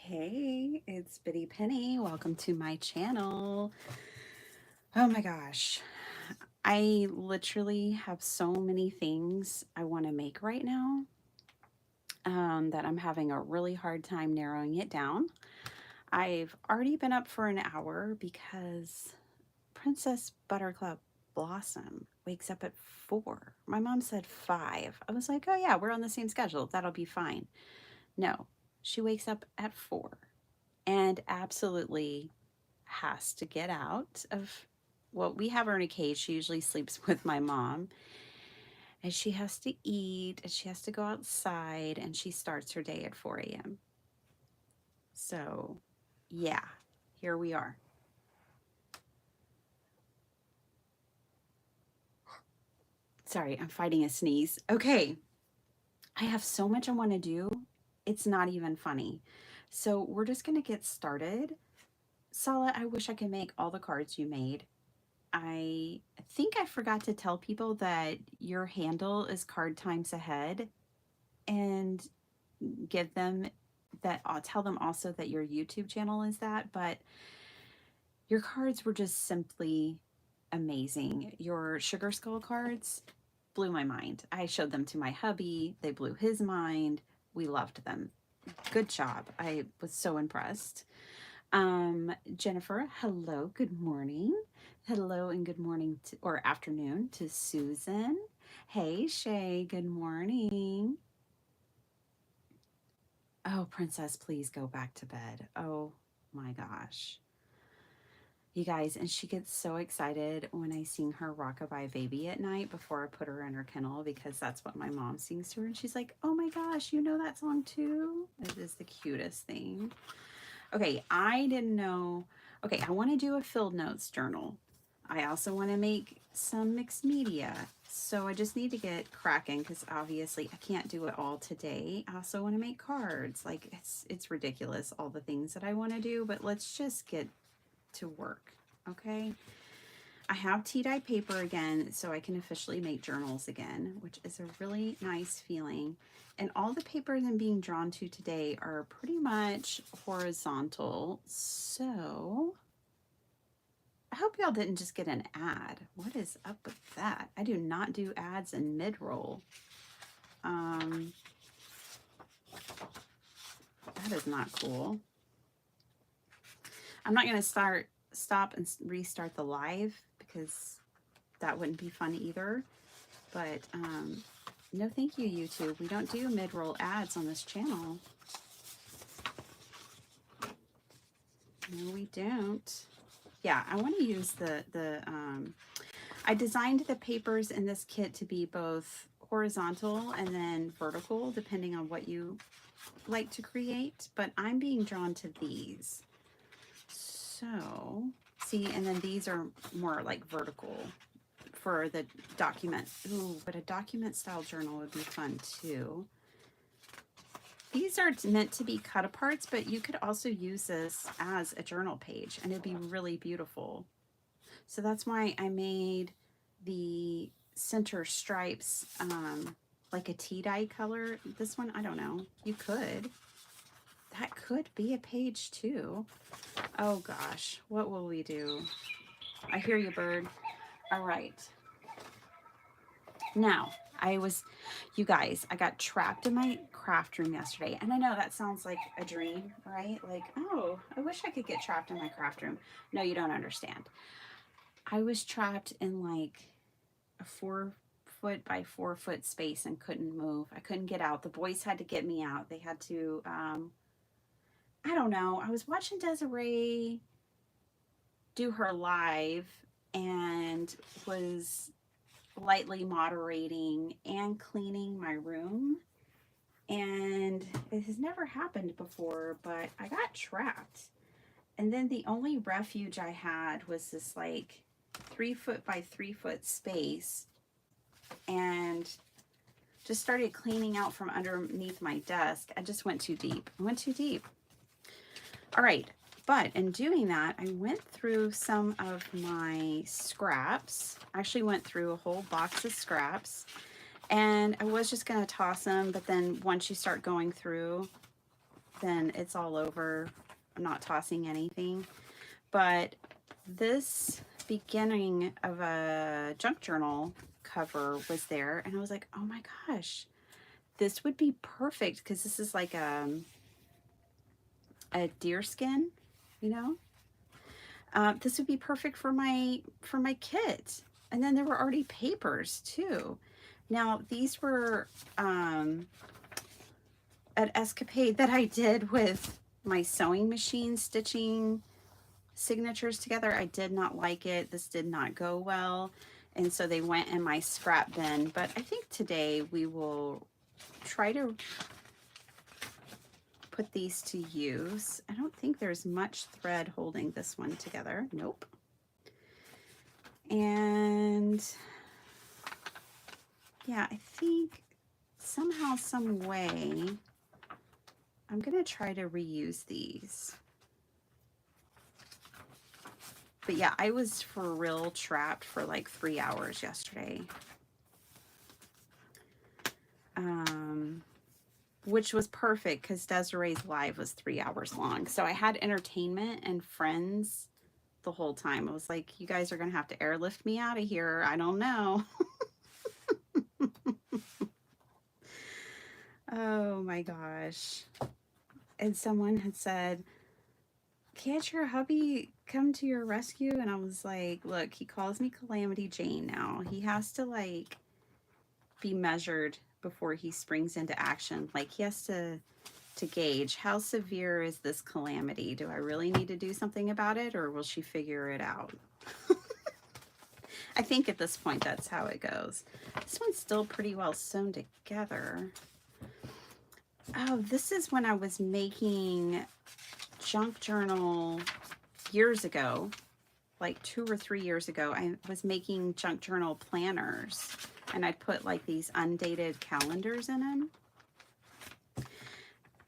Hey, it's Biddy Penny. Welcome to my channel. Oh my gosh. I literally have so many things I want to make right now that I'm having a really hard time narrowing it down. I've already been up for an hour because Princess Buttercup Blossom wakes up at 4. My mom said 5. I was like, oh yeah, we're on the same schedule. That'll be fine. No, she wakes up at 4 and absolutely has to get out of, well, we have her in a cage. She usually sleeps with my mom, and she has to eat and she has to go outside, and she starts her day at 4 a.m. So, yeah, here we are. Sorry, I'm fighting a sneeze. Okay, I have so much I want to do. It's not even funny. So, we're just going to get started. Sala, I wish I could make all the cards you made. I think I forgot to tell people that your handle is CardTimesAhead, and give them that. I'll tell them also that your YouTube channel is that, but your cards were just simply amazing. Your sugar skull cards blew my mind. I showed them to my hubby, they blew his mind. We loved them. Good job. I was so impressed. Jennifer, hello, good morning. Hello and good morning to, or afternoon to Susan. Hey Shay, good morning. Oh, Princess, please go back to bed. Oh my gosh. You guys, and she gets so excited when I sing her Rockabye Baby at night before I put her in her kennel, because that's what my mom sings to her. And she's like, oh my gosh, you know that song too? It is the cutest thing. Okay, I didn't know. Okay, I want to do a filled notes journal. I also want to make some mixed media. So I just need to get cracking because obviously I can't do it all today. I also want to make cards. Like it's ridiculous all the things that I want to do, but let's just get to work. Okay? I have tea-dye paper again, so I can officially make journals again, which is a really nice feeling. And all the papers I'm being drawn to today are pretty much horizontal. So I hope y'all didn't just get an ad. What is up with that? I do not do ads in mid-roll. That is not cool. I'm not going to stop and restart the live because that wouldn't be fun either. But no thank you, YouTube. We don't do mid-roll ads on this channel. No, we don't. Yeah, I want to use I designed the papers in this kit to be both horizontal and then vertical, depending on what you like to create, but I'm being drawn to these. So, see, and then these are more like vertical for the document. Ooh, but a document style journal would be fun too. These are meant to be cut aparts, but you could also use this as a journal page and it'd be really beautiful. So that's why I made the center stripes like a tea dye color. This one, I don't know. You could. That could be a page too. Oh gosh, what will we do? I hear you, bird. All right. Now, you guys, I got trapped in my craft room yesterday. And I know that sounds like a dream, right? Like, oh, I wish I could get trapped in my craft room. No, you don't understand. I was trapped in like a 4-foot by 4-foot space and couldn't move. I couldn't get out. The boys had to get me out. They had to, I don't know. I was watching Desiree do her live and was lightly moderating and cleaning my room, and it has never happened before, but I got trapped. And then the only refuge I had was this like 3-foot by 3-foot space, and just started cleaning out from underneath my desk. I just went too deep. I went too deep. All right. But in doing that, I went through some of my scraps. I actually went through a whole box of scraps, and I was just going to toss them. But then once you start going through, then it's all over. I'm not tossing anything. But this beginning of a junk journal cover was there, and I was like, oh my gosh, this would be perfect because this is like a deer skin, you know. This would be perfect for my kit. And then there were already papers too. Now these were an escapade that I did with my sewing machine stitching signatures together. I did not like it. This did not go well. And so they went in my scrap bin. But I think today we will try to put these to use. I don't think there's much thread holding this one together. Nope. And yeah, I think somehow, some way, I'm gonna try to reuse these. But yeah, I was for real trapped for like 3 hours yesterday. Which was perfect because Desiree's live was 3 hours long. So I had entertainment and friends the whole time. I was like, you guys are going to have to airlift me out of here. I don't know. Oh my gosh. And someone had said, can't your hubby come to your rescue? And I was like, look, he calls me Calamity Jane now. He has to like be measured before he springs into action. Like he has to gauge how severe is this calamity. Do I really need to do something about it, or will she figure it out? I think at this point that's how it goes. This one's still pretty well sewn together. Oh, this is when I was making junk journal years ago, like 2 or 3 years ago. I was making junk journal planners, and I'd put like these undated calendars in them.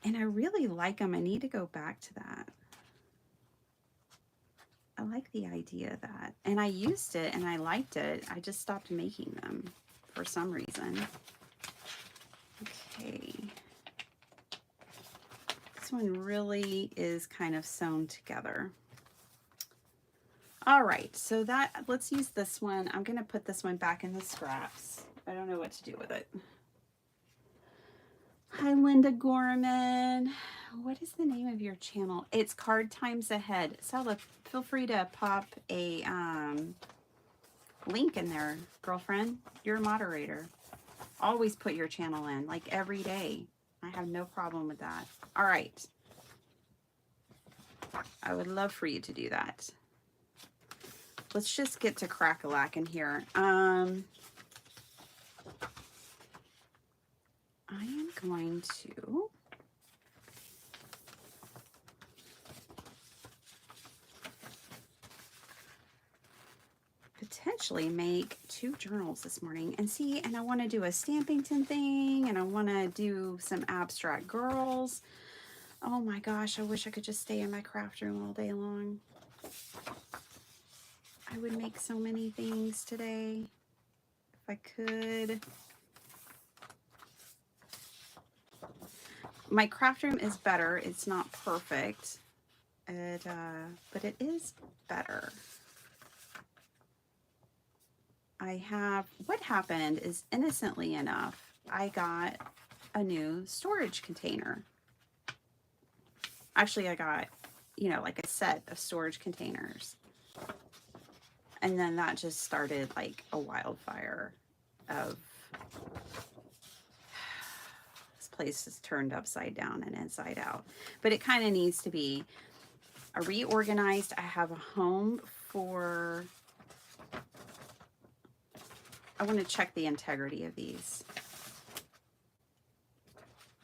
And I really like them. I need to go back to that. I like the idea of that. And I used it and I liked it. I just stopped making them for some reason. Okay. This one really is kind of sewn together. All right, so let's use this one. I'm gonna put this one back in the scraps. I don't know what to do with it. Hi, Linda Gorman. What is the name of your channel? It's CardTimesAhead. Sella, feel free to pop a link in there, girlfriend. You're a moderator. Always put your channel in, like every day. I have no problem with that. All right. I would love for you to do that. Let's just get to crack-a-lackin' here. I am going to potentially make 2 journals this morning. And see, and I want to do a Stampington thing, and I want to do some abstract girls. Oh my gosh, I wish I could just stay in my craft room all day long. I would make so many things today if I could. My craft room is better. It's not perfect, but it is better. What happened is, innocently enough, I got a new storage container. Actually, I got, like a set of storage containers. And then that just started like a wildfire of place is turned upside down and inside out. But it kind of needs to be reorganized. I have a home for, I want to check the integrity of these.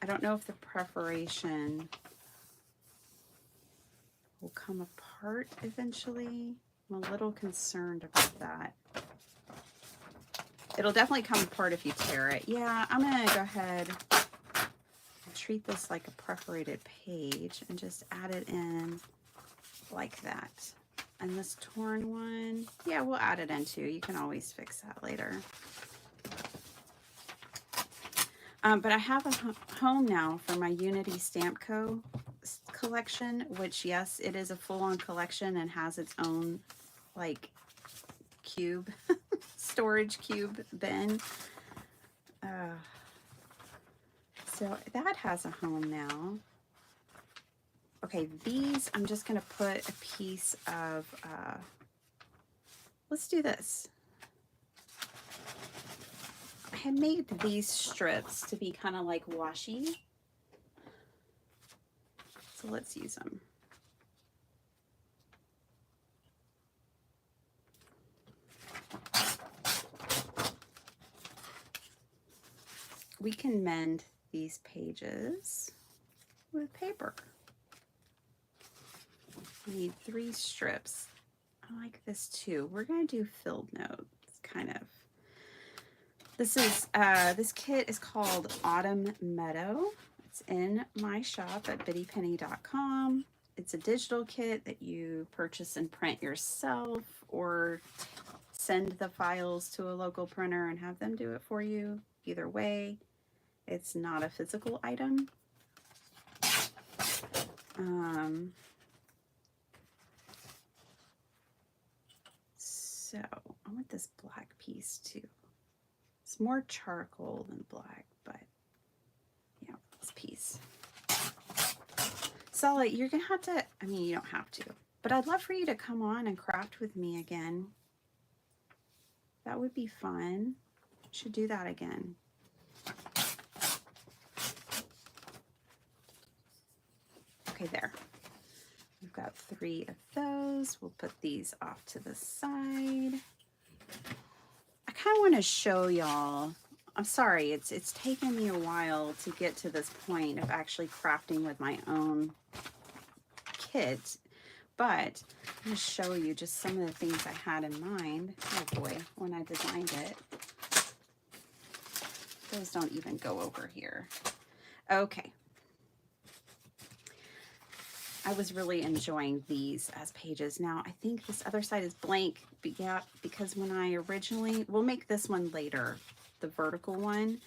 I don't know if the perforation will come apart eventually. I'm a little concerned about that. It'll definitely come apart if you tear it. Yeah, I'm going to go ahead and treat this like a perforated page and just add it in like that. And this torn one, yeah, we'll add it in too. You can always fix that later. But I have a home now for my Unity Stamp Co. collection, which, yes, it is a full-on collection and has its own, like, cube, storage cube bin. So that has a home now. Okay, these, I'm just going to put a piece of, let's do this. I had made these strips to be kind of like washi. So let's use them. We can mend these pages with paper. We need 3 strips. I like this too. We're going to do filled notes, kind of. This is this kit is called Autumn Meadow. It's in my shop at bittypenny.com. It's a digital kit that you purchase and print yourself, or send the files to a local printer and have them do it for you. Either way, it's not a physical item. So I want this black piece too. It's more charcoal than black, but yeah, this piece. Solid, you're gonna have to, I mean, you don't have to, but I'd love for you to come on and craft with me again. That would be fun. Should do that again. Okay, there. We've got 3 of those. We'll put these off to the side. I kind of want to show y'all. I'm sorry, it's taken me a while to get to this point of actually crafting with my own kit, but I'm going to show you just some of the things I had in mind. Oh boy, when I designed it. Those don't even go over here. Okay. I was really enjoying these as pages. Now, I think this other side is blank, but yeah, because when I originally, we'll make this one later, the vertical one,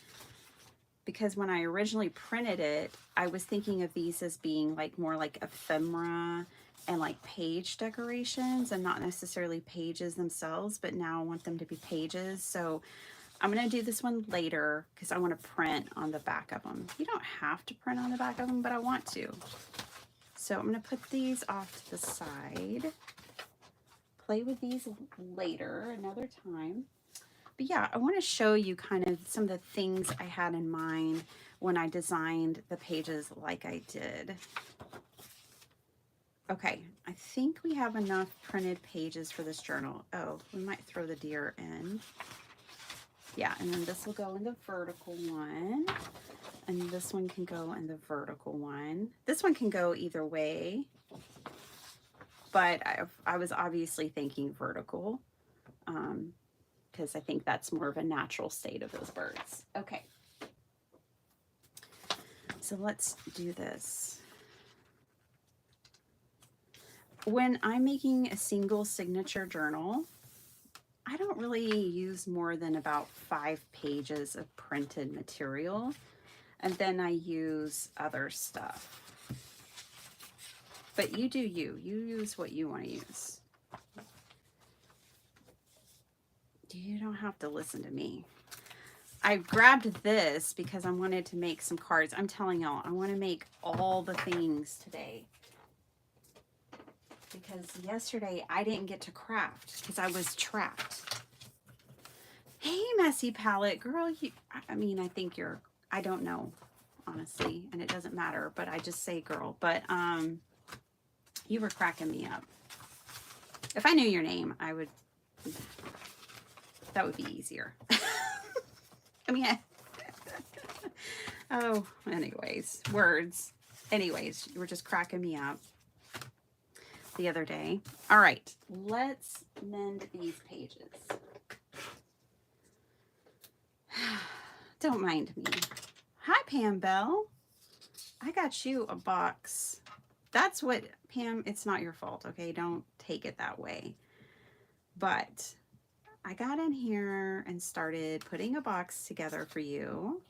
because when I originally printed it, I was thinking of these as being like more like ephemera and like page decorations and not necessarily pages themselves, but now I want them to be pages. So I'm going to do this one later because I want to print on the back of them. You don't have to print on the back of them, but I want to. So I'm going to put these off to the side, play with these later, another time. But yeah, I want to show you kind of some of the things I had in mind when I designed the pages like I did. Okay, I think we have enough printed pages for this journal. Oh, we might throw the deer in. Yeah, and then this will go in the vertical one. And this one can go in the vertical one. This one can go either way, but I was obviously thinking vertical because I think that's more of a natural state of those birds. Okay, so let's do this. When I'm making a single signature journal, I don't really use more than about 5 pages of printed material. And then I use other stuff. But you do you. You use what you want to use. You don't have to listen to me. I grabbed this because I wanted to make some cards. I'm telling y'all, I want to make all the things today. Because yesterday I didn't get to craft because I was trapped. Hey, Messy Palette. Girl, I mean, I think you're... I don't know, honestly, and it doesn't matter, but I just say girl. But you were cracking me up. If I knew your name, that would be easier. I mean, oh, anyways, words. Anyways, you were just cracking me up the other day. All right, let's mend these pages. Don't mind me. Hi, Pam Bell. I got you a box. That's what, Pam, it's not your fault, okay? Don't take it that way. But I got in here and started putting a box together for you.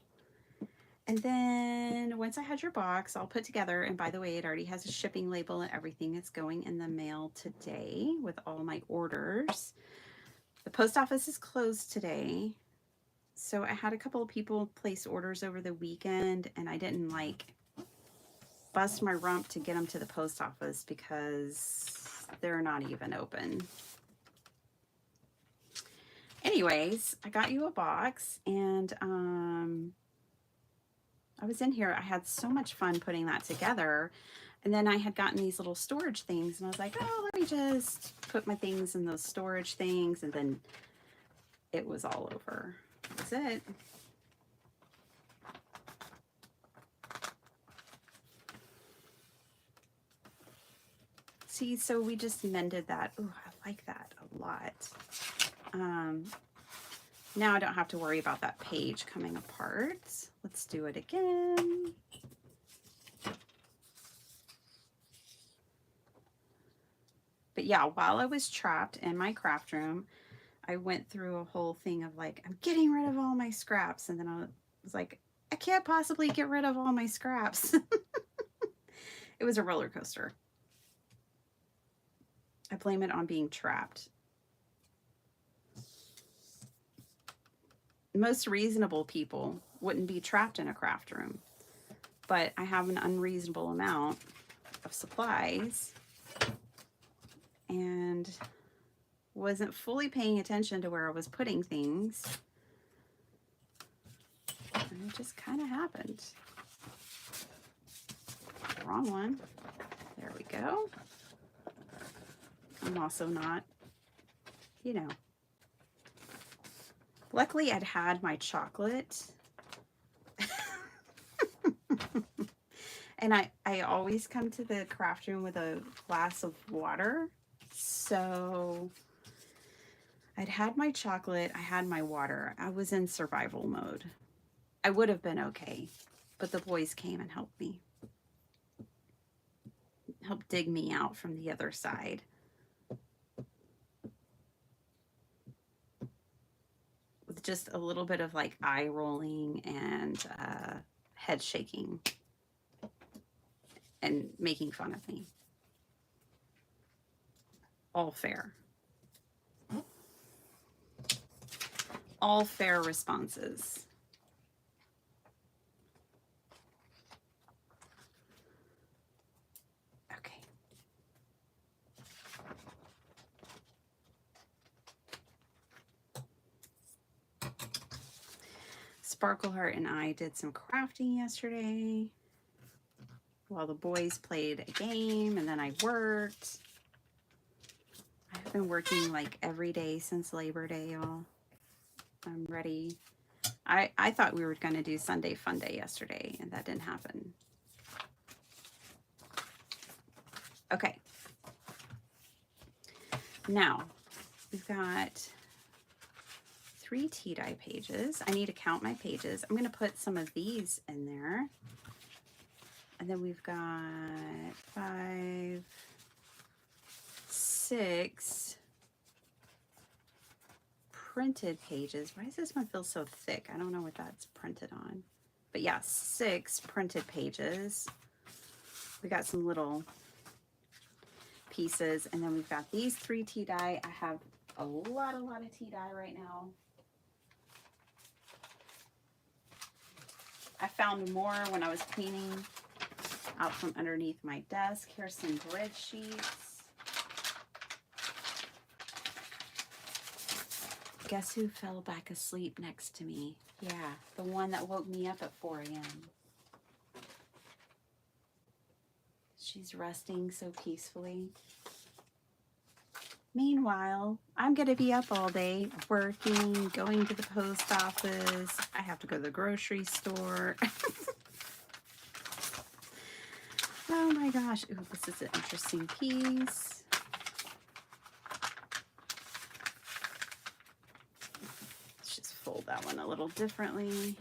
And then once I had your box all put together, and by the way, it already has a shipping label and everything. It's going in the mail today with all my orders. The post office is closed today. So I had a couple of people place orders over the weekend, and I didn't like bust my rump to get them to the post office because they're not even open. Anyways, I got you a box, and I was in here. I had so much fun putting that together. And then I had gotten these little storage things, and I was like, oh, let me just put my things in those storage things. And then it was all over. That's it. See, so we just mended that. Ooh, I like that a lot. Now I don't have to worry about that page coming apart. Let's do it again. But yeah, while I was trapped in my craft room, I went through a whole thing of like, I'm getting rid of all my scraps. And then I was like, I can't possibly get rid of all my scraps. It was a roller coaster. I blame it on being trapped. Most reasonable people wouldn't be trapped in a craft room, but I have an unreasonable amount of supplies and wasn't fully paying attention to where I was putting things. And it just kind of happened. Wrong one. There we go. I'm also not, you know. Luckily, I'd had my chocolate. And I always come to the craft room with a glass of water. So I'd had my chocolate, I had my water. I was in survival mode. I would have been okay, but the boys came and helped me. Helped dig me out from the other side. With just a little bit of like eye rolling and head shaking and making fun of me. All fair. All fair responses. Okay. Sparkleheart and I did some crafting yesterday while the boys played a game, and then I worked. I've been working like every day since Labor Day, y'all. I'm ready. I thought we were going to do Sunday Fun Day yesterday, and that didn't happen. Okay. Now, we've got 3 tea dye pages. I need to count my pages. I'm going to put some of these in there. And then we've got 5, 6 printed pages. Why does this one feel so thick? I don't know what that's printed on. But yeah, 6 printed pages. We got some little pieces. And then we've got these 3 tea dye. I have a lot of tea dye right now. I found more when I was cleaning out from underneath my desk. Here's some grid sheets. Guess who fell back asleep next to me? Yeah, the one that woke me up at 4 a.m. She's resting so peacefully. Meanwhile, I'm going to be up all day working, going to the post office. I have to go to the grocery store. Oh my gosh. Ooh, this is an interesting piece. Let's just fold that one a little differently.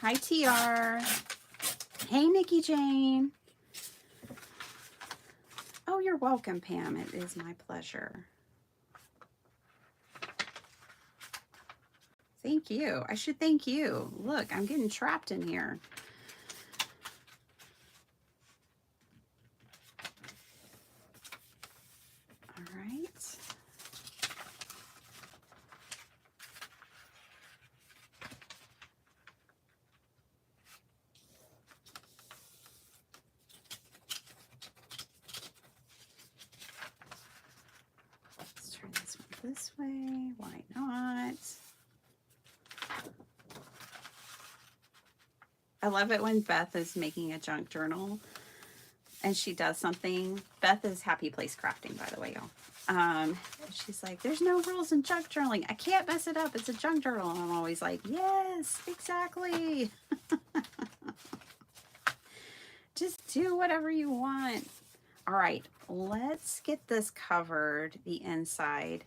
Hi, TR. Hey, Nikki Jane. Oh, you're welcome, Pam. It is my pleasure. Thank you. I should thank you. Look, I'm getting trapped in here. All right. Let's turn this one this way. Why not? I love it when Beth is making a junk journal and she does something. Beth is Happy Place Crafting, by the way, y'all. She's like, there's no rules in junk journaling. I can't mess it up. It's a junk journal. And I'm always like, yes, exactly. Just do whatever you want. All right, let's get this covered, the inside.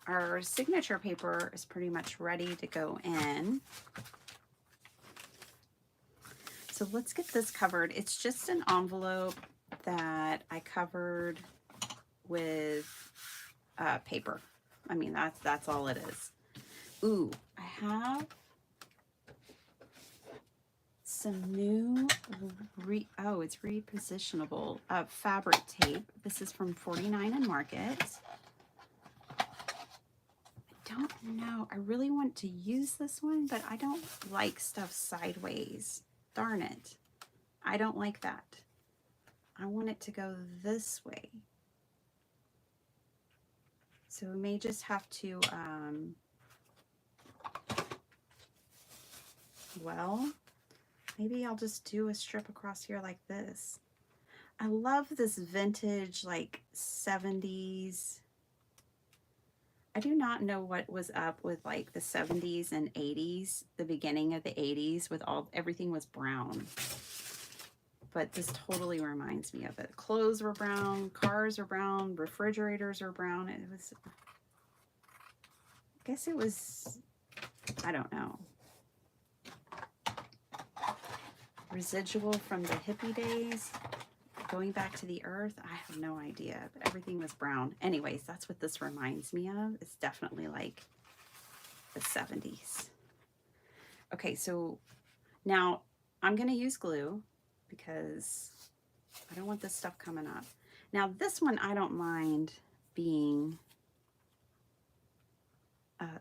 Our signature paper is pretty much ready to go in. So let's get this covered. It's just an envelope that I covered with paper. I mean, that's all it is. Ooh, I have some new, it's repositionable fabric tape. This is from 49 and Market. I don't know. I really want to use this one, but I don't like stuff sideways. Darn it. I don't like that. I want it to go this way. So we may just have to, well, maybe I'll just do a strip across here like this. I love this vintage, like 70s. I do not know what was up with like the 70s and 80s, the beginning of the 80s with everything was brown. But this totally reminds me of it. Clothes were brown, cars were brown, refrigerators were brown. It was, I guess it was, I don't know. Residual from the hippie days, going back to the earth. I have no idea, but everything was brown. Anyways, that's what this reminds me of. It's definitely like the 70s. Okay, so now I'm going to use glue because I don't want this stuff coming up. Now this one I don't mind being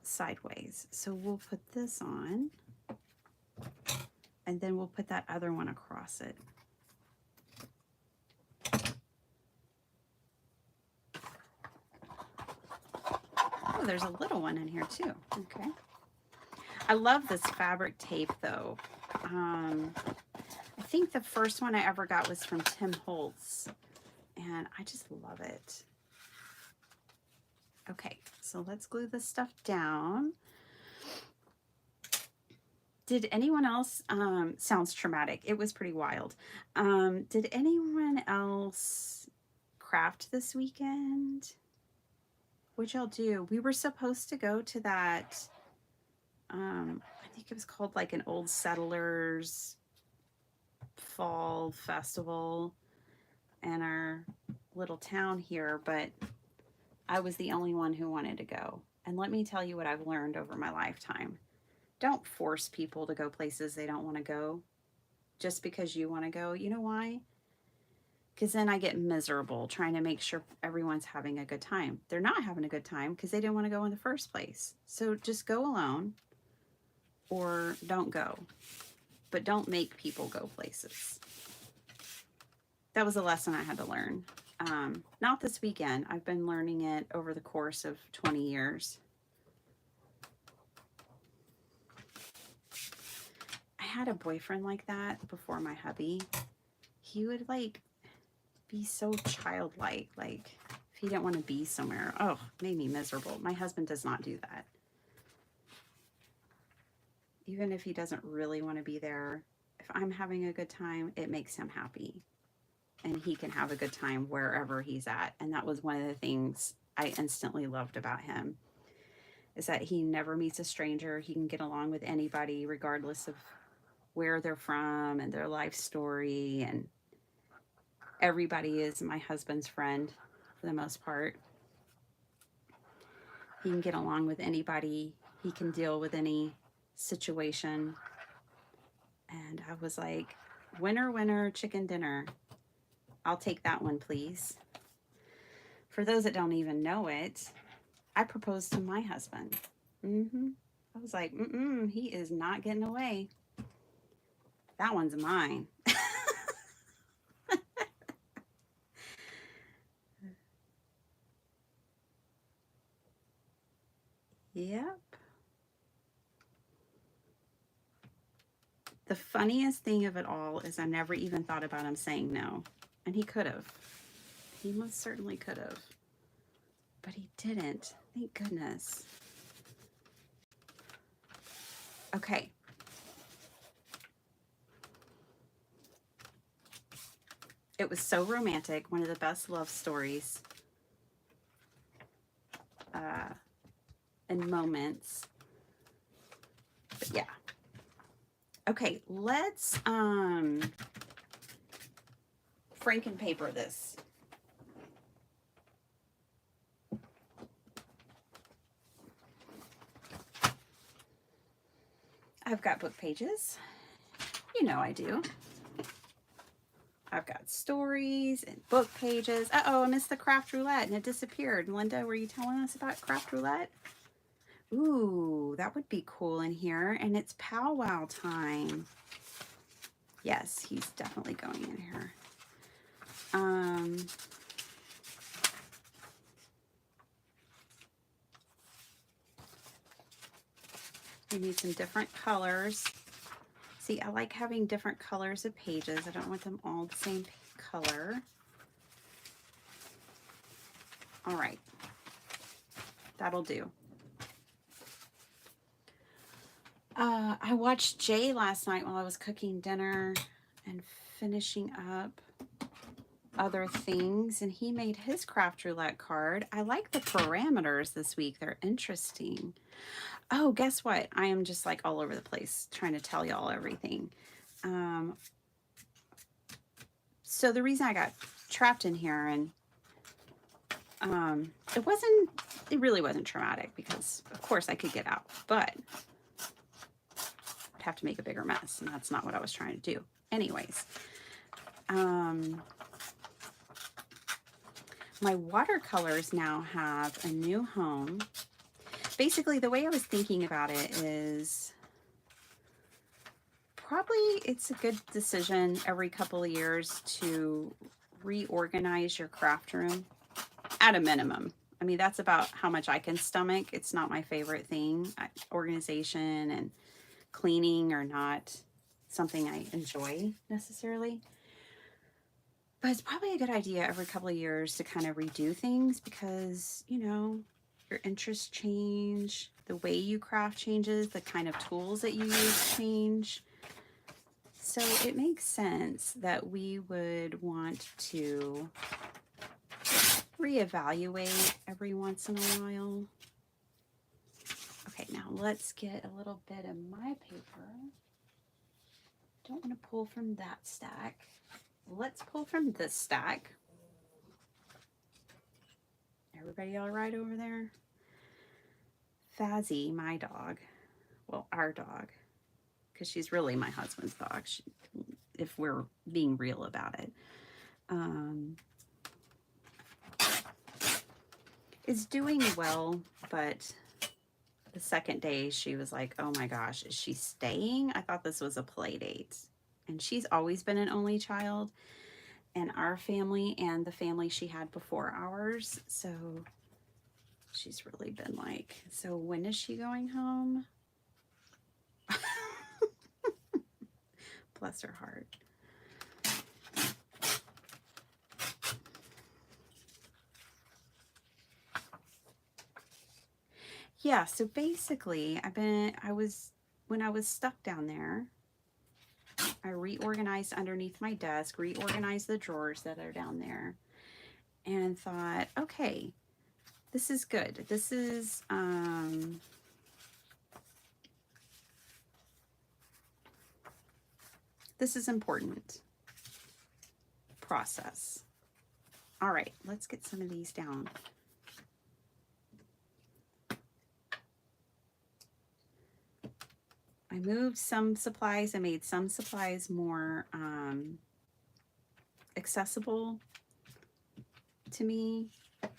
sideways. So we'll put this on and then we'll put that other one across it. Oh, there's a little one in here too. Okay. I love this fabric tape though. I think the first one I ever got was from Tim Holtz and I just love it. Okay, so let's glue this stuff down. Did anyone else, sounds traumatic. It was pretty wild. Did anyone else craft this weekend? What'd y'all do? We were supposed to go to that, I think it was called like an Old Settlers fall festival in our little town here, but I was the only one who wanted to go. And let me tell you what I've learned over my lifetime. Don't force people to go places they don't want to go just because you want to go. You know why? Because then I get miserable trying to make sure everyone's having a good time. They're not having a good time because they didn't want to go in the first place. So just go alone or don't go. But don't make people go places. That was a lesson I had to learn. Not this weekend. I've been learning it over the course of 20 years. I had a boyfriend like that before my hubby. He would like be so childlike, like if he didn't want to be somewhere. Oh, made me miserable. My husband does not do that. Even if he doesn't really want to be there, if I'm having a good time, it makes him happy. And he can have a good time wherever he's at. And that was one of the things I instantly loved about him, is that he never meets a stranger. He can get along with anybody regardless of where they're from and their life story. And everybody is my husband's friend for the most part. He can get along with anybody. he can deal with any situation. And I was like, winner, winner, chicken dinner. I'll take that one, please. For those that don't even know it, I proposed to my husband. I was like, he is not getting away. That one's mine. Yep. The funniest thing of it all is I never even thought about him saying no. And he could have. He most certainly could have. But he didn't. Thank goodness. Okay. It was so romantic. One of the best love stories and moments. But yeah. Okay, let's Franken paper this. I've got book pages. You know I do. I've got stories and book pages. Uh-oh, I missed the craft roulette and it disappeared. Linda, were you telling us about craft roulette? Ooh, that would be cool in here. And it's powwow time. Yes, he's definitely going in here. We need some different colors. See, I like having different colors of pages. I don't want them all the same color. All right, that'll do. I watched Jay last night while I was cooking dinner and finishing up other things, and he made his craft roulette card. I like the parameters this week. They're interesting. Oh, guess what? I am just like all over the place trying to tell y'all everything. So the reason I got trapped in here, and it really wasn't traumatic because of course I could get out, but I'd have to make a bigger mess, and that's not what I was trying to do. Anyways, my watercolors now have a new home. Basically, the way I was thinking about it is probably it's a good decision every couple of years to reorganize your craft room at a minimum. I mean, that's about how much I can stomach. It's not my favorite thing. Organization and cleaning are not something I enjoy necessarily. But it's probably a good idea every couple of years to kind of redo things because, you know, your interests change, the way you craft changes, the kind of tools that you use change. So it makes sense that we would want to reevaluate every once in a while. Okay, now let's get a little bit of my paper. Don't want to pull from that stack. Let's pull from this stack. Everybody all right over there? Fazzy, my dog, well, our dog, because she's really my husband's dog, if we're being real about it, is doing well, but the second day she was like, oh my gosh, is she staying? I thought this was a play date. And she's always been an only child in our family and the family she had before ours. So she's really been like, so when is she going home? Bless her heart. Yeah, so basically when I was stuck down there, I reorganized underneath my desk, reorganized the drawers that are down there, and thought, okay, this is good. This is important process. All right, let's get some of these down. I moved some supplies. I made some supplies more accessible to me.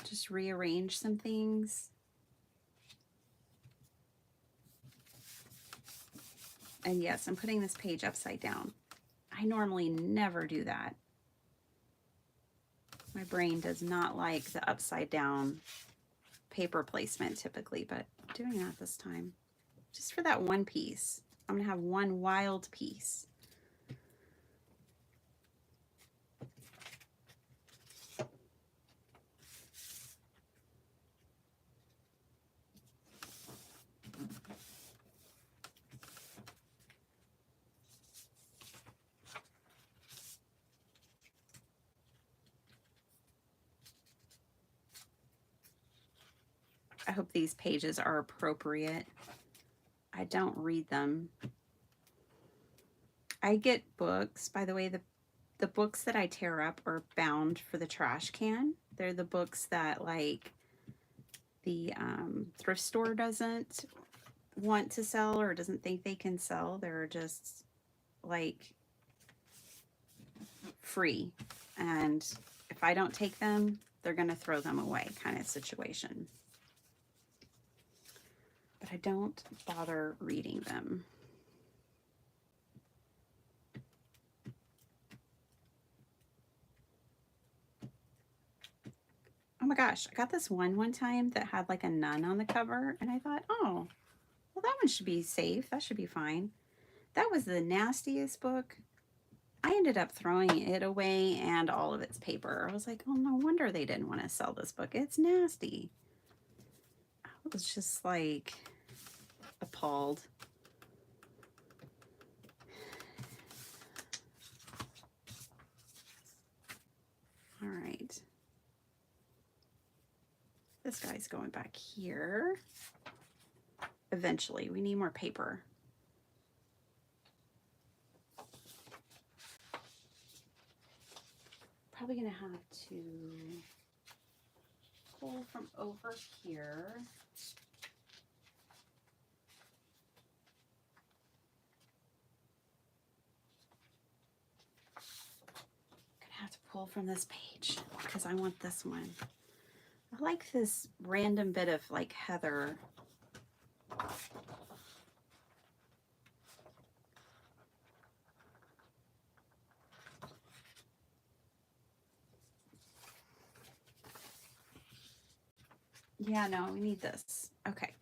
Just rearrange some things. And yes, I'm putting this page upside down. I normally never do that. My brain does not like the upside down paper placement typically, but I'm doing that this time. Just for that one piece. I'm going to have one wild piece. I hope these pages are appropriate. I don't read them. I get books, by the way, the books that I tear up are bound for the trash can. They're the books that like the thrift store doesn't want to sell or doesn't think they can sell. They're just like free. And if I don't take them, they're going to throw them away kind of situation. But I don't bother reading them. Oh my gosh, I got this one time that had like a nun on the cover, and I thought, oh, well, that one should be safe. That should be fine. That was the nastiest book. I ended up throwing it away and all of its paper. I was like, oh, no wonder they didn't want to sell this book. It's nasty. I was just like appalled. All right. This guy's going back here. Eventually, we need more paper. Probably gonna have to pull from over here. Gonna have to pull from this page because I want this one. I like this random bit of like heather. Yeah, no, we need this. Okay.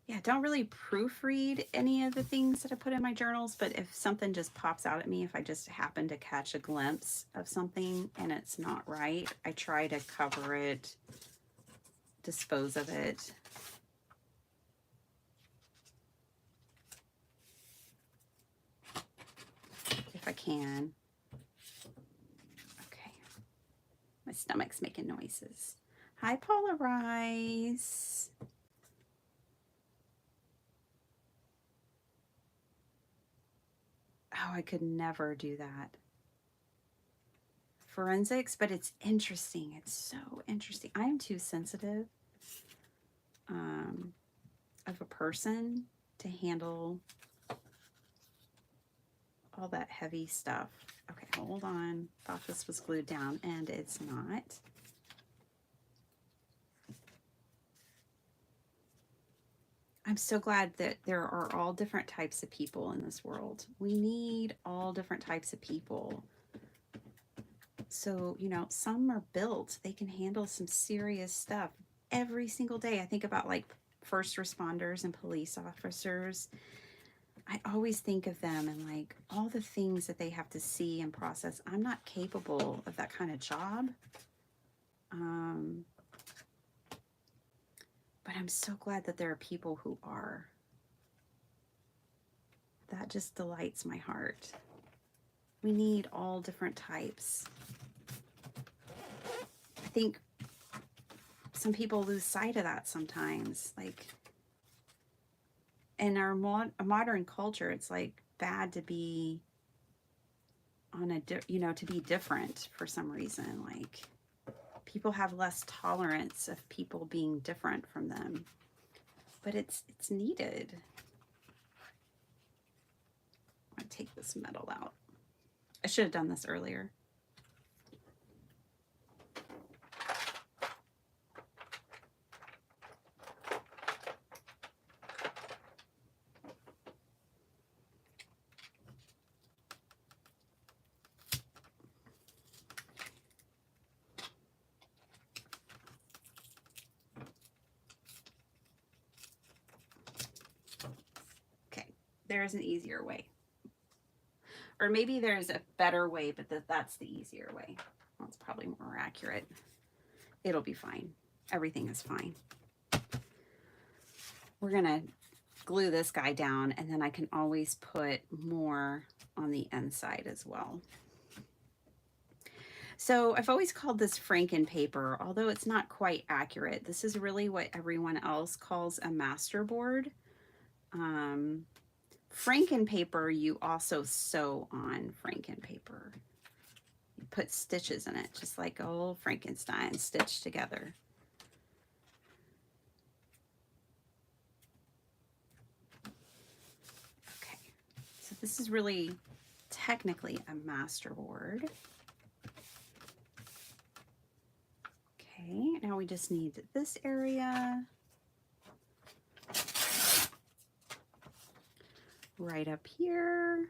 Yeah, don't really proofread any of the things that I put in my journals, but if something just pops out at me, if I just happen to catch a glimpse of something and it's not right, I try to cover it, dispose of it. If I can. Okay. My stomach's making noises. Hi, Paula Rice. Oh, I could never do that. Forensics, but it's interesting. It's so interesting. I am too sensitive of a person to handle all that heavy stuff. Okay, hold on. Thought this was glued down, and it's not. I'm so glad that there are all different types of people in this world. We need all different types of people. So, you know, some are built, they can handle some serious stuff every single day. I think about like first responders and police officers. I always think of them and like all the things that they have to see and process. I'm not capable of that kind of job. But I'm so glad that there are people who are. That just delights my heart. We need all different types. I think some people lose sight of that sometimes. Like in our modern culture, it's like bad to be on a, you know, to be different for some reason. Like, people have less tolerance of people being different from them, but it's needed. I'm gonna take this metal out. I should have done this earlier. There's an easier way. Or maybe there's a better way, but that's the easier way. Well, it's probably more accurate. It'll be fine. Everything is fine. We're going to glue this guy down, and then I can always put more on the inside as well. So I've always called this Franken paper, although it's not quite accurate. This is really what everyone else calls a masterboard. Franken paper, you also sew on Franken paper. You put stitches in it, just like old Frankenstein stitched together. Okay, so this is really technically a masterboard. Okay, now we just need this area. Right up here.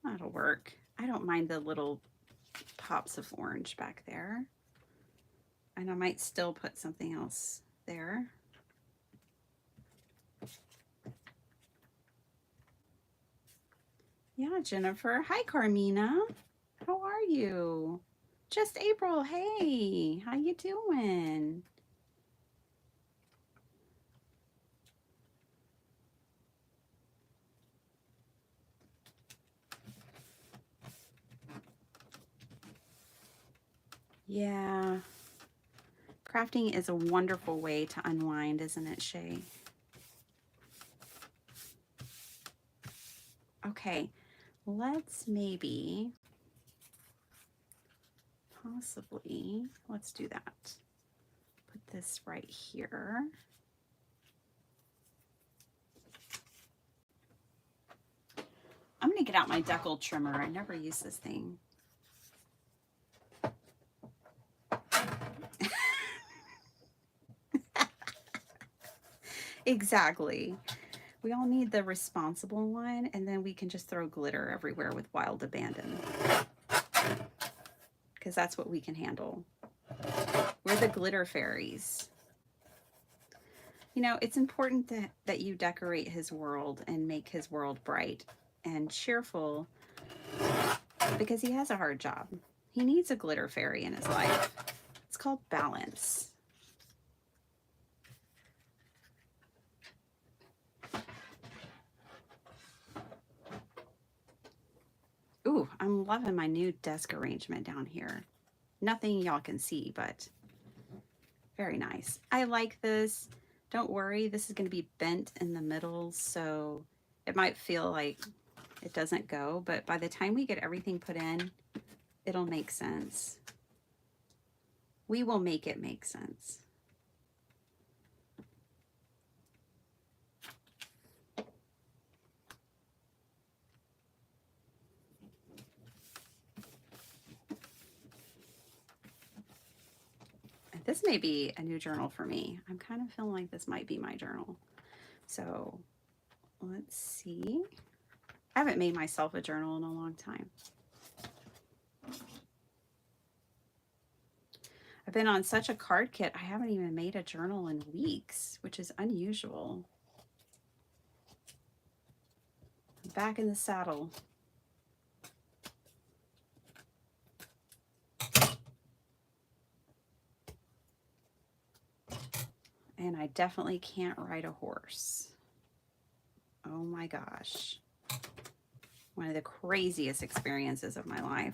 That'll work. I don't mind the little pops of orange back there. And I might still put something else there. Yeah, Jennifer. Hi, Carmina. How are you? Just April. Hey, how you doing? Yeah. Crafting is a wonderful way to unwind, isn't it, Shay? Okay, let's maybe, possibly, let's do that. Put this right here. I'm gonna get out my decal trimmer. I never use this thing. Exactly. We all need the responsible one, and then we can just throw glitter everywhere with wild abandon. Because that's what we can handle. We're the glitter fairies. You know, it's important that you decorate his world and make his world bright and cheerful, because he has a hard job. He needs a glitter fairy in his life. It's called balance. Ooh, I'm loving my new desk arrangement down here. Nothing y'all can see, but very nice. I like this. Don't worry, this is going to be bent in the middle, so it might feel like it doesn't go, but by the time we get everything put in, it'll make sense. We will make it make sense. This may be a new journal for me. I'm kind of feeling like this might be my journal. So let's see. I haven't made myself a journal in a long time. I've been on such a card kit, I haven't even made a journal in weeks, which is unusual. I'm back in the saddle. And I definitely can't ride a horse. Oh my gosh. One of the craziest experiences of my life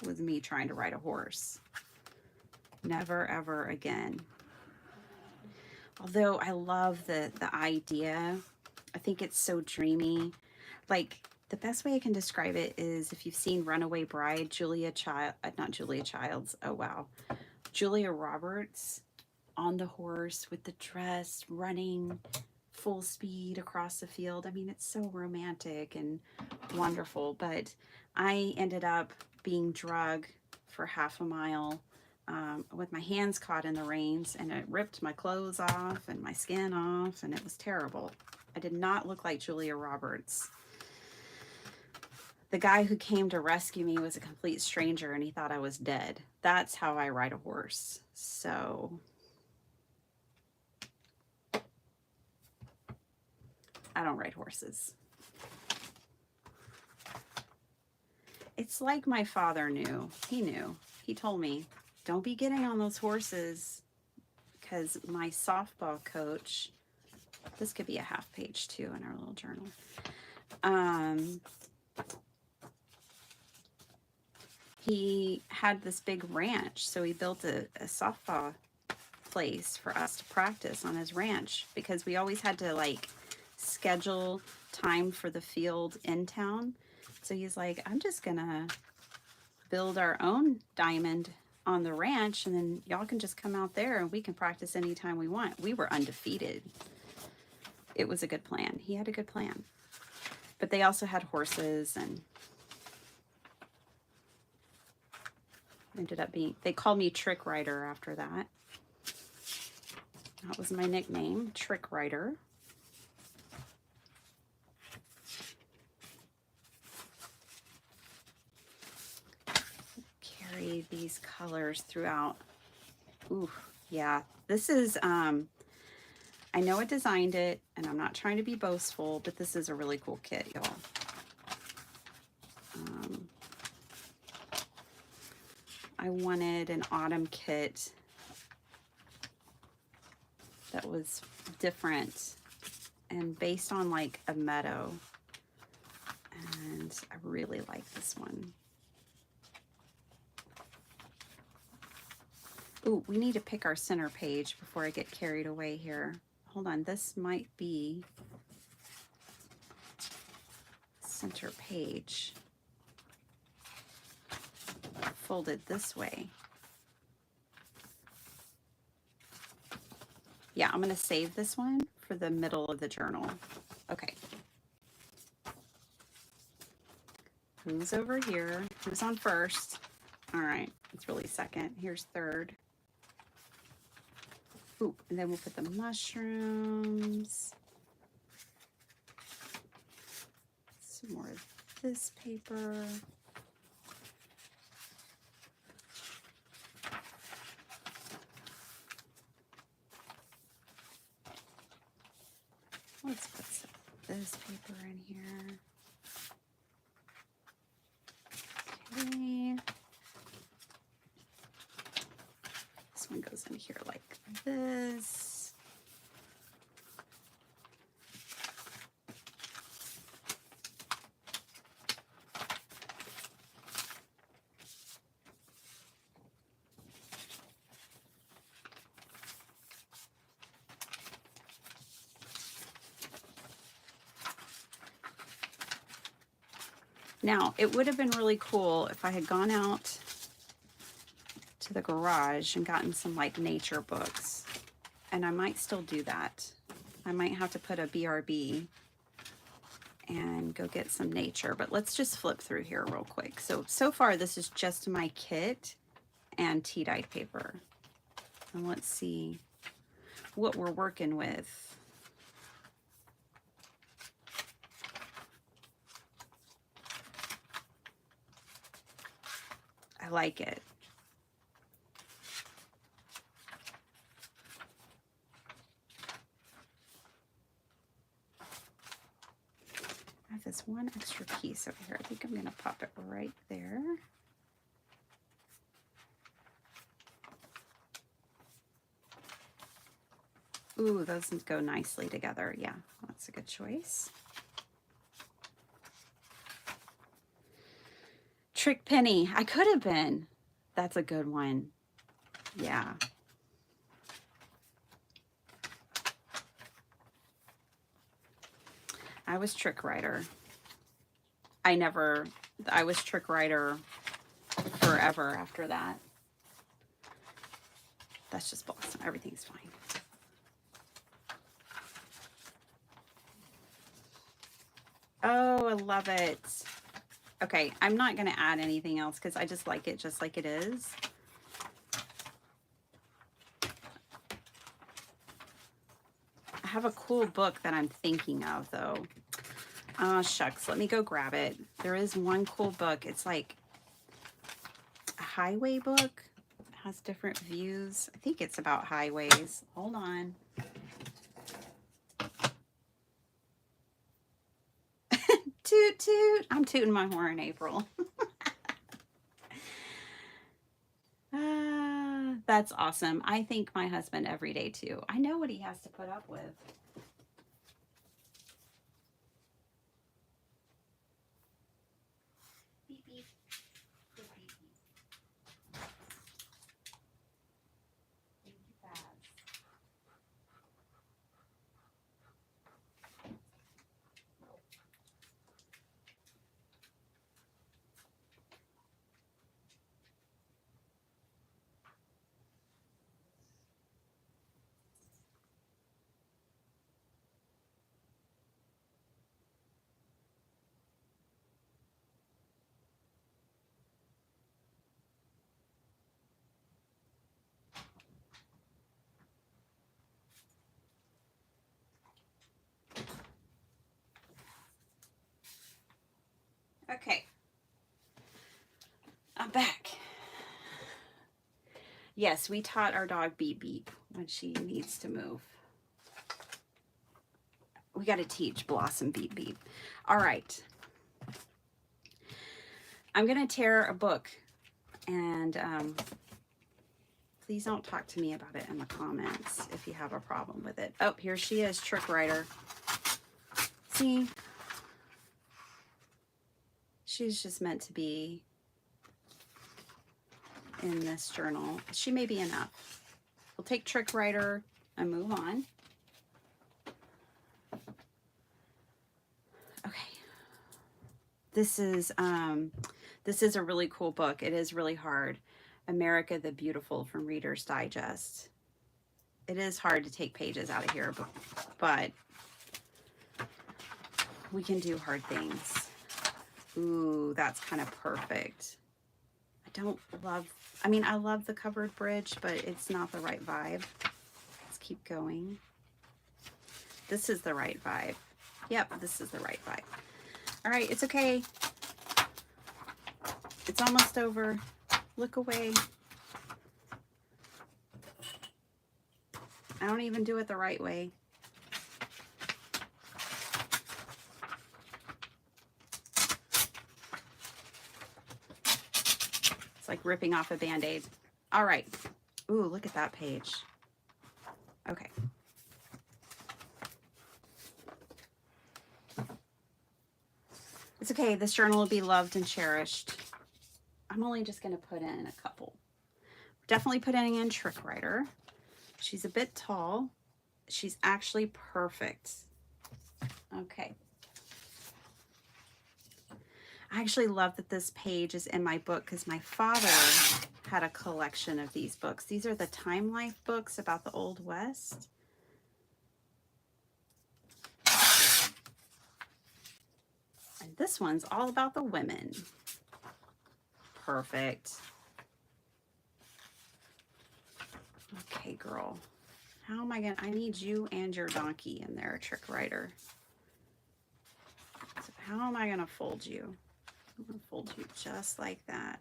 was me trying to ride a horse. Never ever again. Although I love the idea. I think it's so dreamy. Like, the best way I can describe it is if you've seen Runaway Bride, not Julia Childs. Oh wow. Julia Roberts on the horse with the dress running full speed across the field. I mean, it's so romantic and wonderful, but I ended up being drugged for half a mile with my hands caught in the reins, and it ripped my clothes off and my skin off, and it was terrible. I did not look like Julia Roberts. The guy who came to rescue me was a complete stranger, and he thought I was dead. That's how I ride a horse. So I don't ride horses. It's like my father knew. He knew. He told me, don't be getting on those horses, because my softball coach, this could be a half page too in our little journal. He had this big ranch, so he built a softball place for us to practice on his ranch, because we always had to like schedule time for the field in town. So he's like, I'm just gonna build our own diamond on the ranch, and then y'all can just come out there and we can practice anytime we want. We were undefeated. It was a good plan. He had a good plan. But they also had horses, and ended up being, they called me Trick Rider after that. That was my nickname, Trick Rider. Carry these colors throughout. Ooh, yeah. This is, I know I designed it, and I'm not trying to be boastful, but this is a really cool kit, y'all. I wanted an autumn kit that was different and based on like a meadow. And I really like this one. Ooh, we need to pick our center page before I get carried away here. Hold on, this might be center page. Folded this way. Yeah, I'm going to save this one for the middle of the journal. Okay. Who's over here? Who's on first? All right, it's really second. Here's third. Ooh, and then we'll put the mushrooms. Some more of this paper. Let's put some of this paper in here. Okay. This one goes in here like this. Now, it would have been really cool if I had gone out to the garage and gotten some like nature books, and I might still do that. I might have to put a BRB and go get some nature, but let's just flip through here real quick. So far this is just my kit and tea dyed paper, and let's see what we're working with. I like it. I have this one extra piece over here. I think I'm going to pop it right there. Ooh, those go nicely together. Yeah, that's a good choice. Trick Penny. I could have been. That's a good one. Yeah. I was trick writer. I was trick writer forever after that. That's just Blossom. Everything's fine. Oh, I love it. Okay, I'm not going to add anything else because I just like it just like it is. I have a cool book that I'm thinking of, though. Oh, shucks. Let me go grab it. There is one cool book. It's like a highway book. It has different views. I think it's about highways. Hold on. Toot toot. I'm tooting my horn, April. That's awesome. I thank my husband every day too. I know what he has to put up with. Beep, beep. Beep, beep, beep. Thank you, Baz. Okay. I'm back. Yes, we taught our dog Beep Beep when she needs to move. We got to teach Blossom Beep Beep. All right. I'm going to tear a book, and please don't talk to me about it in the comments if you have a problem with it. Oh, here she is, Trick Writer. See? She's just meant to be in this journal. She may be enough. We'll take Trick Writer and move on. Okay. This is a really cool book. It is really hard. America the Beautiful from Reader's Digest. It is hard to take pages out of here, but we can do hard things. Ooh, that's kind of perfect. I love the covered bridge, but it's not the right vibe. Let's keep going. This is the right vibe. Yep, this is the right vibe. All right, it's okay. It's almost over. Look away. I don't even do it the right way. It's like ripping off a Band-Aid. All right. Ooh, look at that page. Okay. It's okay. This journal will be loved and cherished. I'm only just going to put in a couple. Definitely putting in Trick Writer. She's a bit tall. She's actually perfect. Okay. I actually love that this page is in my book because my father had a collection of these books. These are the Time Life books about the Old West. And this one's all about the women. Perfect. Okay, girl. How am I going to... I need you and your donkey in there, Trick Writer. So how am I going to fold you? I'm going to fold you just like that.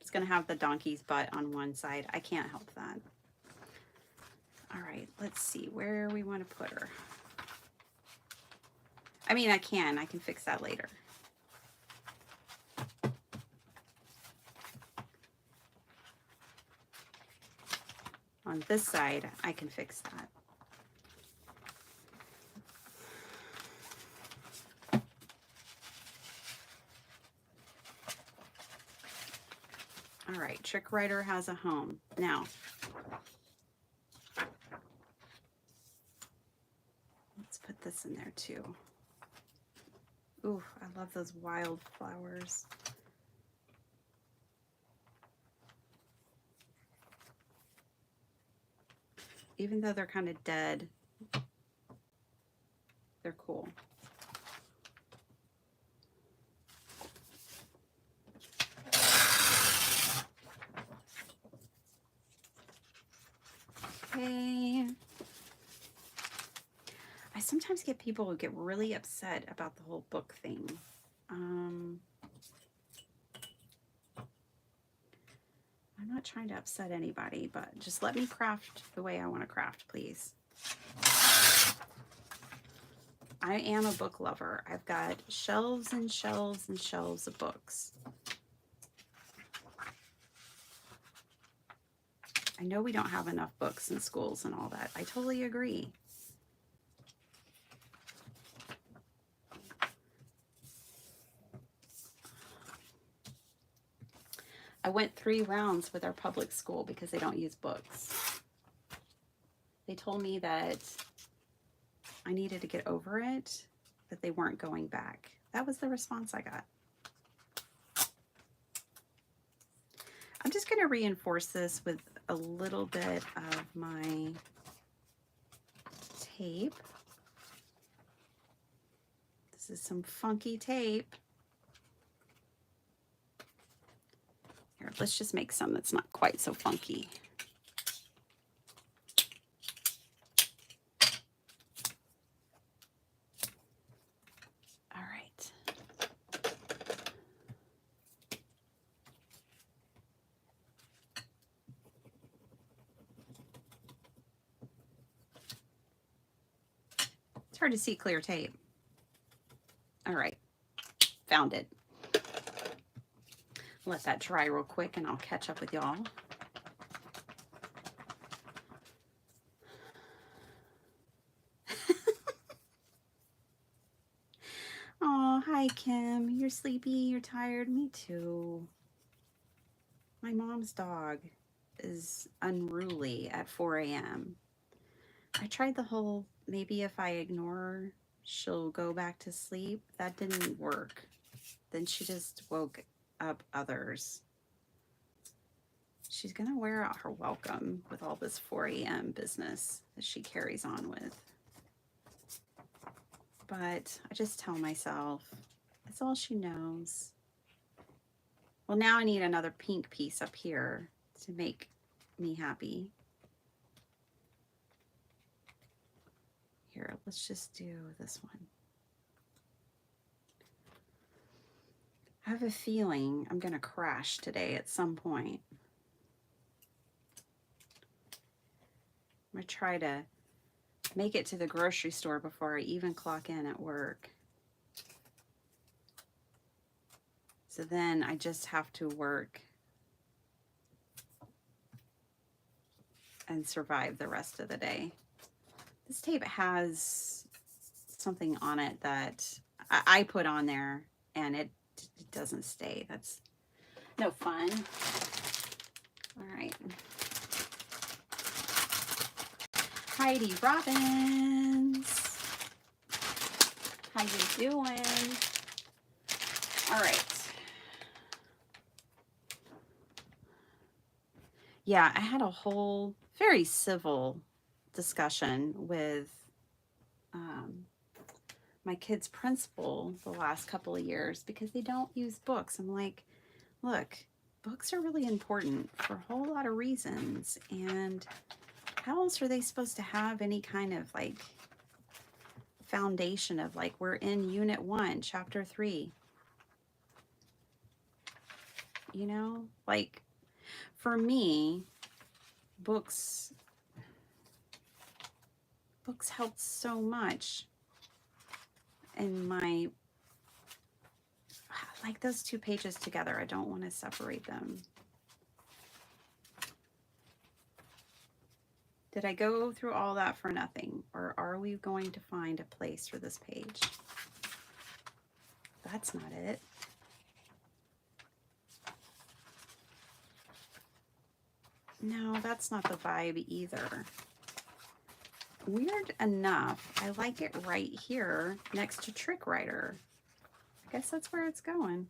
It's going to have the donkey's butt on one side. I can't help that. All right, let's see where we want to put her. I mean, I can fix that later. On this side, I can fix that. All right, Trick Writer has a home. Now, let's put this in there too. Ooh, I love those wildflowers. Even though they're kind of dead, they're cool. Okay. I sometimes get people who get really upset about the whole book thing. I'm not trying to upset anybody, but just let me craft the way I want to craft, please. I am a book lover. I've got shelves and shelves and shelves of books. I know we don't have enough books in schools and all that. I totally agree. I went 3 rounds with our public school because they don't use books. They told me that I needed to get over it, that they weren't going back. That was the response I got. I'm just going to reinforce this with a little bit of my tape. This is some funky tape. Here, let's just make some that's not quite so funky. All right. It's hard to see clear tape. All right, found it. Let that dry real quick and I'll catch up with y'all. Oh, hi, Kim. You're sleepy, you're tired. Me too. My mom's dog is unruly at 4 a.m. I tried the whole, maybe if I ignore her, she'll go back to sleep. That didn't work. Then she just woke up others. She's going to wear out her welcome with all this 4 a.m. business that she carries on with. But I just tell myself, it's all she knows. Well, now I need another pink piece up here to make me happy. Here, let's just do this one. I have a feeling I'm going to crash today at some point. I'm going to try to make it to the grocery store before I even clock in at work. So then I just have to work and survive the rest of the day. This tape has something on it that I put on there and it doesn't stay. That's no fun. All right. Heidi Robbins. How you doing? All right. Yeah, I had a whole very civil discussion with my kid's principal the last couple of years because they don't use books. I'm like, look, books are really important for a whole lot of reasons. And how else are they supposed to have any kind of like foundation of like, we're in unit 1, chapter 3. You know, like for me, books helped so much in my, like those 2 pages together. I don't want to separate them. Did I go through all that for nothing? Or are we going to find a place for this page? That's not it. No, that's not the vibe either. Weird enough, I like it right here next to Trick Writer. I guess that's where it's going.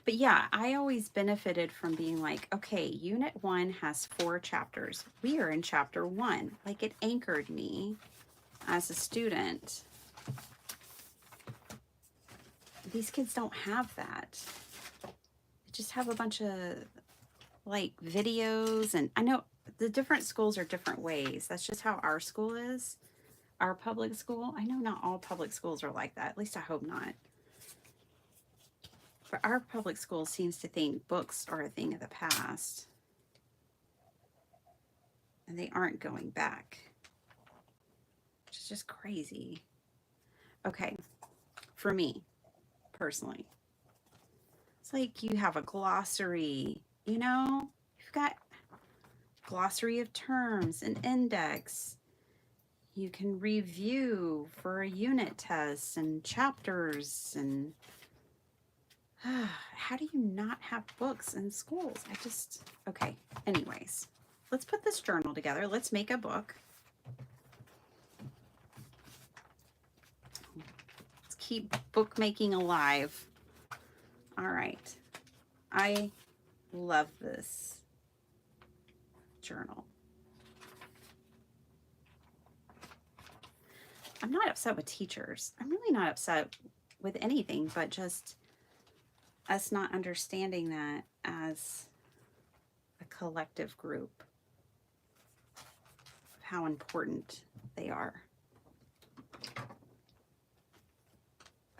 But yeah, I always benefited from being like, okay, Unit 1 has 4 chapters. We are in Chapter 1. Like, it anchored me as a student. These kids don't have that. They just have a bunch of like videos, and I know the different schools are different ways. That's just how our school is. Our public school. I know not all public schools are like that. At least I hope not. But our public school seems to think books are a thing of the past. And they aren't going back. Which is just crazy. Okay. For me, personally. It's like you have a glossary, you know? You've got glossary of terms, an index. You can review for a unit test and chapters and how do you not have books in schools? Okay. Anyways, let's put this journal together. Let's make a book. Let's keep bookmaking alive. All right. I love this journal. I'm not upset with teachers. I'm really not upset with anything, but just us not understanding that as a collective group, of how important they are.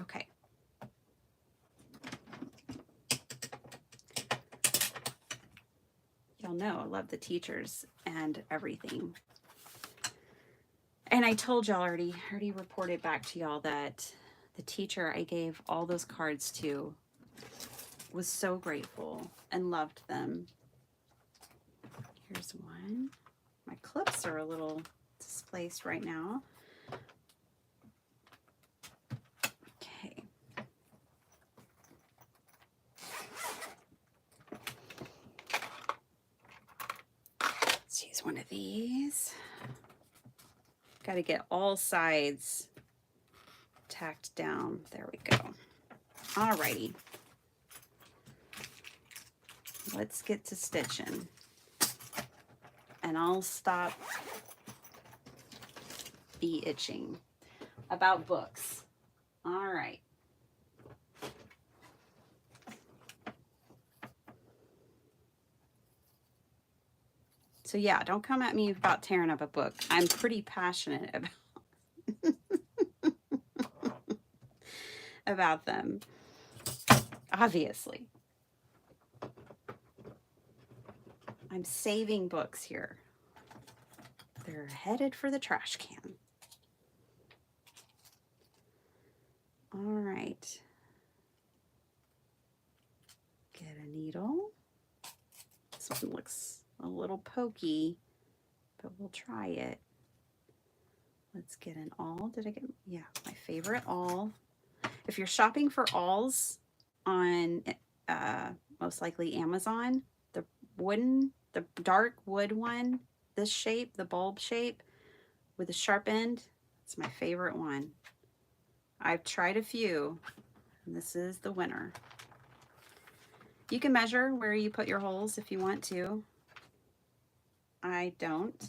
Okay. Y'all know I love the teachers and everything. And I told y'all already reported back to y'all that the teacher I gave all those cards to was so grateful and loved them. Here's one. My clips are a little displaced right now. Okay. Let's use one of these. Got to get all sides tacked down. There we go. Alrighty. Let's get to stitching. And I'll stop be itching about books. All right. So yeah, don't come at me about tearing up a book. I'm pretty passionate about them. Obviously. I'm saving books here. They're headed for the trash can. All right. Get a needle. This one looks a little pokey, but we'll try it. Let's get an awl. Did I get, yeah, my favorite awl. If you're shopping for awls on most likely Amazon, the dark wood one, this shape, the bulb shape with a sharp end, it's my favorite one. I've tried a few, and this is the winner. You can measure where you put your holes if you want to. I don't.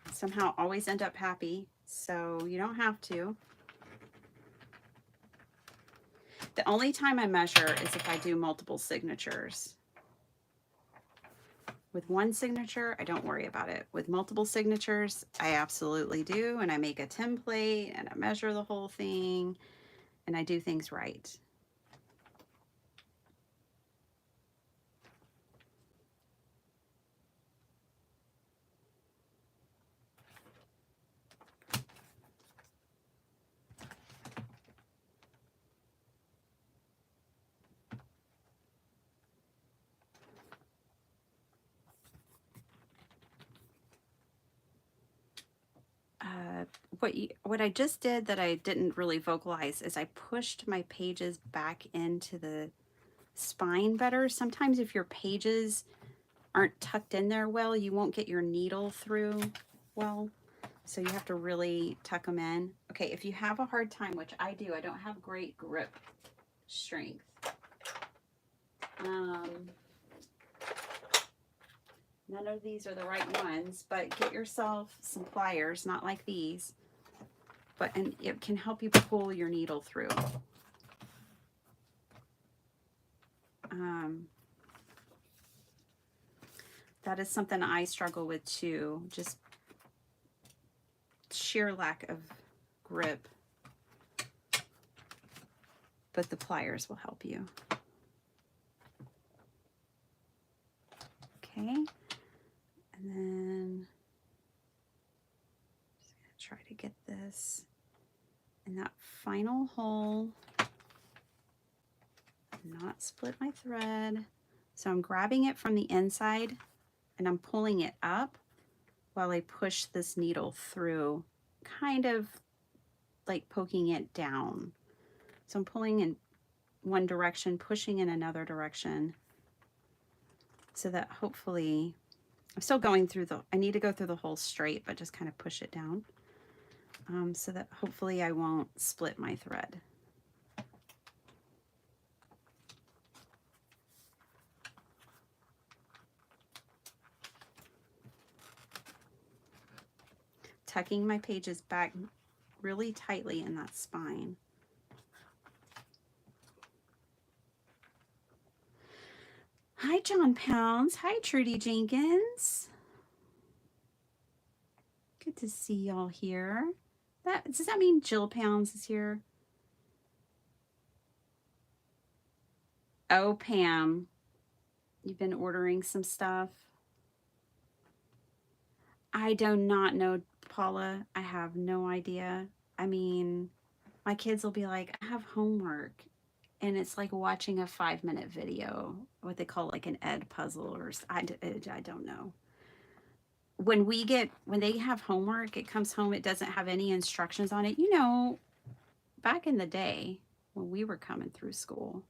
I somehow always end up happy, so you don't have to. The only time I measure is if I do multiple signatures. With one signature, I don't worry about it. With multiple signatures, I absolutely do, and I make a template, and I measure the whole thing, and I do things right. What I just did that I didn't really vocalize is I pushed my pages back into the spine better. Sometimes if your pages aren't tucked in there well, you won't get your needle through well. So you have to really tuck them in. Okay, if you have a hard time, which I do, I don't have great grip strength. None of these are the right ones, but get yourself some pliers, not like these, and it can help you pull your needle through. That is something I struggle with too, just sheer lack of grip. But the pliers will help you. Okay, and then just gonna try to get this in that final hole, not split my thread. So I'm grabbing it from the inside and I'm pulling it up while I push this needle through, kind of like poking it down. So I'm pulling in one direction, pushing in another direction, so that hopefully, I'm still going through I need to go through the hole straight, but just kind of push it down, so that hopefully I won't split my thread. Tucking my pages back really tightly in that spine. Hi, John Pounds. Hi, Trudy Jenkins. Good to see y'all here. Does that mean Jill Pounds is here? Oh, Pam, you've been ordering some stuff. I do not know, Paula. I have no idea. I mean, my kids will be like, I have homework. And it's like watching a 5-minute video, what they call like an ed puzzle, or I don't know. When they have homework, it comes home, it doesn't have any instructions on it. You know, back in the day when we were coming through school,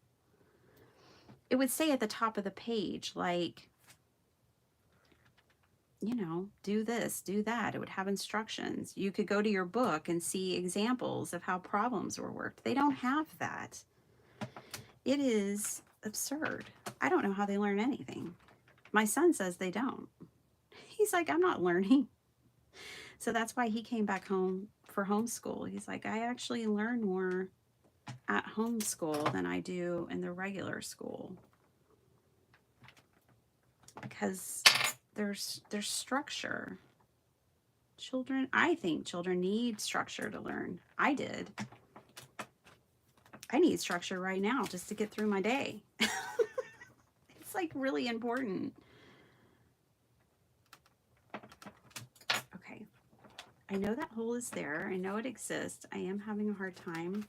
it would say at the top of the page, like, you know, do this, do that. It would have instructions. You could go to your book and see examples of how problems were worked. They don't have that. It is absurd. I don't know how they learn anything. My son says they don't. He's like, I'm not learning. So that's why he came back home for homeschool. He's like, I actually learn more at homeschool than I do in the regular school, because there's structure. I think children need structure to learn. I did. I need structure right now just to get through my day. It's like really important. Okay. I know that hole is there. I know it exists. I am having a hard time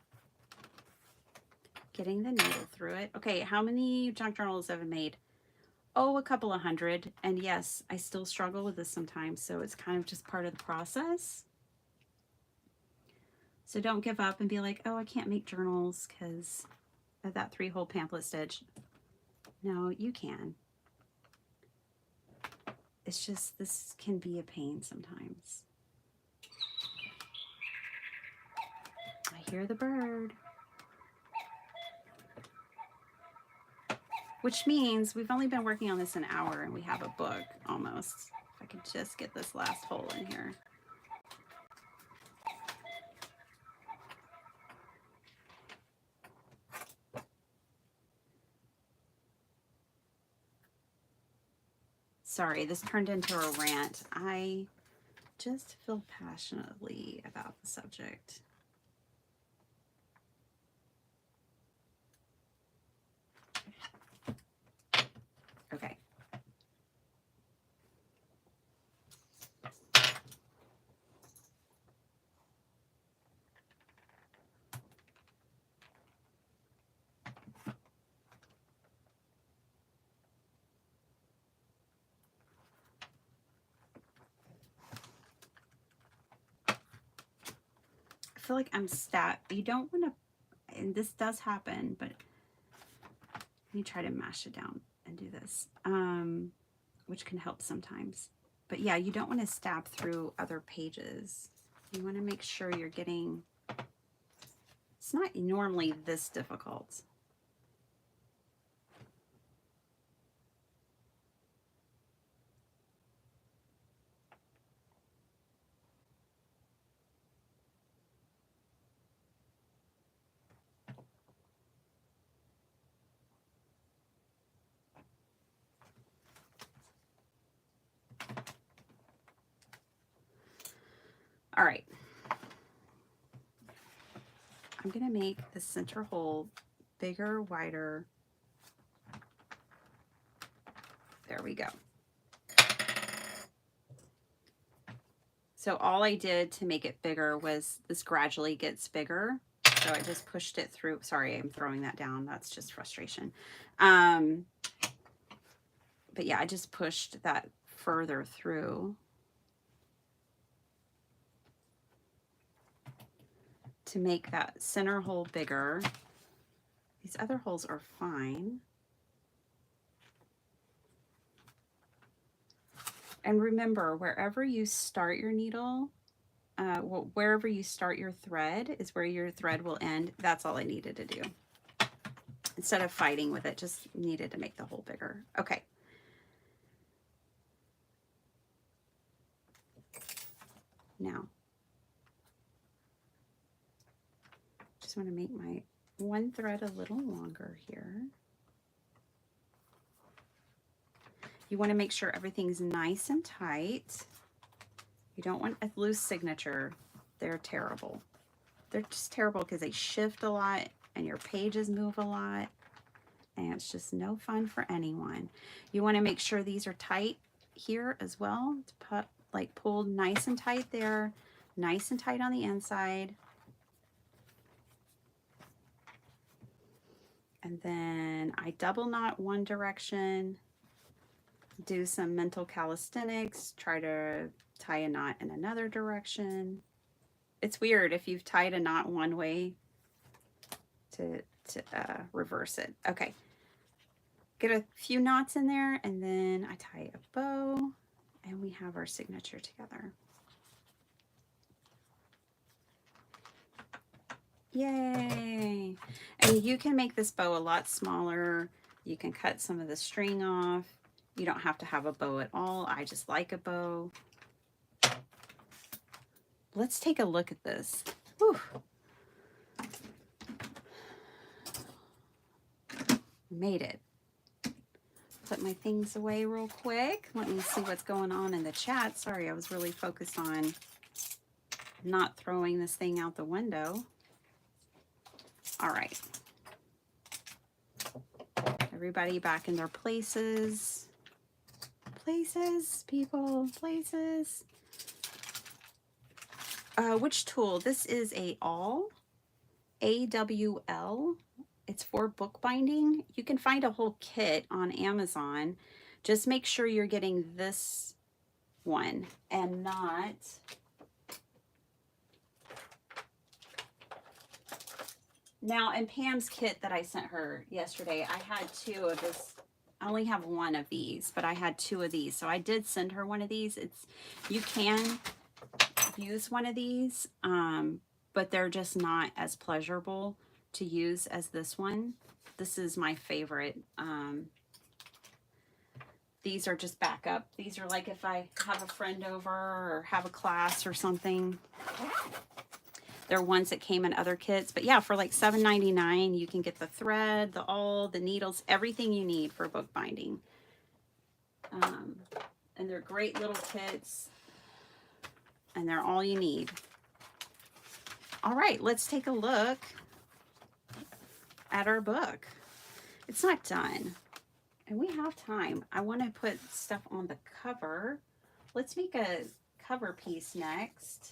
getting the needle through it. Okay, how many junk journals have I made? Oh, a couple of hundred. And yes, I still struggle with this sometimes, so it's kind of just part of the process. So don't give up and be like, oh, I can't make journals because of that 3-hole pamphlet stitch. No, you can. It's just, this can be a pain sometimes. I hear the bird. Which means we've only been working on this an hour and we have a book almost. If I could just get this last hole in here. Sorry, this turned into a rant. I just feel passionately about the subject. Okay. I feel like I'm stuck. You don't want to, and this does happen, but Let me try to mash it down and do this, which can help sometimes. But yeah, you don't want to stab through other pages. You want to make sure you're getting, it's not normally this difficult. All right. I'm going to make the center hole bigger, wider. There we go. So all I did to make it bigger was this gradually gets bigger. So I just pushed it through. Sorry, I'm throwing that down. That's just frustration. But yeah, I just pushed that further through to make that center hole bigger. These other holes are fine. And remember, wherever you start your needle, wherever you start your thread is where your thread will end. That's all I needed to do. Instead of fighting with it, just needed to make the hole bigger. Okay. Now, just want to make my one thread a little longer here. You want to make sure everything's nice and tight. You don't want a loose signature. They're terrible. They're just terrible because they shift a lot and your pages move a lot. And it's just no fun for anyone. You want to make sure these are tight here as well. To like pulled nice and tight there, nice and tight on the inside. And then I double knot one direction, do some mental calisthenics, try to tie a knot in another direction. It's weird if you've tied a knot one way to reverse it. Okay. Get a few knots in there, and then I tie a bow, and we have our signature together. Yay! And you can make this bow a lot smaller. You can cut some of the string off. You don't have to have a bow at all. I just like a bow. Let's take a look at this. Whew. Made it. Put my things away real quick. Let me see what's going on in the chat. Sorry, I was really focused on not throwing this thing out the window. All right. Everybody back in their places. Places, people, places. Which tool? This is a AWL. AWL. It's for bookbinding. You can find a whole kit on Amazon. Just make sure you're getting this one and not now. In Pam's kit that I sent her yesterday, I had two of this. I only have one of these, but I had two of these. So I did send her one of these. You can use one of these, but they're just not as pleasurable to use as this one. This is my favorite. These are just backup. These are like if I have a friend over or have a class or something. They're ones that came in other kits. But yeah, for like $7.99, you can get the thread, the awl, the needles, everything you need for bookbinding. And they're great little kits. And they're all you need. All right, let's take a look at our book. It's not done. And we have time. I want to put stuff on the cover. Let's make a cover piece next.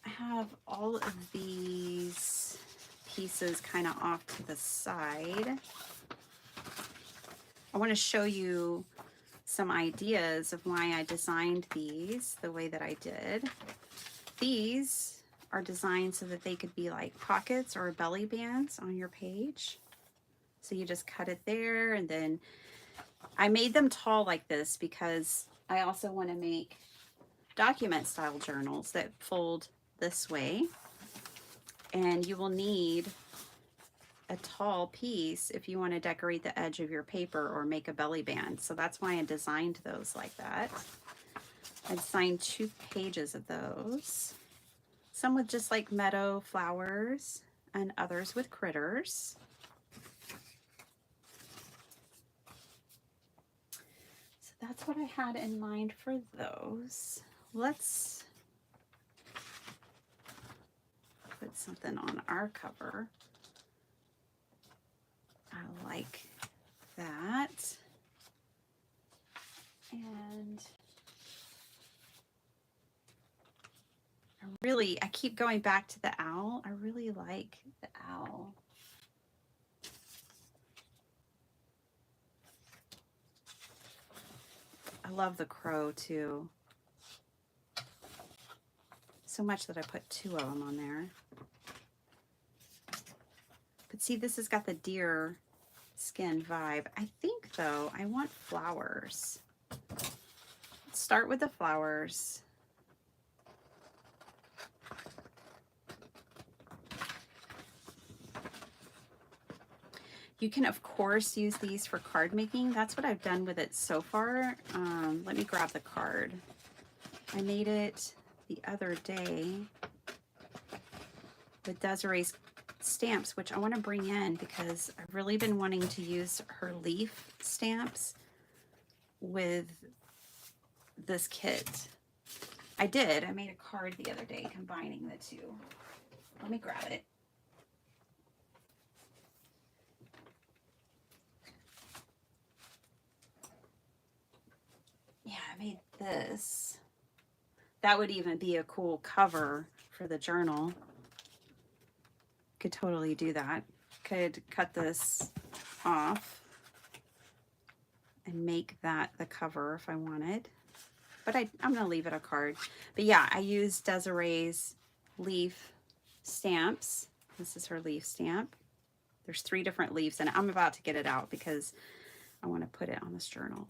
I have all of these pieces kind of off to the side. I want to show you some ideas of why I designed these the way that I did. These are designed so that they could be like pockets or belly bands on your page. So you just cut it there, and then I made them tall like this because I also want to make document style journals that fold this way. And you will need a tall piece if you want to decorate the edge of your paper or make a belly band. So that's why I designed those like that. I designed 2 pages of those. Some with just like meadow flowers and others with critters. So that's what I had in mind for those. Let's put something on our cover. I like that. And I keep going back to the owl. I really like the owl. I love the crow too. So much that I put 2 of them on there. But see, this has got the deer skin vibe. I think though, I want flowers. Let's start with the flowers. You can, of course, use these for card making. That's what I've done with it so far. Let me grab the card. I made it the other day with Desiree's stamps, which I want to bring in because I've really been wanting to use her leaf stamps with this kit. I did. I made a card the other day combining the 2. Let me grab it. Yeah, I made this. That would even be a cool cover for the journal. Could totally do that. Could cut this off and make that the cover if I wanted. But I'm going to leave it a card. But yeah, I used Desiree's leaf stamps. This is her leaf stamp. There's 3 different leaves, and I'm about to get it out because I want to put it on this journal.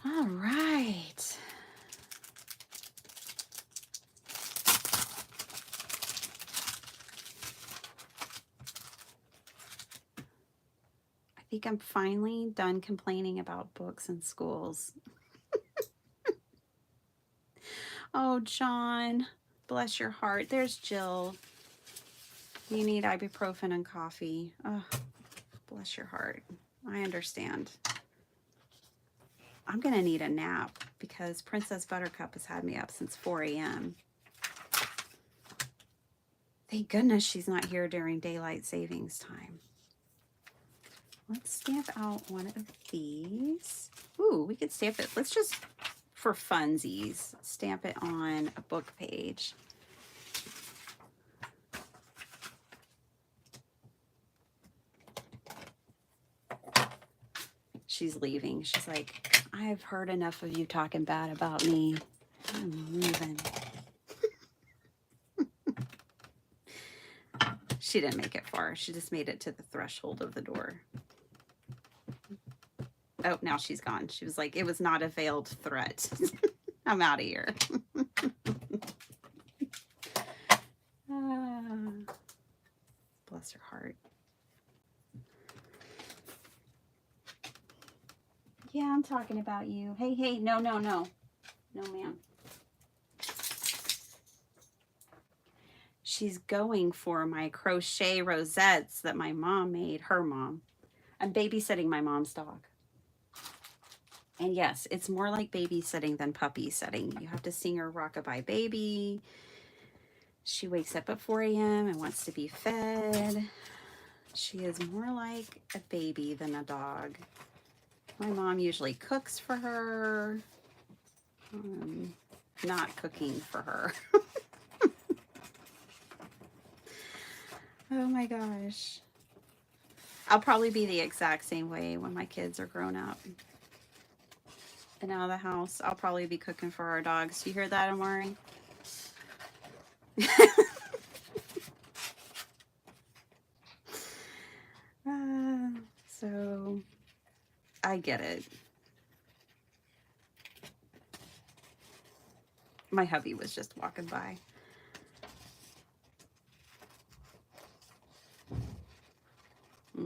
All right. I think I'm finally done complaining about books in schools. Oh, John, bless your heart. There's Jill. You need ibuprofen and coffee. Oh, bless your heart. I understand. I'm going to need a nap because Princess Buttercup has had me up since 4 a.m. Thank goodness she's not here during daylight savings time. Let's stamp out one of these. Ooh, we could stamp it. Let's just, for funsies, stamp it on a book page. She's leaving. She's like, I've heard enough of you talking bad about me. I'm leaving. She didn't make it far. She just made it to the threshold of the door. Oh, now she's gone. She was like, it was not a veiled threat. I'm out of here. Bless her heart. Yeah, I'm talking about you. Hey, hey, no, no, no. No, ma'am. She's going for my crochet rosettes that my mom made, her mom. I'm babysitting my mom's dog. And yes, it's more like babysitting than puppy sitting. You have to sing her Rockabye Baby. She wakes up at 4 a.m. and wants to be fed. She is more like a baby than a dog. My mom usually cooks for her. Not cooking for her. Oh my gosh. I'll probably be the exact same way when my kids are grown up and out of the house. I'll probably be cooking for our dogs. You hear that, Amari? So I get it. My hubby was just walking by.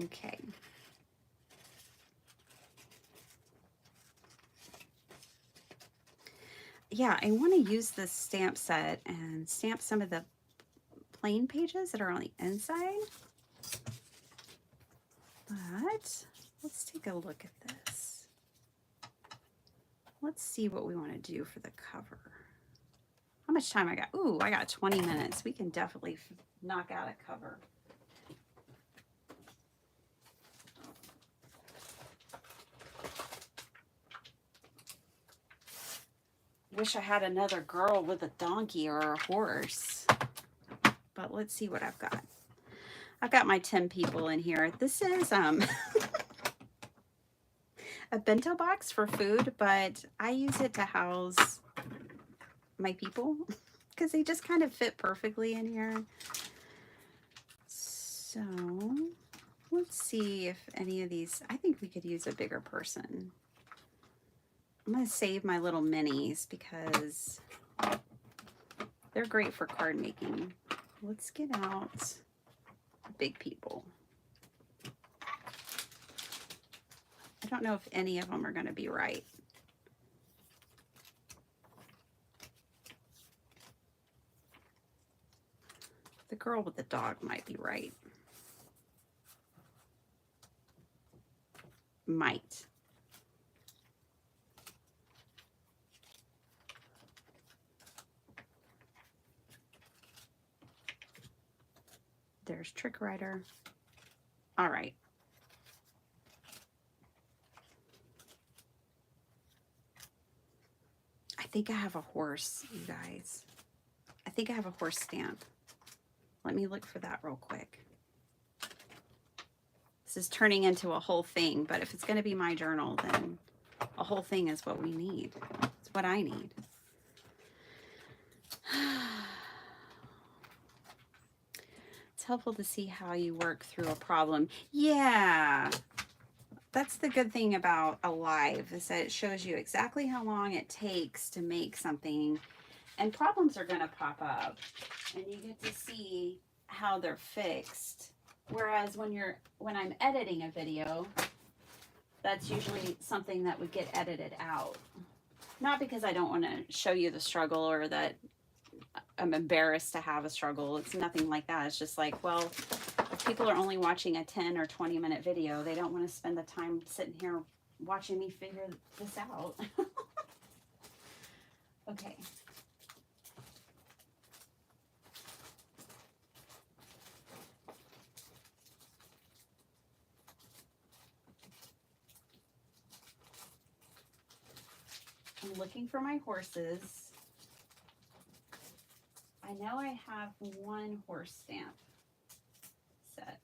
Okay. Yeah, I want to use this stamp set and stamp some of the plain pages that are on the inside. But let's take a look at this. Let's see what we want to do for the cover. How much time I got? Ooh, I got 20 minutes. We can definitely knock out a cover. Wish I had another girl with a donkey or a horse. But let's see what I've got. I've got my 10 people in here. This is a bento box for food, but I use it to house my people because they just kind of fit perfectly in here. So let's see if any of these, I think we could use a bigger person. I'm going to save my little minis because they're great for card making. Let's get out big people. I don't know if any of them are going to be right. The girl with the dog might be right. Might. There's Trick Rider. All right. I think I have a horse, you guys. I think I have a horse stamp. Let me look for that real quick. This is turning into a whole thing, but if it's going to be my journal, then a whole thing is what we need. It's what I need. It's helpful to see how you work through a problem. Yeah. That's the good thing about a live, is that it shows you exactly how long it takes to make something, and problems are going to pop up and you get to see how they're fixed. Whereas when I'm editing a video, that's usually something that would get edited out. Not because I don't want to show you the struggle or that I'm embarrassed to have a struggle. It's nothing like that. It's just like, well, if people are only watching a 10 or 20-minute video, they don't want to spend the time sitting here watching me figure this out. Okay. I'm looking for my horses. I know I have one horse stamp set.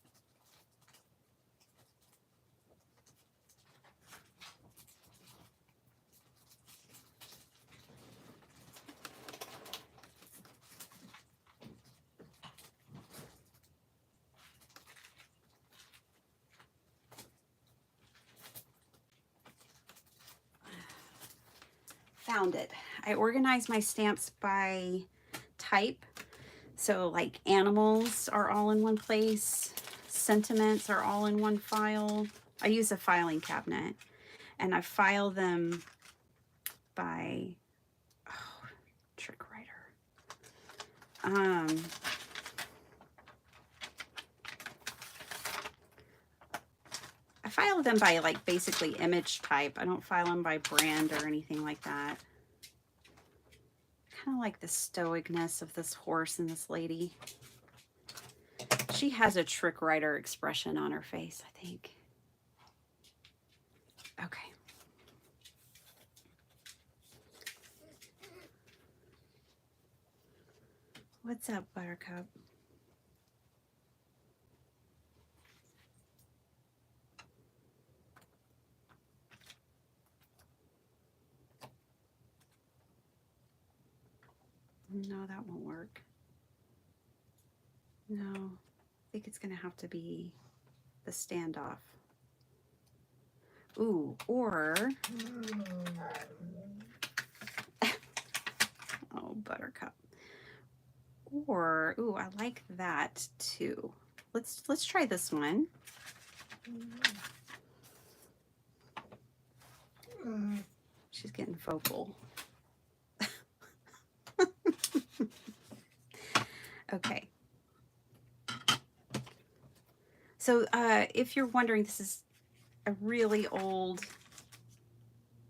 Found it. I organized my stamps by type. So like animals are all in one place. Sentiments are all in one file. I use a filing cabinet and I file them by, oh, Trick Writer. I file them by like basically image type. I don't file them by brand or anything like that. Kind of like the stoicness of this horse and this lady. She has a Trick Writer expression on her face, I think. Okay. What's up, Buttercup? No, that won't work. No, I think it's going to have to be the standoff. Ooh, or... oh, Buttercup. Or, ooh, I like that too. Let's try this one. She's getting vocal. Okay. So if you're wondering, this is a really old,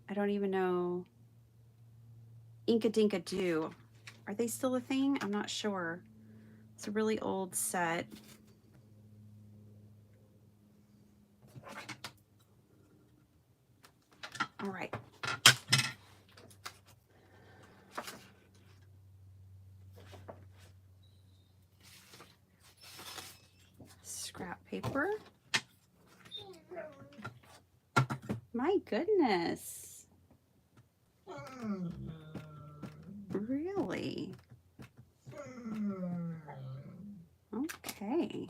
I don't even know, Inka Dinka Doo. Are they still a thing? I'm not sure. It's a really old set. All right. Scrap paper. My goodness. Really? Okay.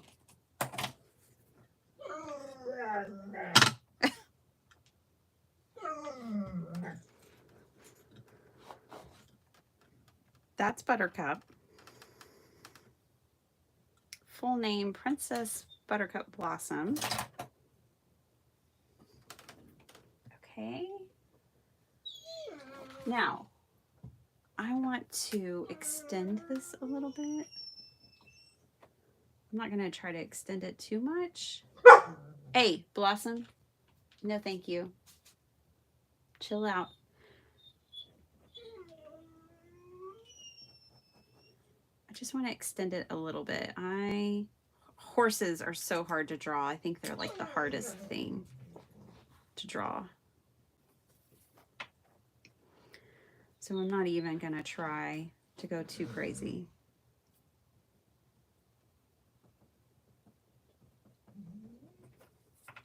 That's Buttercup. Full name, Princess Buttercup Blossom. Okay. Now, I want to extend this a little bit. I'm not going to try to extend it too much. Hey, Blossom. No, thank you. Chill out. I just want to extend it a little bit. Horses are so hard to draw. I think they're like the hardest thing to draw. So I'm not even going to try to go too crazy.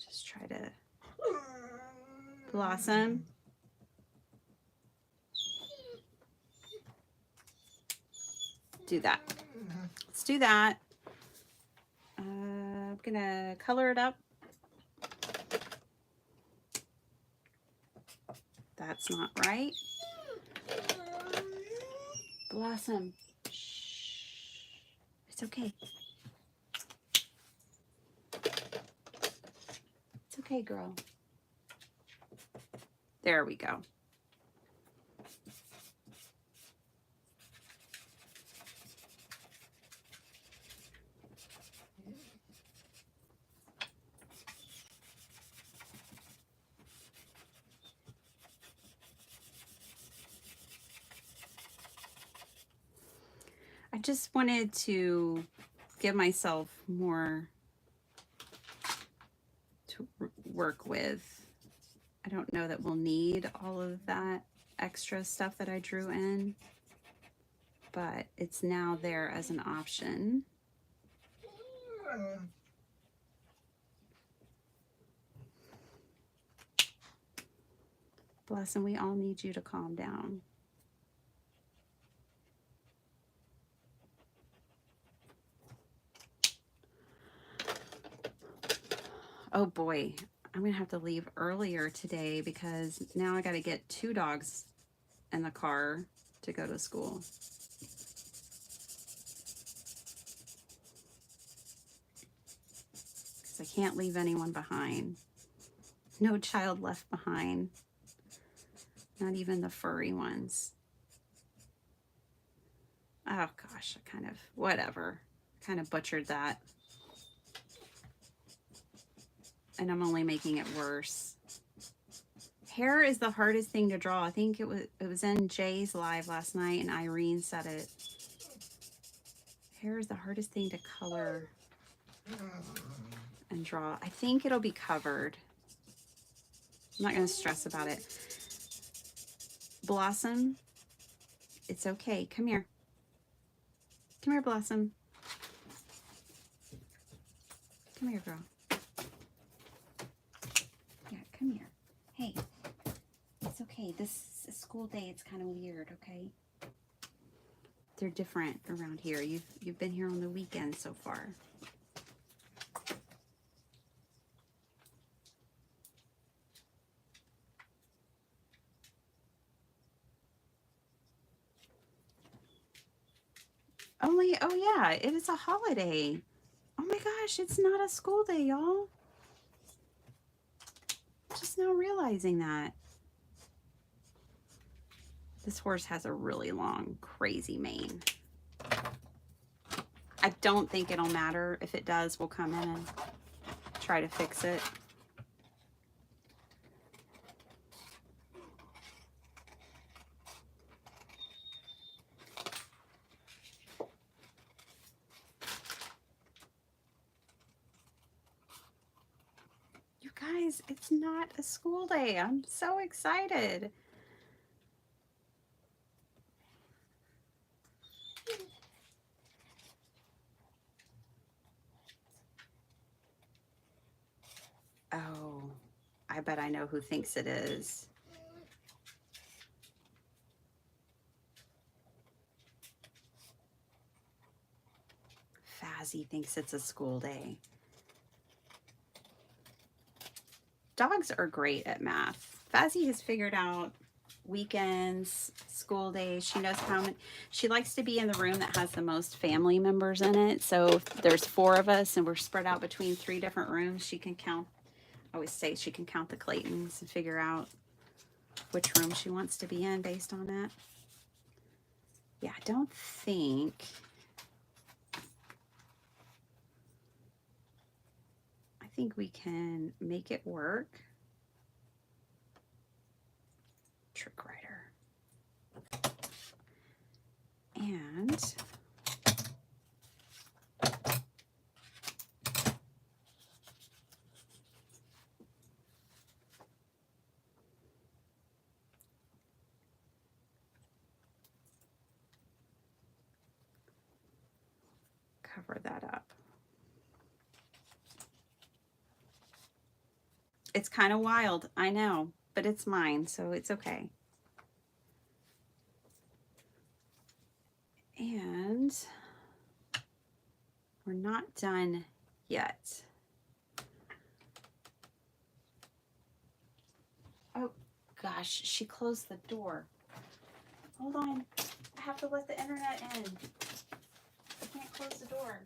Just try to Blossom. Do that. Let's do that. I'm going to color it up. That's not right. Blossom. Shh. It's okay. It's okay, girl. There we go. I just wanted to give myself more to work with. I don't know that we'll need all of that extra stuff that I drew in, but it's now there as an option. Blossom, we all need you to calm down. Oh boy, I'm gonna have to leave earlier today because now I gotta get 2 dogs in the car to go to school. Because I can't leave anyone behind. No child left behind. Not even the furry ones. Oh gosh, I kind of butchered that. And I'm only making it worse. Hair is the hardest thing to draw. I think it was in Jay's live last night and Irene said it. Hair is the hardest thing to color and draw. I think it'll be covered. I'm not going to stress about it. Blossom, it's okay. Come here. Come here, Blossom. Come here, girl. Yeah, come here. Hey, it's okay. This is a school day. It's kind of weird, okay? They're different around here. You've been here on the weekend so far. Only, oh yeah, it is a holiday. Oh my gosh, it's not a school day, y'all. Just now realizing that. This horse has a really long, crazy mane. I don't think it'll matter. If it does, we'll come in and try to fix it. You guys, it's not a school day. I'm so excited. Oh, I bet I know who thinks it is. Fazzy thinks it's a school day. Dogs are great at math. Fazzy has figured out weekends, school days. She knows how many. She likes to be in the room that has the most family members in it. So if there's 4 of us and we're spread out between 3 different rooms, she can count. I always say she can count the Claytons and figure out which room she wants to be in based on that. Yeah, I don't think. I think we can make it work. Trick writer. And cover that up. It's kind of wild, I know, but it's mine, so it's okay. And we're not done yet. Oh gosh, she closed the door. Hold on, I have to let the internet in. I can't close the door.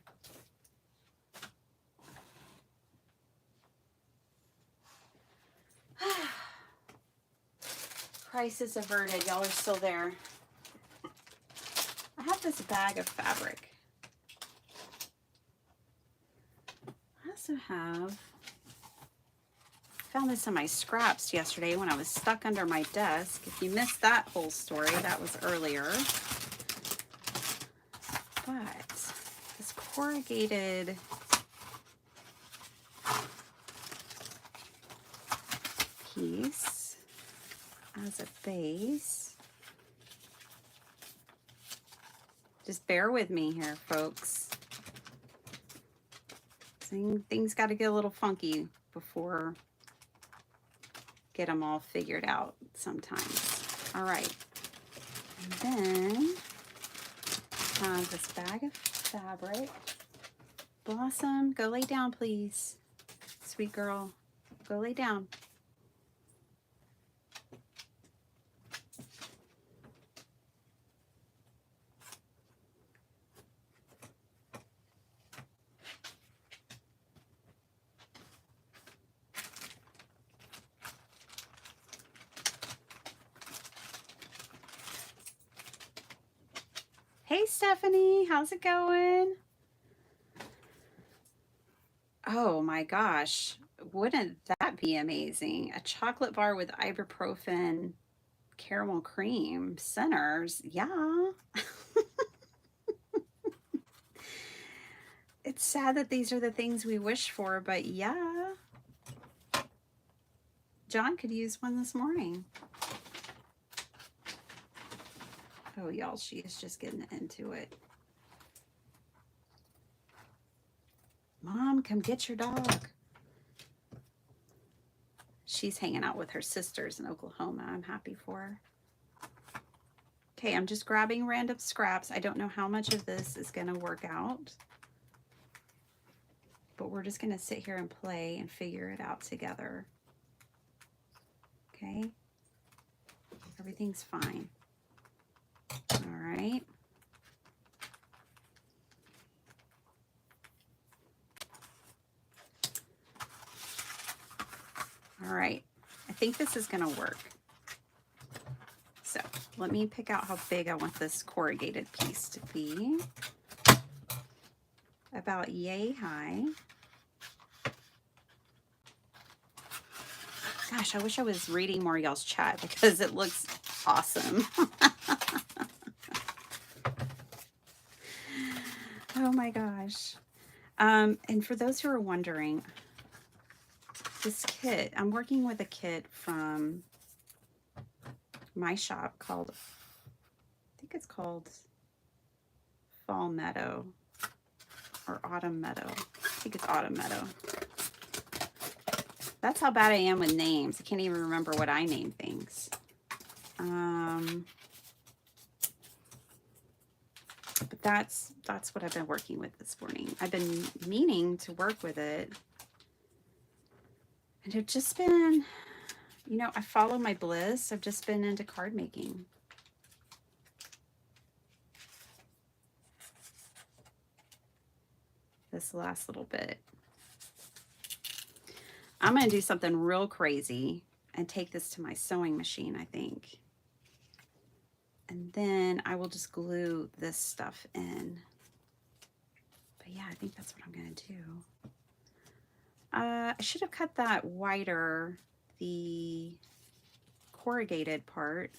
Crisis averted. Y'all are still there. I have this bag of fabric. I also found this in my scraps yesterday when I was stuck under my desk. If you missed that whole story, that was earlier. But this corrugated piece as a base. Just bear with me here, folks. Things got to get a little funky before get them all figured out sometimes. All right. And then this bag of fabric. Blossom, go lay down, please. Sweet girl, go lay down. Hey, Stephanie, how's it going? Oh my gosh, wouldn't that be amazing? A chocolate bar with ibuprofen, caramel cream, centers. Yeah. It's sad that these are the things we wish for, but yeah. John could use one this morning. Oh, y'all, she is just getting into it. Mom, come get your dog. She's hanging out with her sisters in Oklahoma. I'm happy for her. Okay, I'm just grabbing random scraps. I don't know how much of this is going to work out, but we're just going to sit here and play and figure it out together. Okay, everything's fine. All right. All right, I think this is going to work. So let me pick out how big I want this corrugated piece to be. About yay high. Gosh, I wish I was reading more y'all's chat because it looks awesome. Oh my gosh. And for those who are wondering, this kit, I'm working with a kit from my shop called, I think it's called Fall Meadow or Autumn Meadow. I think it's Autumn Meadow. That's how bad I am with names. I can't even remember what I name things. But that's what I've been working with this morning. I've been meaning to work with it. And I've just been, you know, I follow my bliss. I've just been into card making. This last little bit. I'm going to do something real crazy and take this to my sewing machine, I think. And then I will just glue this stuff in. But yeah, I think that's what I'm going to do. I should have cut that wider, the corrugated part.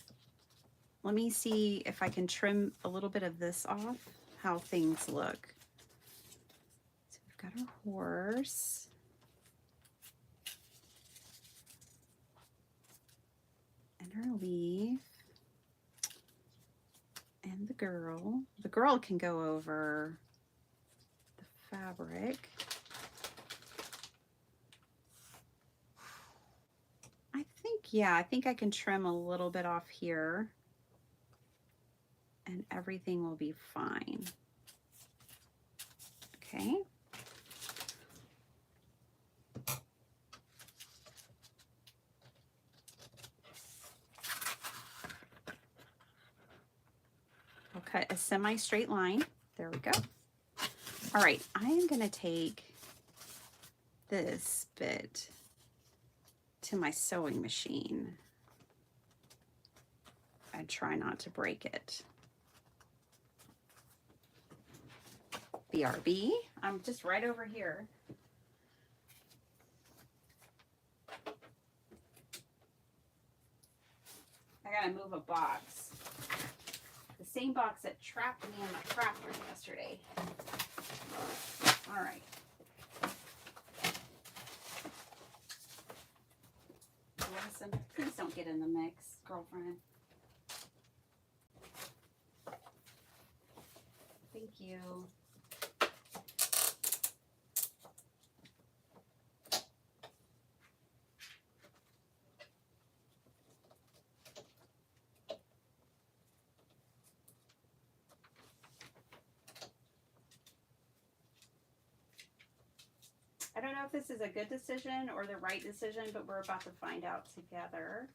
Let me see if I can trim a little bit of this off, how things look. So we've got our horse. And our leaf. And the girl. The girl can go over the fabric. I think I can trim a little bit off here and everything will be fine. Okay. I'll cut a semi-straight line. There we go. All right, I am going to take this bit to my sewing machine and try not to break it. BRB, I'm just right over here. I gotta move a box. The same box that trapped me in my craft room yesterday. All right. Listen, please don't get in the mix, girlfriend. Thank you. I don't know if this is a good decision or the right decision, but we're about to find out together.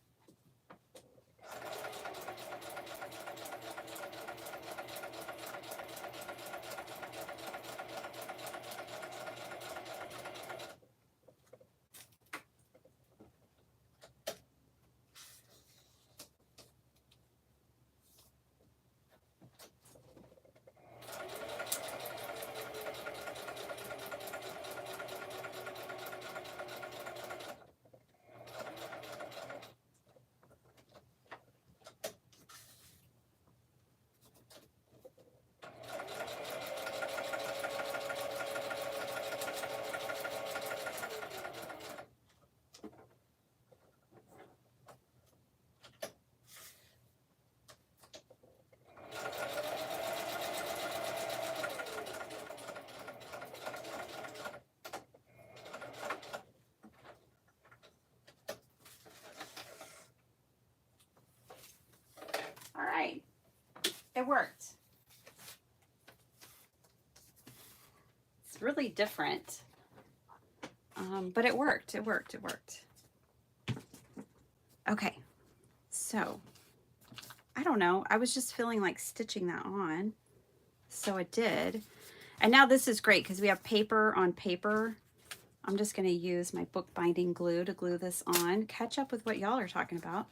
It worked. It's really different. But it worked. It worked. It worked. Okay. So, I don't know. I was just feeling like stitching that on. So I did. And now this is great because we have paper on paper. I'm just going to use my bookbinding glue to glue this on. Catch up with what y'all are talking about.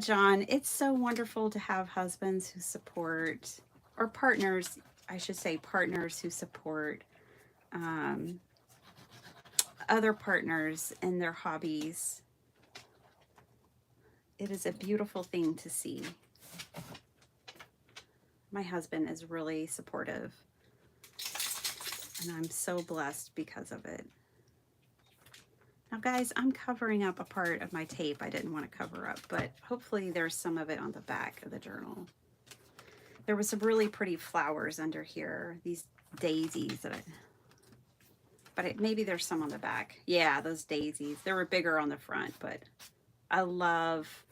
John, it's so wonderful to have husbands who support, or partners, I should say partners who support other partners in their hobbies. It is a beautiful thing to see. My husband is really supportive, and I'm so blessed because of it. Now, guys, I'm covering up a part of my tape I didn't want to cover up, but hopefully there's some of it on the back of the journal. There was some really pretty flowers under here, these daisies that maybe there's some on the back. Yeah, those daisies. They were bigger on the front, but I love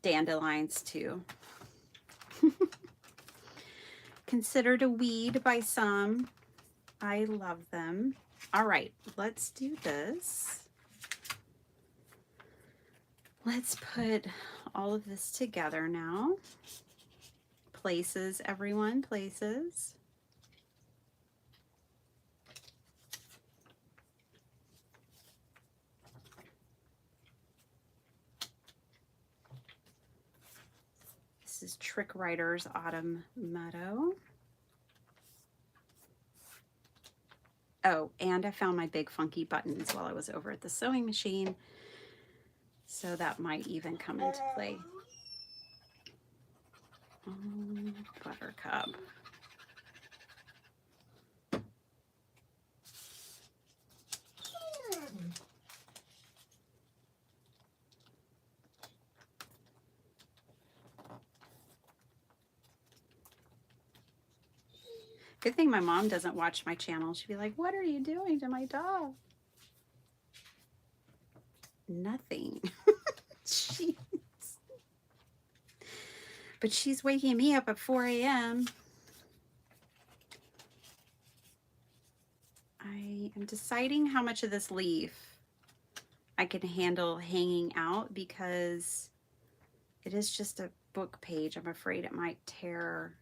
dandelions too. Considered a weed by some. I love them. All right, let's do this. Let's put all of this together now. Places, everyone, places. This is Trick Writer's Autumn Meadow. Oh, and I found my big funky buttons while I was over at the sewing machine. So that might even come into play. Buttercup. Good thing my mom doesn't watch my channel. She'd be like, what are you doing to my dog? Nothing. But she's waking me up at 4 a.m. I am deciding how much of this leaf I can handle hanging out because it is just a book page. I'm afraid it might tear.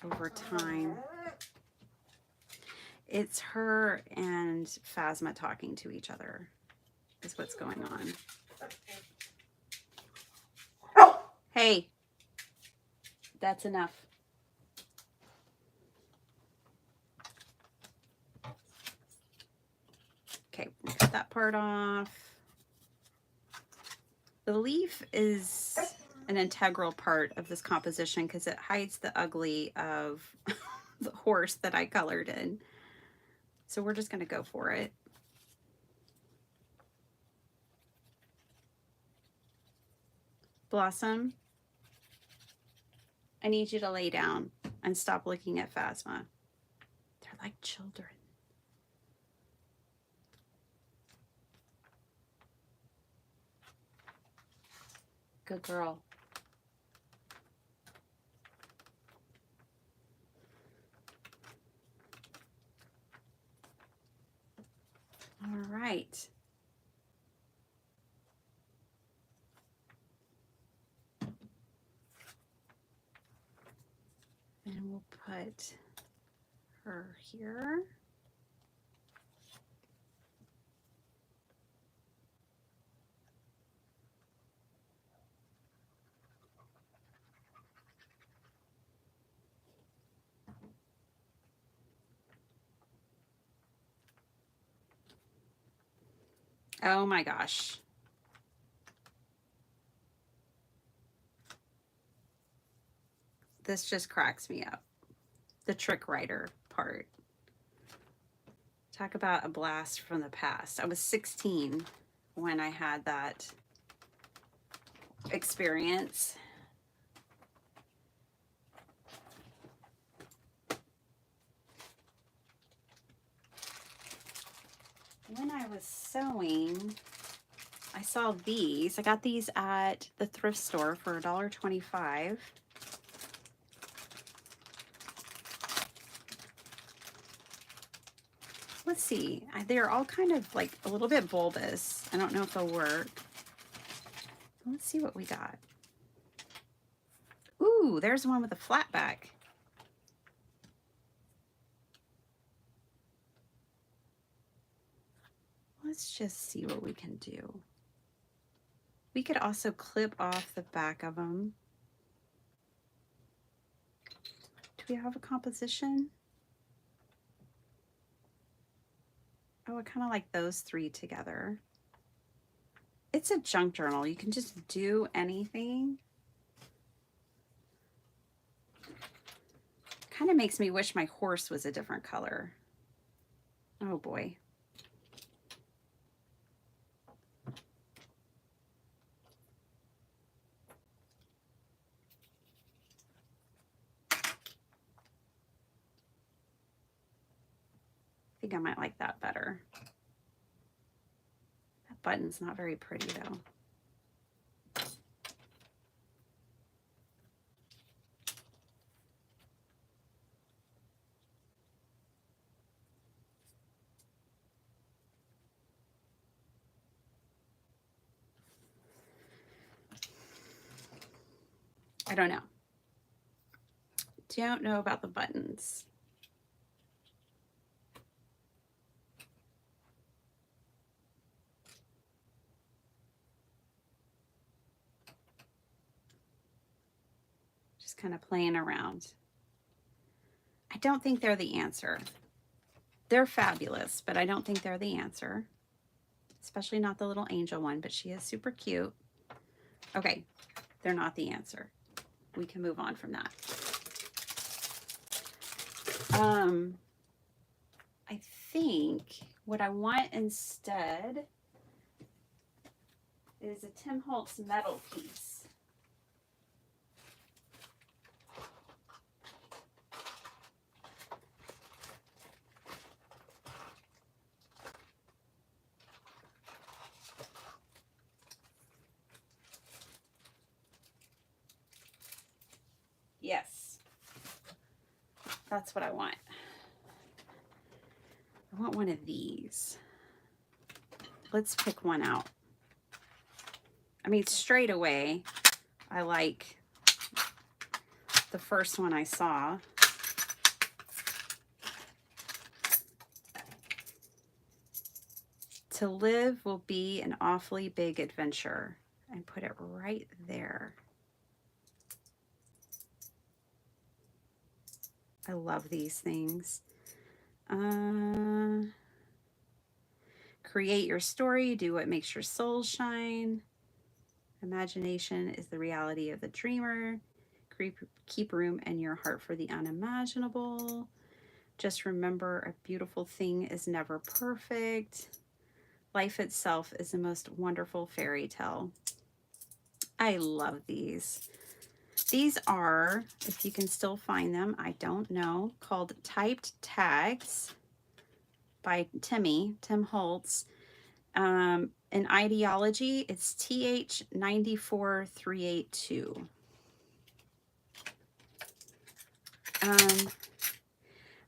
Over time. It's her and Phasma talking to each other is what's going on. Hey, that's enough. Okay, we'll cut that part off. The leaf is an integral part of this composition because it hides the ugly of the horse that I colored in. So we're just going to go for it. Blossom, I need you to lay down and stop looking at Phasma. They're like children. Good girl. All right. And we'll put her here. Oh my gosh. This just cracks me up. The trick writer part. Talk about a blast from the past. I was 16 when I had that experience. when I was sewing, I saw these. I got these at the thrift store for $1.25. Let's see. They're all kind of like a little bit bulbous. I don't know if they'll work. Let's see what we got. Ooh, there's one with a flat back. Let's just see what we can do. We could also clip off the back of them. Do we have a composition? Oh, I kind of like those three together. It's a junk journal. You can just do anything. Kind of makes me wish my horse was a different color. Oh boy. I think I might like that better. That button's not very pretty though. I don't know. Don't know about the buttons. Just kind of playing around. I don't think they're the answer. They're fabulous, but I don't think they're the answer. Especially not the little angel one, but she is super cute. Okay, they're not the answer. We can move on from that. I think what I want instead is a Tim Holtz metal piece. Yes, that's what I want. I want one of these. Let's pick one out. I mean, straight away, I like the first one I saw. To live will be an awfully big adventure. And put it right there. I love these things. Create your story. Do what makes your soul shine. Imagination is the reality of the dreamer. Keep room in your heart for the unimaginable. Just remember, a beautiful thing is never perfect. Life itself is the most wonderful fairy tale. I love these. These are, if you can still find them, I don't know, called Typed Tags by Tim Holtz. In ideology, it's TH94382.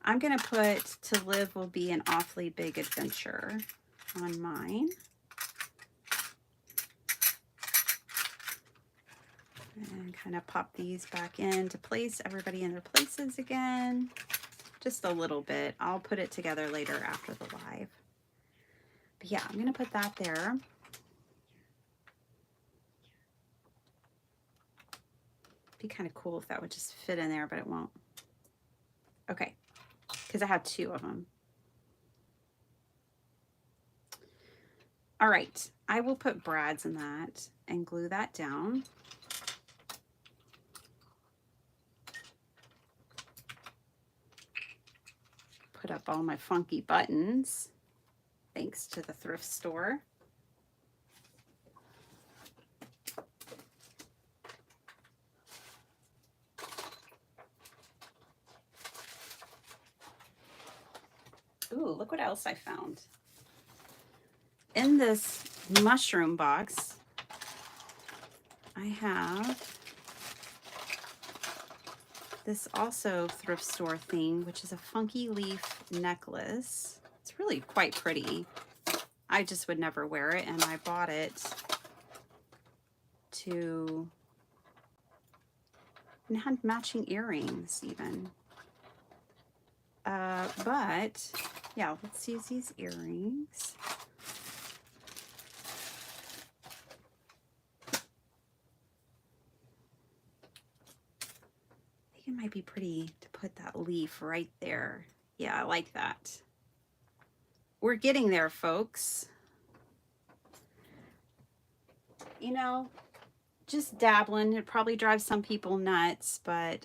I'm going to put to live will be an awfully big adventure on mine. And kind of pop these back into place, everybody in their places again. Just a little bit. I'll put it together later after the live. But yeah, I'm going to put that there. Be kind of cool if that would just fit in there, but it won't. Okay, because I have two of them. All right, I will put brads in that and glue that down. Put up all my funky buttons, thanks to the thrift store. Ooh, look what else I found. in this mushroom box, I have this also thrift store thing, which is a funky leaf necklace. It's really quite pretty. I just would never wear it, and I bought it to, and it had matching earrings even. But yeah, let's use these earrings. I think it might be pretty to put that leaf right there. Yeah, I like that. We're getting there, folks. You know, just dabbling. It probably drives some people nuts, but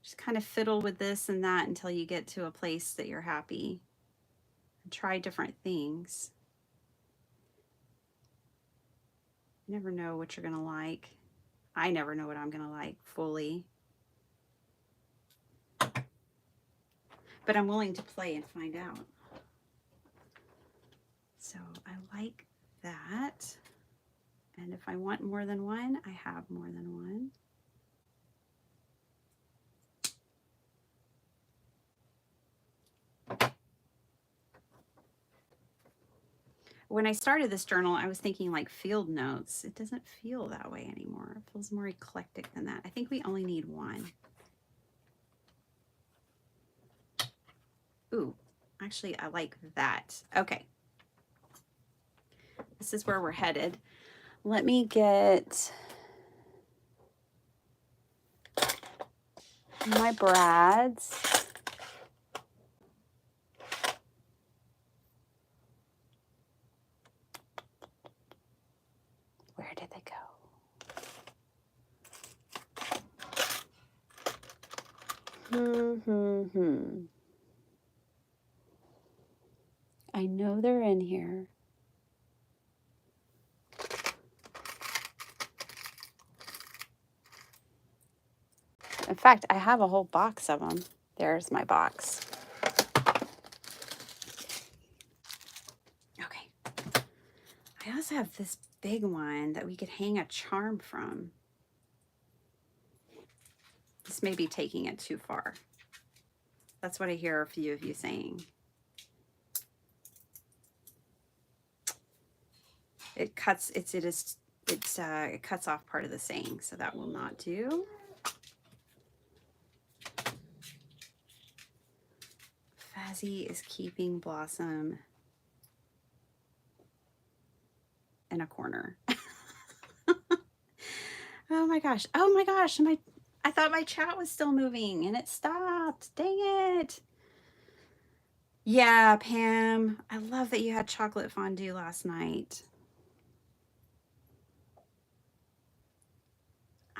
just kind of fiddle with this and that until you get to a place that you're happy. And try different things. You never know what you're going to like. I never know what I'm going to like fully. But I'm willing to play and find out. So I like that. And if I want more than one, I have more than one. When I started this journal, I was thinking like field notes. It doesn't feel that way anymore. It feels more eclectic than that. I think we only need one. Ooh, actually, I like that. Okay. This is where we're headed. Let me get my brads. Where did they go? I know they're in here. In fact, I have a whole box of them. There's my box. Okay. I also have this big one that we could hang a charm from. This may be taking it too far. That's what I hear a few of you saying. It cuts, it cuts off part of the saying, so that will not do. Fazzy is keeping Blossom in a corner. Oh my gosh. Oh my gosh. I thought my chat was still moving and it stopped. Dang it. Yeah, Pam. I love that you had chocolate fondue last night.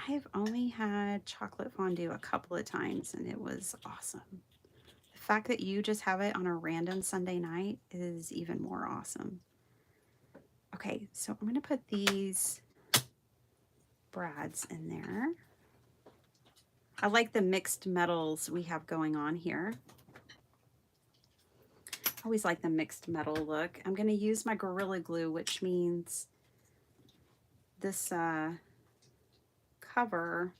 I've only had chocolate fondue a couple of times and it was awesome. The fact that you just have it on a random Sunday night is even more awesome. Okay, so I'm going to put these brads in there. I like the mixed metals we have going on here. I always like the mixed metal look. I'm going to use my Gorilla Glue, which means this cover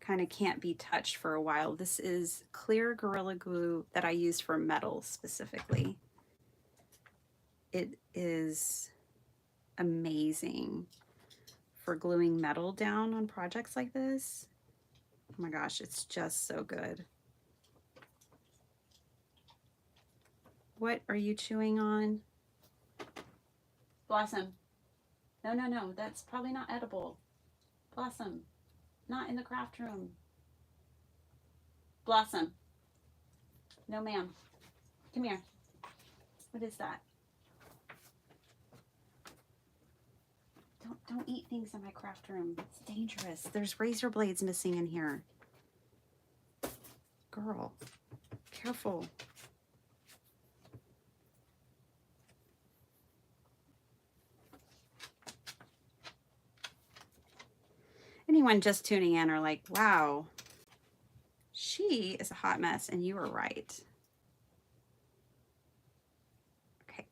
kind of can't be touched for a while. This is clear Gorilla Glue that I use for metal specifically. It is amazing for gluing metal down on projects like this. Oh my gosh, it's just so good. What are you chewing on? Blossom. No, no, no, that's probably not edible. Blossom, not in the craft room. Blossom. No, ma'am. Come here. What is that? Don't eat things in my craft room. It's dangerous. There's razor blades missing in here. Girl, careful. Anyone just tuning in are like, wow, she is a hot mess, and you were right. Okay.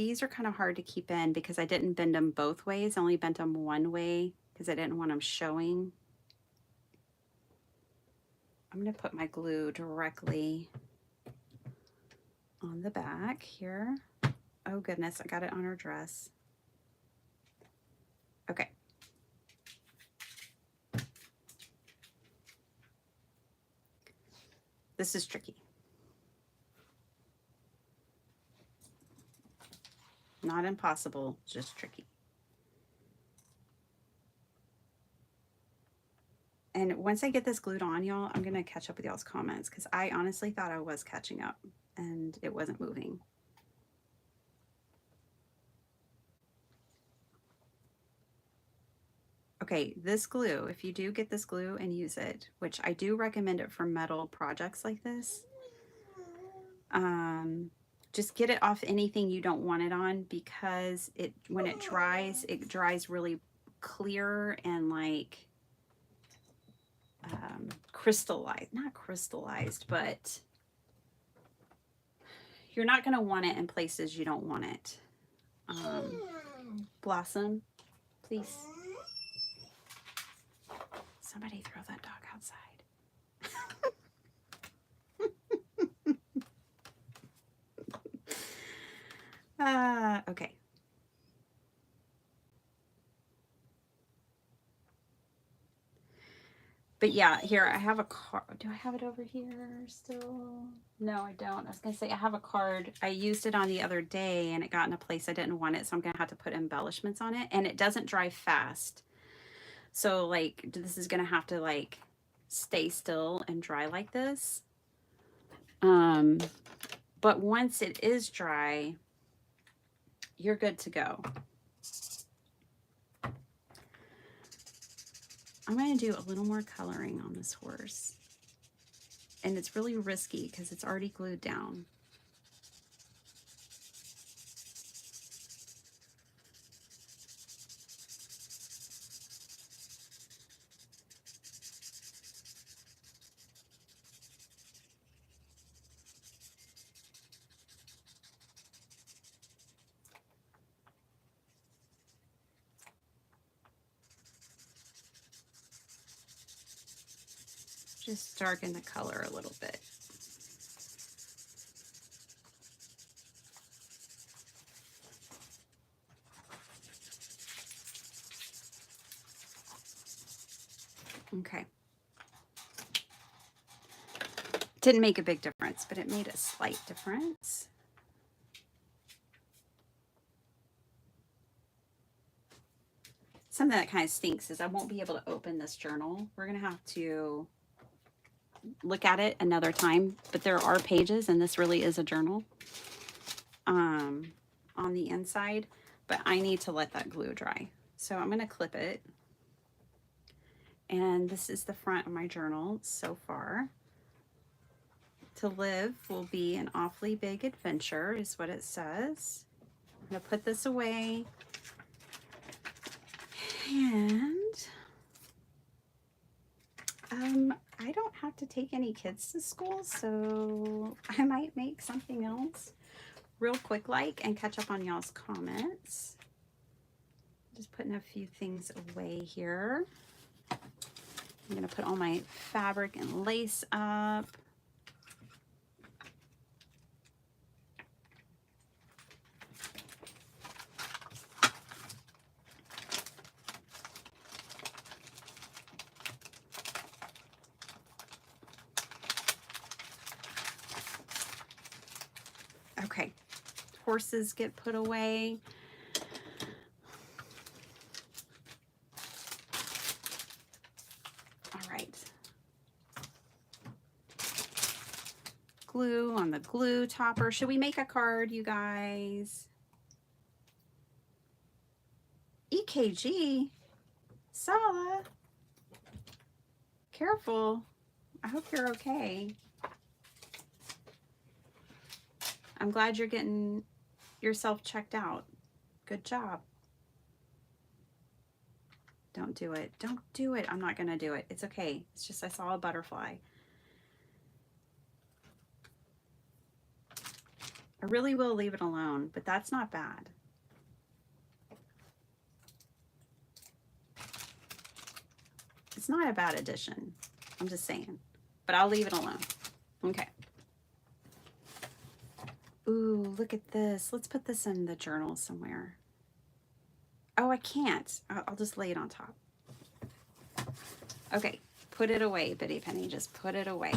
these are kind of hard to keep in because I didn't bend them both ways. I only bent them one way because I didn't want them showing. I'm going to put my glue directly on the back here. Oh goodness, I got it on her dress. Okay. This is tricky. Not impossible, just tricky. And once I get this glued on, y'all, I'm going to catch up with y'all's comments because I honestly thought I was catching up and it wasn't moving. Okay, this glue, if you do get this glue and use it, which I do recommend it for metal projects like this, just get it off anything you don't want it on because when it dries really clear and like crystallized, not crystallized, but you're not going to want it in places you don't want it. Blossom, please. Somebody throw that dog outside. Okay. But yeah, here I have a card. Do I have it over here still? No, I don't. I was going to say I have a card. I used it on the other day and it got in a place I didn't want it. So I'm going to have to put embellishments on it. And it doesn't dry fast. So like this is going to have to like stay still and dry like this. But once it is dry, you're good to go. I'm going to do a little more coloring on this horse. And it's really risky because it's already glued down. Just darken the color a little bit. Okay. Didn't make a big difference, but it made a slight difference. Something that kind of stinks is I won't be able to open this journal. We're going to have to look at it another time, but there are pages, and this really is a journal on the inside, but I need to let that glue dry. So I'm going to clip it. And this is the front of my journal so far. To live will be an awfully big adventure is what it says. I'm going to put this away. And I don't have to take any kids to school, so I might make something else real quick like and catch up on y'all's comments. Just putting a few things away here. I'm going to put all my fabric and lace up. Okay, horses get put away. All right. Glue on the glue topper. Should we make a card, you guys? EKG? Sala? Careful. I hope you're okay. I'm glad you're getting yourself checked out. Good job. Don't do it. Don't do it. I'm not going to do it. It's okay. It's just I saw a butterfly. I really will leave it alone, but that's not bad. It's not a bad addition. I'm just saying, but I'll leave it alone. Okay. Ooh, look at this. Let's put this in the journal somewhere. Oh, I can't. I'll just lay it on top. Okay, put it away, Bitty Penny. Just put it away.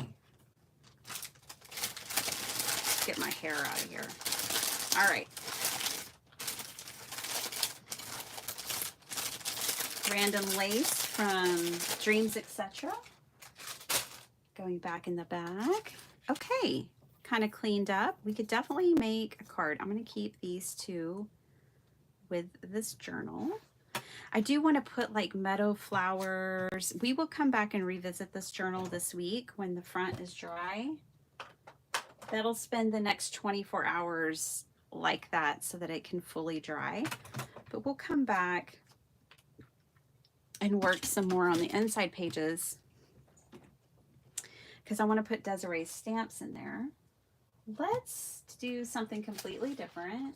Get my hair out of here. All right. Random lace from Dreams, etc. Going back in the bag. Okay, kind of cleaned up. We could definitely make a card. I'm going to keep these two with this journal. I do want to put like meadow flowers. We will come back and revisit this journal this week when the front is dry. That'll spend the next 24 hours like that so that it can fully dry. But we'll come back and work some more on the inside pages because I want to put Desiree's stamps in there. Let's do something completely different.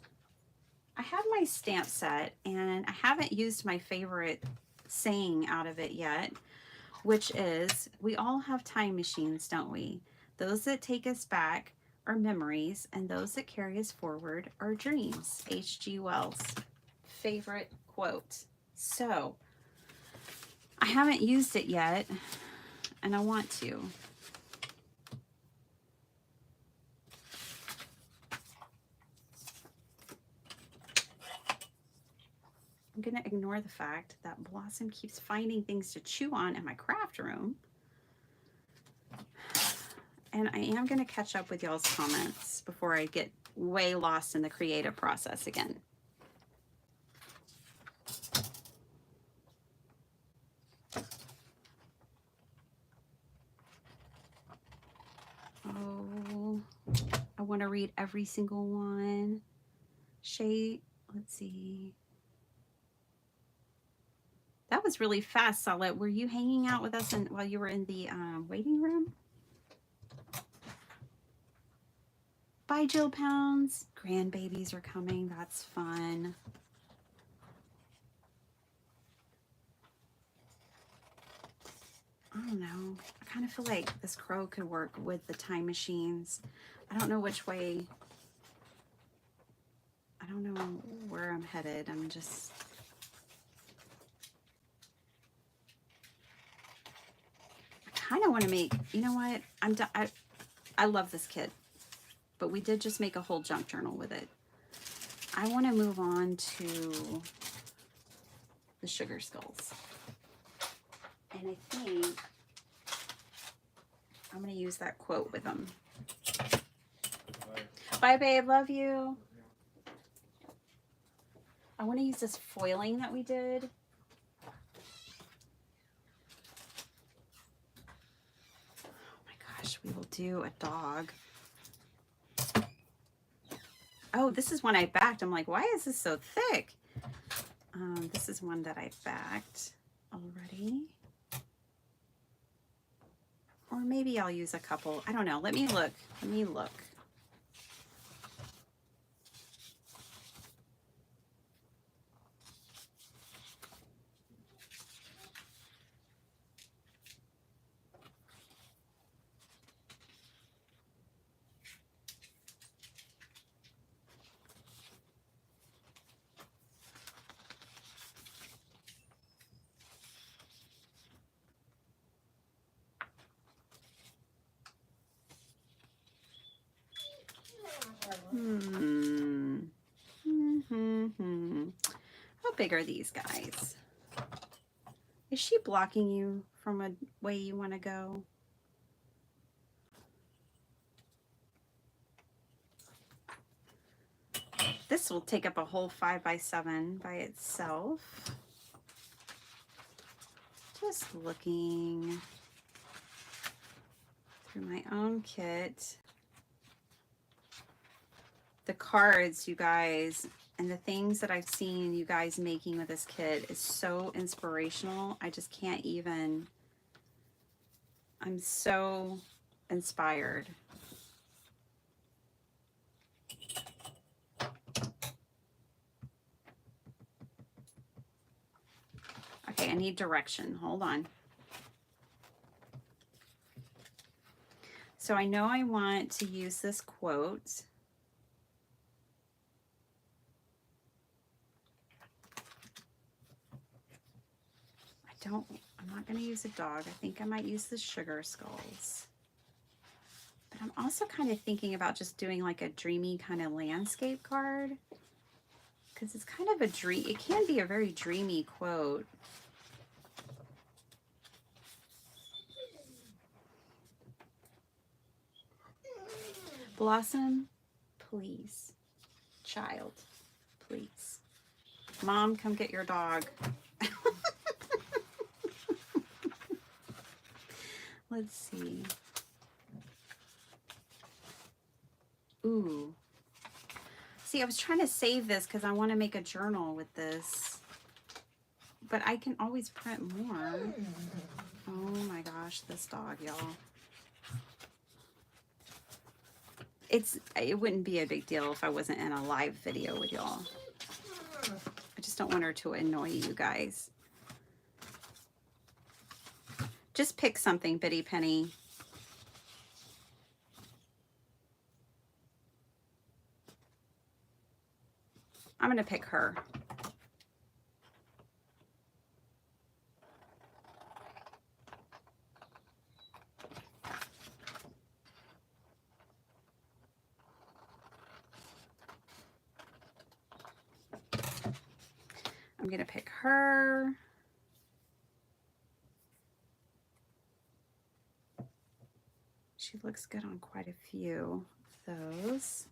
I have my stamp set and I haven't used my favorite saying out of it yet, which is, we all have time machines, don't we? Those that take us back are memories and those that carry us forward are dreams. H.G. Wells' favorite quote. So I haven't used it yet and I want to. I'm going to ignore the fact that Blossom keeps finding things to chew on in my craft room. And I am going to catch up with y'all's comments before I get way lost in the creative process again. Oh, I want to read every single one. Shay, let's see. That was really fast, Solid. Were you hanging out with us while you were in the waiting room? Bye, Jill Pounds. Grandbabies are coming. That's fun. I don't know. I kind of feel like this crow could work with the time machines. I don't know which way. I don't know where I'm headed. I'm just... kind of want to make, you know what, I love this kit, but we did just make a whole junk journal with it. I want to move on to the sugar skulls, and I think I'm going to use that quote with them. Bye, babe, love you. I want to use this foiling that we did. We will do a dog. Oh, this is one I backed. I'm like, why is this so thick? This is one that I backed already. Or maybe I'll use a couple. I don't know. Let me look. Let me look. How big are these guys? Is she blocking you from a way you want to go? This will take up a whole 5x7 by itself. Just looking through my own kit. The cards, you guys, and the things that I've seen you guys making with this kit is so inspirational. I just can't even. I'm so inspired. need direction. Hold on. So I know I want to use this quote. I'm not going to use a dog. I think I might use the sugar skulls. But I'm also kind of thinking about just doing like a dreamy kind of landscape card. Because it's kind of a dream. It can be a very dreamy quote. Blossom, please. Child, please. Mom, come get your dog. Let's see. Ooh. See, I was trying to save this because I want to make a journal with this. But I can always print more. Oh my gosh, this dog, y'all. It wouldn't be a big deal if I wasn't in a live video with y'all. I just don't want her to annoy you guys. Just pick something, Bitty Penny. I'm going to pick her. I'm going to pick her. She looks good on quite a few of those.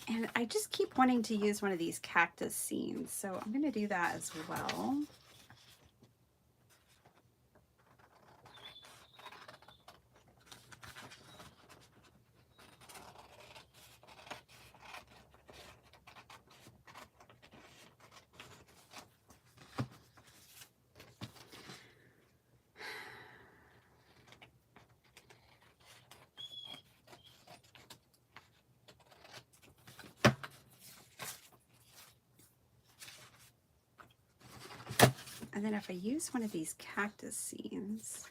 And I just keep wanting to use one of these cactus scenes, so I'm going to do that as well. And then if I use one of these cactus scenes,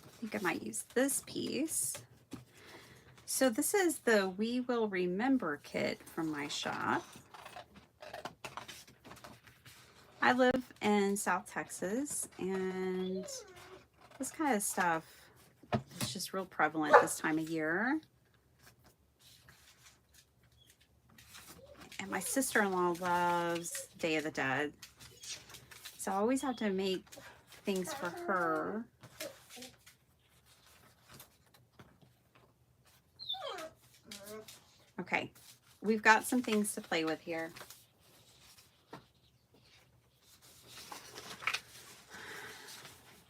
I think I might use this piece. So this is the We Will Remember kit from my shop. I live in South Texas, and this kind of stuff is just real prevalent this time of year. And my sister-in-law loves Day of the Dead, so I always have to make things for her. Okay, we've got some things to play with here.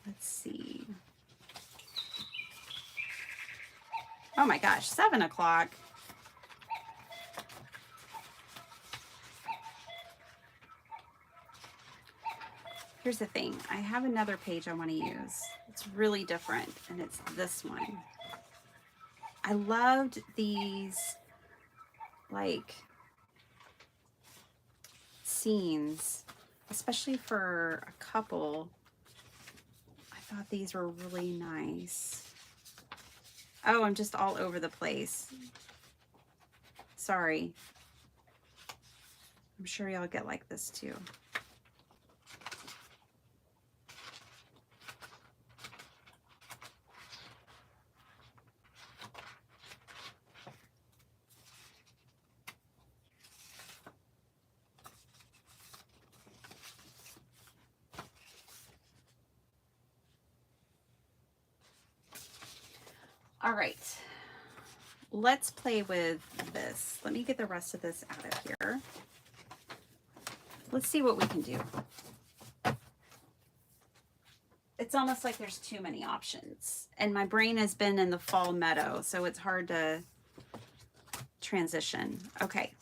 Let's see. Oh my gosh, 7 o'clock. Here's the thing. I have another page I want to use. It's really different, and it's this one. I loved these, like, scenes, especially for a couple. I thought these were really nice. Oh, I'm just all over the place. Sorry. I'm sure y'all get like this too. All right, let's play with this. Let me get the rest of this out of here. Let's see what we can do. It's almost like there's too many options, and my brain has been in the fall meadow, so it's hard to transition. Okay,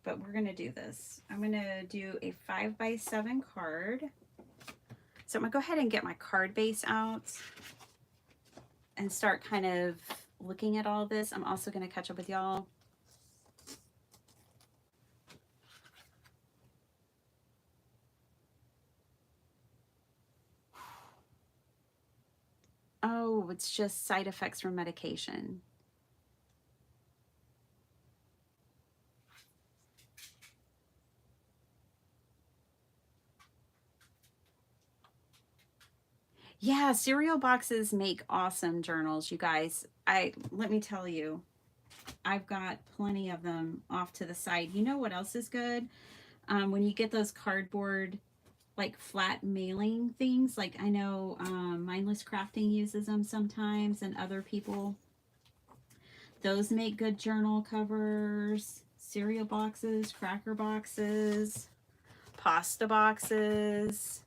but we're gonna do this. I'm gonna do a 5x7 card. So I'm gonna go ahead and get my card base out and start kind of looking at all this. I'm also going to catch up with y'all. it's just side effects from medication. Yeah, cereal boxes make awesome journals, you guys. Let me tell you, I've got plenty of them off to the side. You know what else is good? When you get those cardboard, like flat mailing things, like I know Mindless Crafting uses them sometimes, and other people. Those make good journal covers. Cereal boxes, cracker boxes, pasta boxes.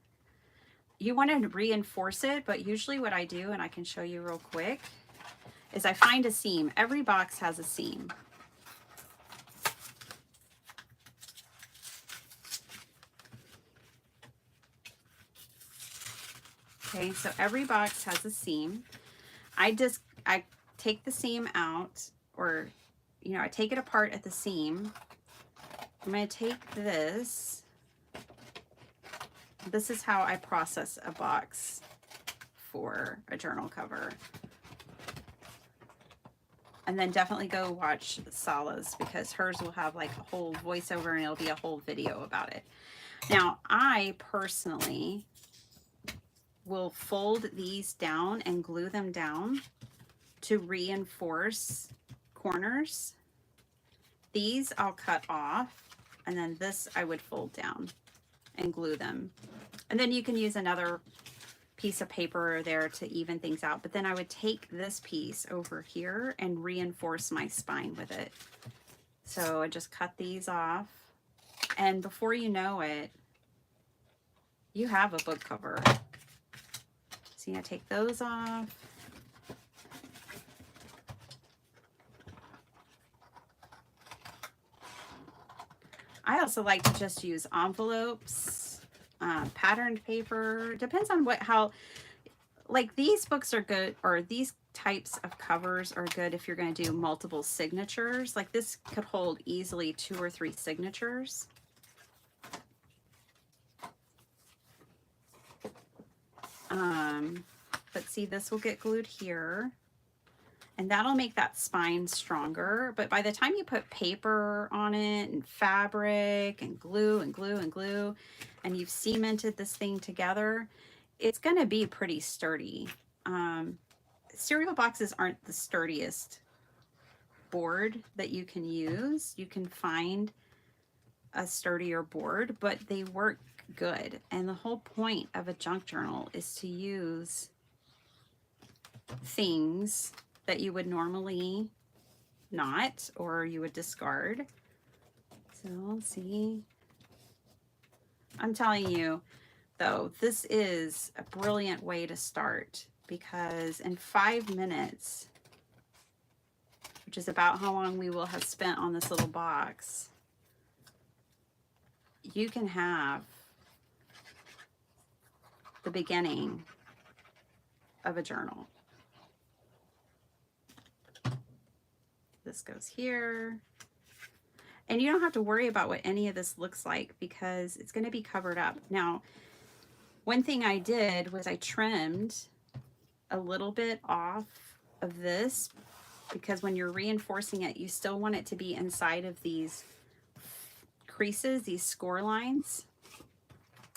You want to reinforce it, but usually what I do, and I can show you real quick, is I find a seam. Every box has a seam. Okay, so every box has a seam. I take the seam out, or, you know, I take it apart at the seam. I'm going to take this. This is how I process a box for a journal cover. And then definitely go watch Sala's, because hers will have like a whole voiceover and it'll be a whole video about it. Now, I personally will fold these down and glue them down to reinforce corners. These I'll cut off, and then this I would fold down and glue them. And then you can use another piece of paper there to even things out. But then I would take this piece over here and reinforce my spine with it. So I just cut these off. And before you know it, you have a book cover. See, I take those off. I also like to just use envelopes, patterned paper. Depends on how, like these books are good, or these types of covers are good if you're going to do multiple signatures. Like this could hold easily 2 or 3 signatures. But see, this will get glued here, and that'll make that spine stronger. But by the time you put paper on it and fabric and glue and glue and glue, and you've cemented this thing together, it's going to be pretty sturdy. Cereal boxes aren't the sturdiest board that you can use. You can find a sturdier board, but they work good. And the whole point of a junk journal is to use things that you would normally not, or you would discard. So let's see. I'm telling you, though, this is a brilliant way to start, because in 5 minutes, which is about how long we will have spent on this little box, you can have the beginning of a journal. This goes here. And you don't have to worry about what any of this looks like, because it's going to be covered up. Now, one thing I did was I trimmed a little bit off of this, because when you're reinforcing it, you still want it to be inside of these creases, these score lines,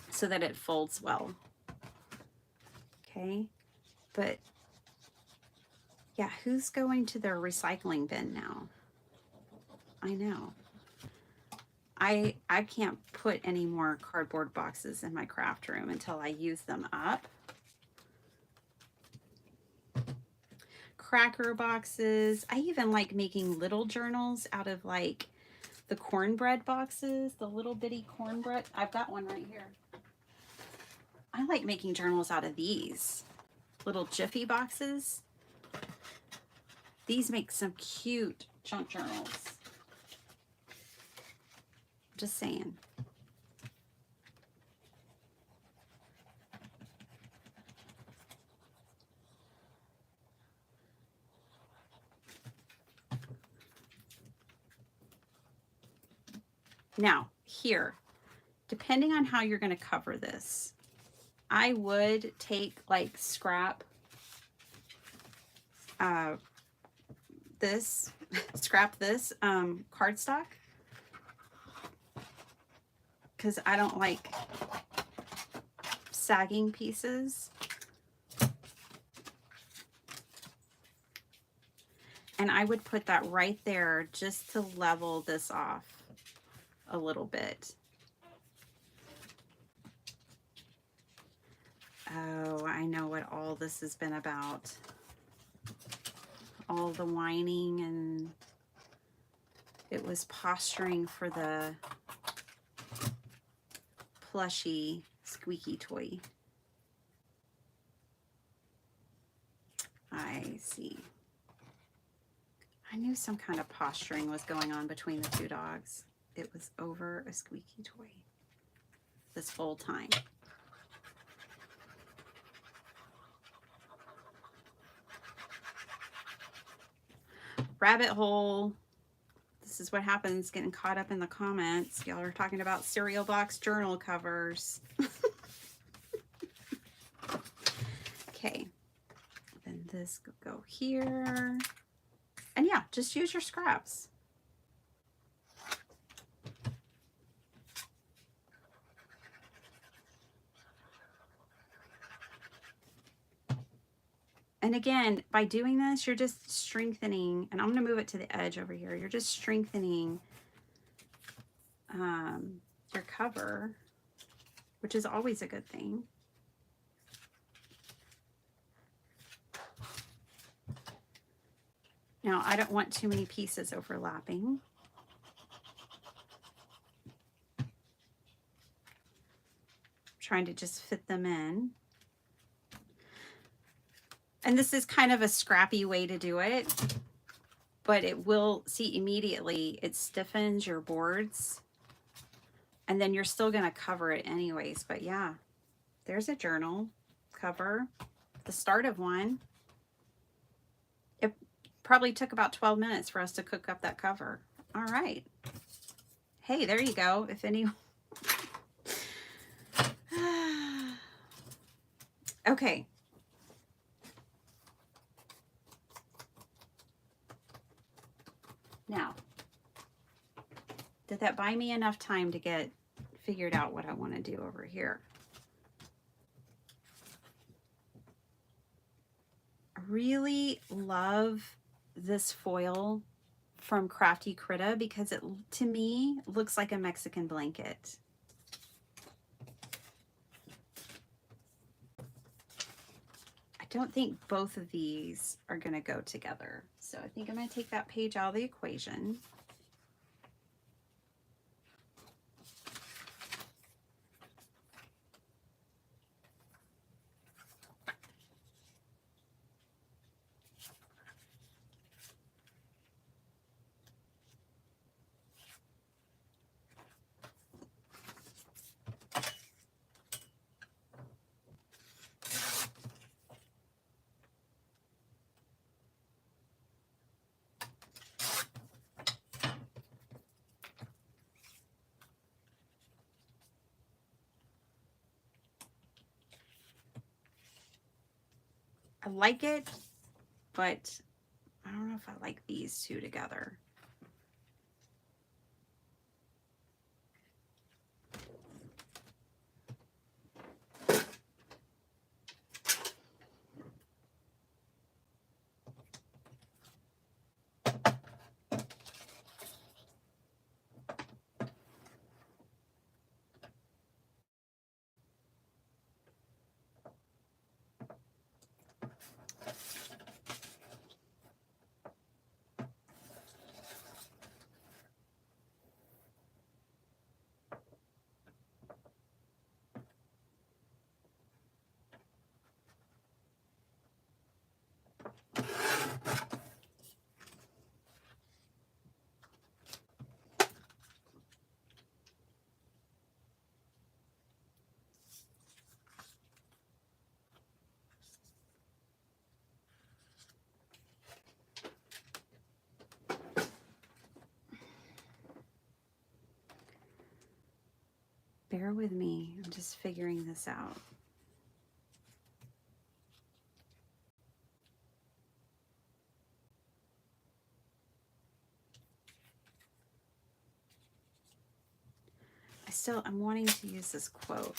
so that it folds well. Okay, but yeah, who's going to their recycling bin now? I know. I can't put any more cardboard boxes in my craft room until I use them up. Cracker boxes. I even like making little journals out of like the cornbread boxes, the little bitty cornbread. I've got one right here. I like making journals out of these little Jiffy boxes. These make some cute junk journals. Just saying. Now, here, depending on how you're going to cover this, I would take like scrap this, scrap this cardstock, because I don't like sagging pieces. And I would put that right there just to level this off a little bit. Oh, I know what all this has been about. All the whining, and it was posturing for the plushy squeaky toy. I see. I knew some kind of posturing was going on between the two dogs. It was over a squeaky toy this whole time. Rabbit hole. This is what happens getting caught up in the comments. Y'all are talking about cereal box journal covers. Okay. Then this could go here. And yeah, just use your scraps. And again, by doing this, you're just strengthening, and I'm going to move it to the edge over here. You're just strengthening your cover, which is always a good thing. Now, I don't want too many pieces overlapping. I'm trying to just fit them in. And this is kind of a scrappy way to do it, but it will, see, immediately it stiffens your boards, and then you're still going to cover it anyways. But yeah, there's a journal cover, the start of one. It probably took about 12 minutes for us to cook up that cover. All right. Hey, there you go. If any. Okay. Now, did that buy me enough time to get figured out what I want to do over here? I really love this foil from Crafty Critta because it, to me, looks like a Mexican blanket. I don't think both of these are going to go together. So I think I'm going to take that page out of the equation. I like it, but I don't know if I like these two together. Bear with me, I'm just figuring this out. I'm wanting to use this quote.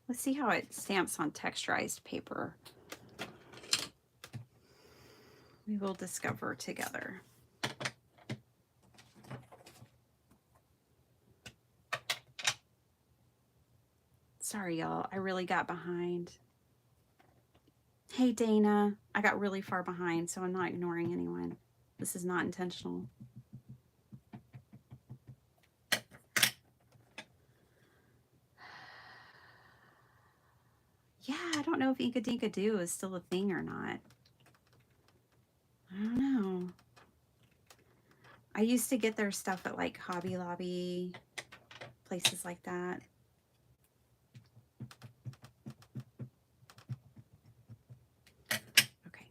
Let's see how it stamps on texturized paper. We will discover together. Sorry, y'all. I really got behind. Hey, Dana. I got really far behind, so I'm not ignoring anyone. This is not intentional. Yeah, I don't know if Inka Dinka Do is still a thing or not. I don't know. I used to get their stuff at like Hobby Lobby, places like that. Okay.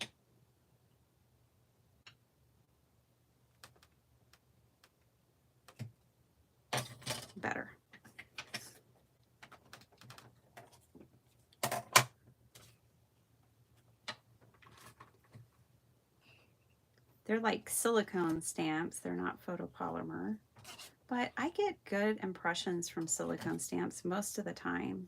Better. They're like silicone stamps. They're not photopolymer. But I get good impressions from silicone stamps most of the time.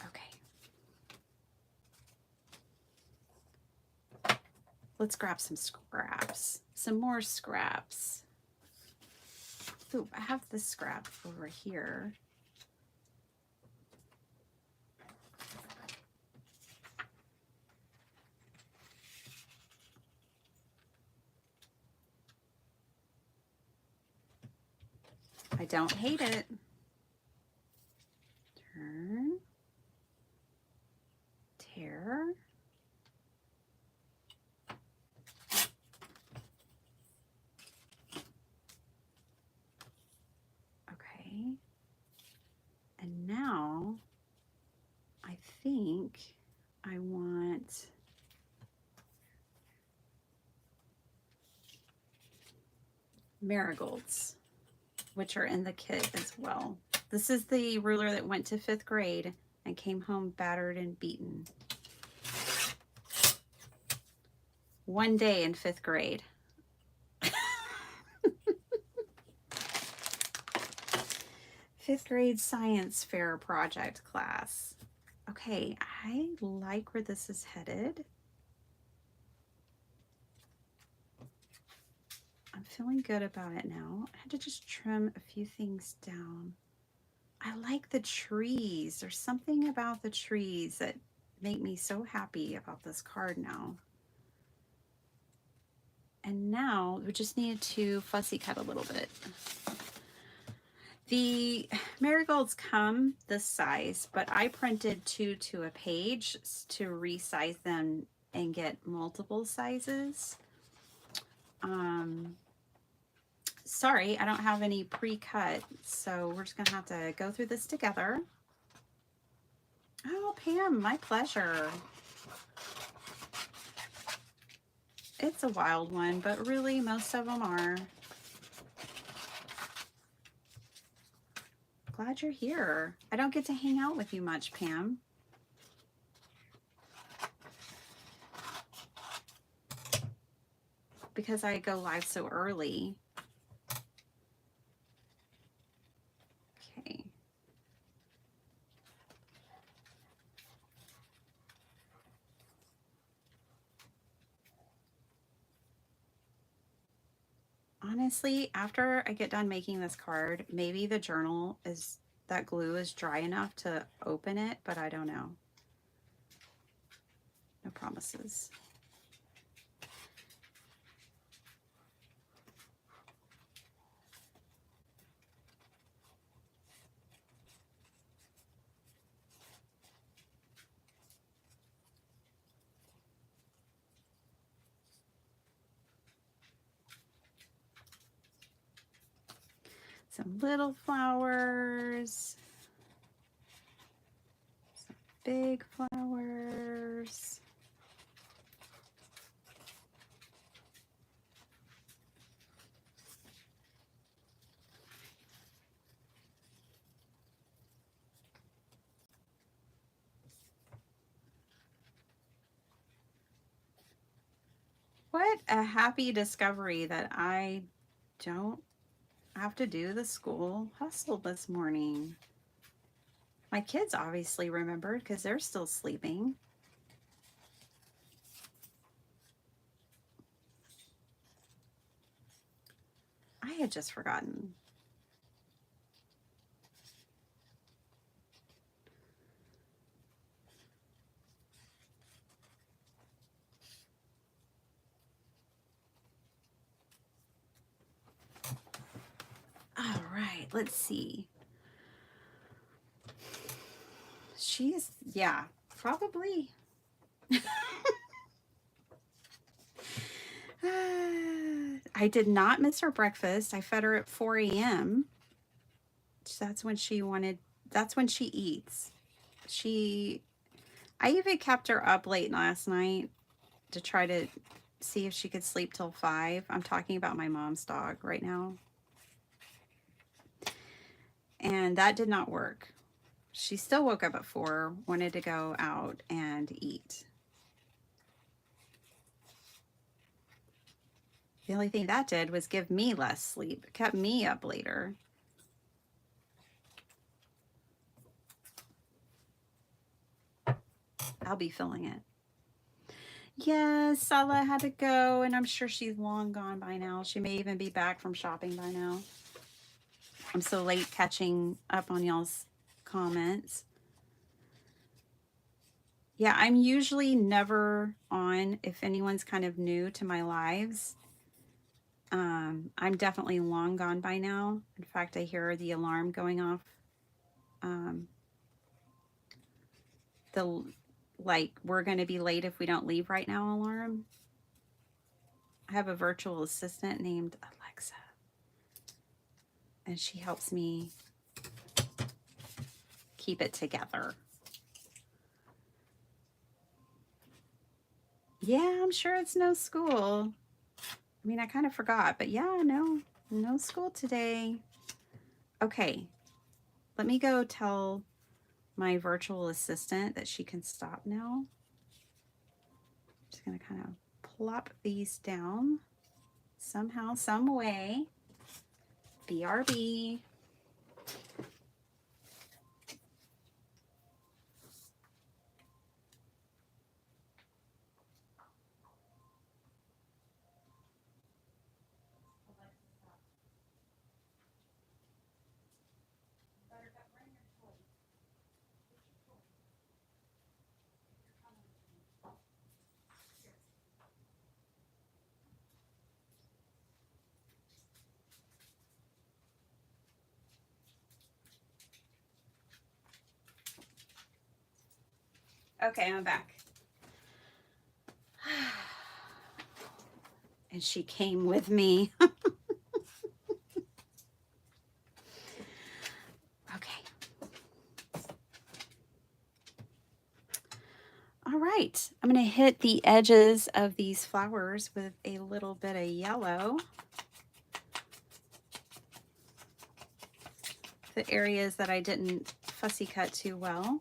Okay. Let's grab some scraps. Some more scraps. Ooh, I have this scrap over here. I don't hate it. Turn. Tear. Okay. And now I think I want marigolds, which are in the kit as well. This is the ruler that went to 5th grade and came home battered and beaten. One day in 5th grade. 5th grade science fair project class. Okay, I like where this is headed. I'm feeling good about it now. I had to just trim a few things down. I like the trees. There's something about the trees that make me so happy about this card now. And now we just need to fussy cut a little bit. The marigolds come this size, but I printed 2 to a page to resize them and get multiple sizes. Sorry, I don't have any pre-cut, so we're just gonna have to go through this together. Oh, Pam, my pleasure. It's a wild one, but really most of them are. Glad you're here. I don't get to hang out with you much, Pam. Because I go live so early. Okay. Honestly, after I get done making this card, maybe the journal is, that glue is dry enough to open it, but I don't know. No promises. Some little flowers. Some big flowers. What a happy discovery that I don't have to do the school hustle this morning. My kids obviously remembered because they're still sleeping. I had just forgotten. All right, let's see. She's, yeah, probably. I did not miss her breakfast. I fed her at 4 a.m. That's when she wanted, that's when she eats. I even kept her up late last night to try to see if she could sleep till 5. I'm talking about my mom's dog right now. And that did not work. She still woke up at 4, wanted to go out and eat. The only thing that did was give me less sleep. It kept me up later. I'll be filling it. Yes, Sala had to go, and I'm sure she's long gone by now. She may even be back from shopping by now. I'm so late catching up on y'all's comments. Yeah, I'm usually never on if anyone's kind of new to my lives. I'm definitely long gone by now. In fact, I hear the alarm going off. The like, we're going to be late if we don't leave right now alarm. I have a virtual assistant named Alexa, and she helps me keep it together. Yeah, I'm sure it's no school. I mean, I kind of forgot, but yeah, no school today. Okay, let me go tell my virtual assistant that she can stop now. I'm just going to kind of plop these down somehow, some way. BRB. Okay, I'm back. And she came with me. Okay. All right. I'm going to hit the edges of these flowers with a little bit of yellow. The areas that I didn't fussy cut too well.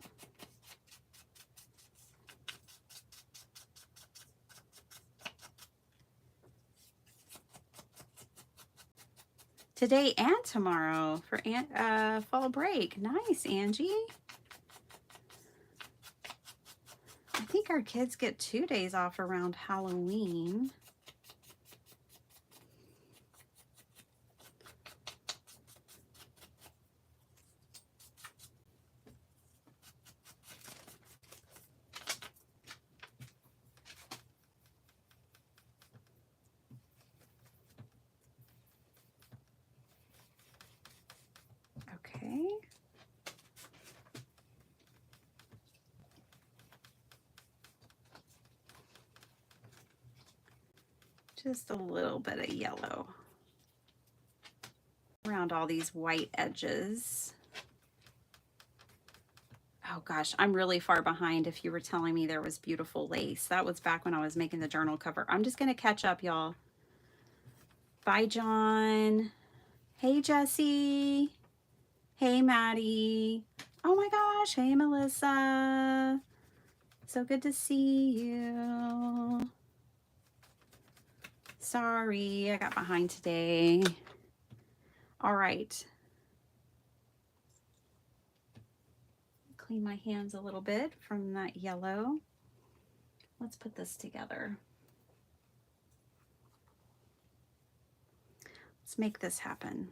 Today and tomorrow for fall break. Nice, Angie. I think our kids get 2 days off around Halloween. Okay. Just a little bit of yellow around all these white edges. Oh gosh, I'm really far behind if you were telling me there was beautiful lace. That was back when I was making the journal cover. I'm just going to catch up, y'all. Bye, John. Hey, Jesse. Hey, Maddie. Oh my gosh. Hey, Melissa. So good to see you. Sorry, I got behind today. All right. Clean my hands a little bit from that yellow. Let's put this together. Let's make this happen.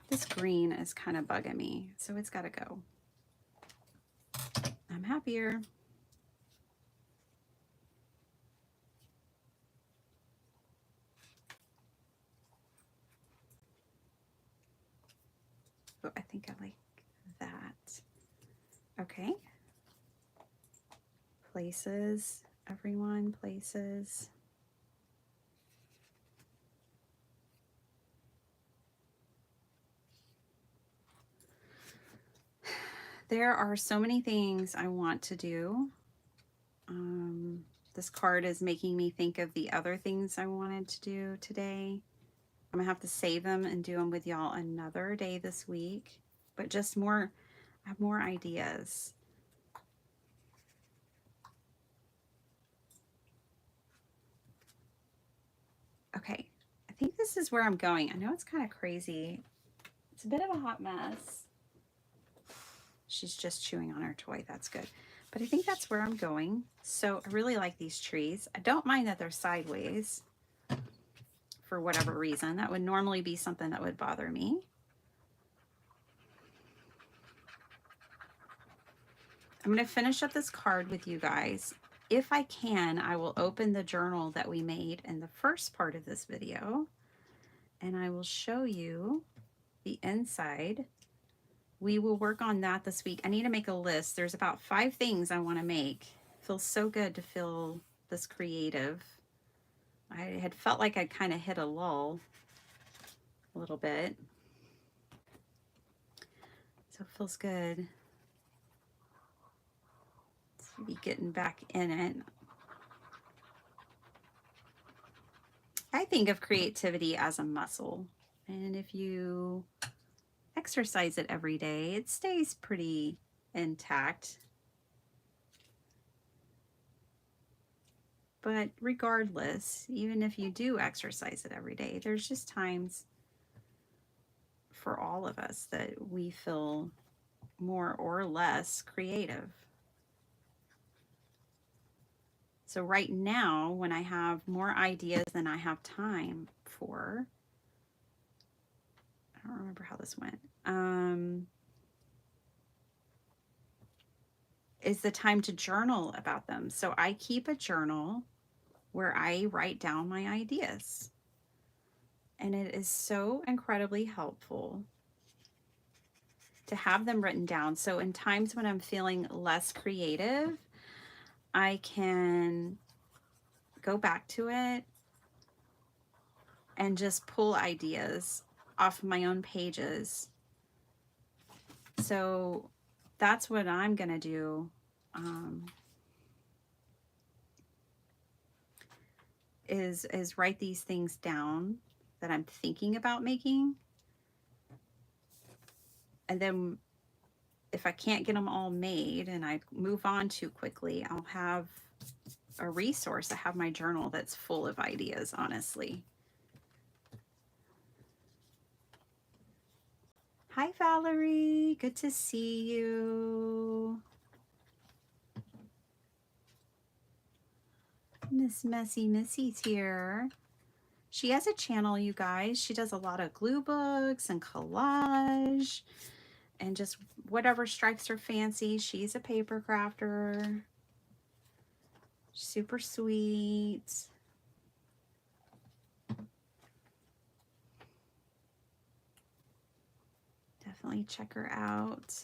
This green is kind of bugging me, so it's got to go. I'm happier. Oh, I think I like that. Okay. Places, everyone, places. There are so many things I want to do. This card is making me think of the other things I wanted to do today. I'm gonna have to save them and do them with y'all another day this week, but just more, I have more ideas. Okay, I think this is where I'm going. I know it's kind of crazy. It's a bit of a hot mess. She's just chewing on her toy. That's good. But I think that's where I'm going. So I really like these trees. I don't mind that they're sideways for whatever reason. That would normally be something that would bother me. I'm going to finish up this card with you guys. If I can, I will open the journal that we made in the first part of this video, and I will show you the inside. We will work on that this week. I need to make a list. There's about 5 things I want to make. It feels so good to feel this creative. I had felt like I kind of hit a lull a little bit. So it feels good to be getting back in it. I think of creativity as a muscle. And if you exercise it every day, it stays pretty intact. But regardless, even if you do exercise it every day, there's just times for all of us that we feel more or less creative. So right now, when I have more ideas than I have time for, I don't remember how this went, is the time to journal about them. So I keep a journal where I write down my ideas. And it is so incredibly helpful to have them written down. So in times when I'm feeling less creative, I can go back to it and just pull ideas off of my own pages. So that's what I'm going to do. Is write these things down that I'm thinking about making. And then if I can't get them all made and I move on too quickly, I'll have a resource. I have my journal that's full of ideas, honestly. Hi, Valerie. Good to see you. Miss Messy Missy's here. She has a channel, you guys. She does a lot of glue books and collage and just whatever strikes her fancy. She's a paper crafter. Super sweet. Definitely check her out.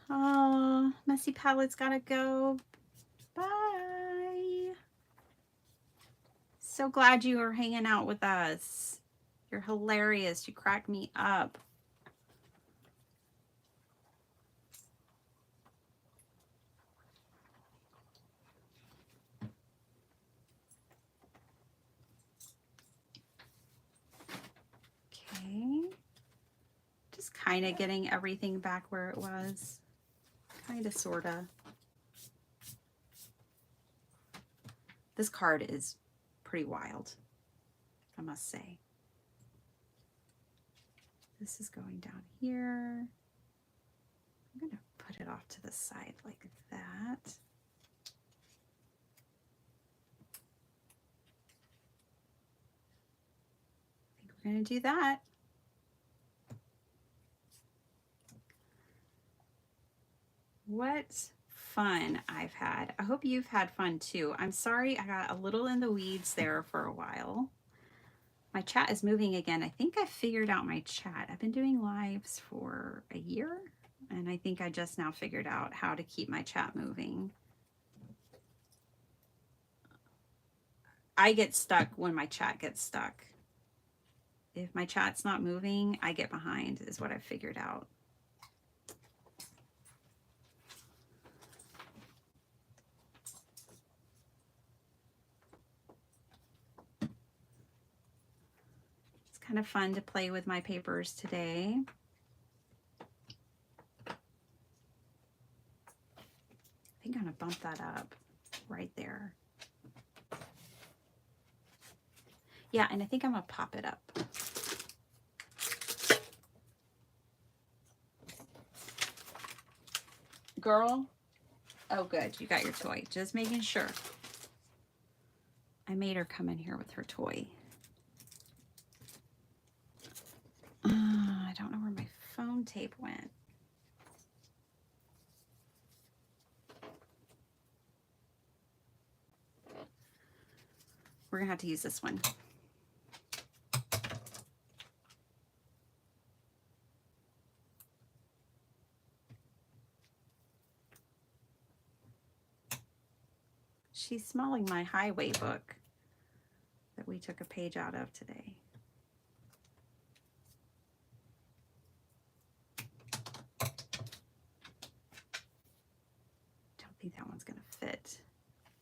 Oh, Messy Palette's gotta go. Bye. So glad you are hanging out with us. You're hilarious. You crack me up. Okay. Just kind of getting everything back where it was. Kind of, sort of. This card is pretty wild, I must say. This is going down here. I'm going to put it off to the side like that. I think we're going to do that. What fun I've had. I hope you've had fun too. I'm sorry I got a little in the weeds there for a while. My chat is moving again. I think I figured out my chat. I've been doing lives for a year, and I think I just now figured out how to keep my chat moving. I get stuck when my chat gets stuck. If my chat's not moving, I get behind, is what I've figured out. It's kind of fun to play with my papers today. I think I'm going to bump that up right there. Yeah, and I think I'm going to pop it up. Girl? Oh, good. You got your toy. Just making sure. I made her come in here with her toy. I don't know where my phone tape went. We're going to have to use this one. She's smelling my highway book that we took a page out of today. Don't think that one's going to fit.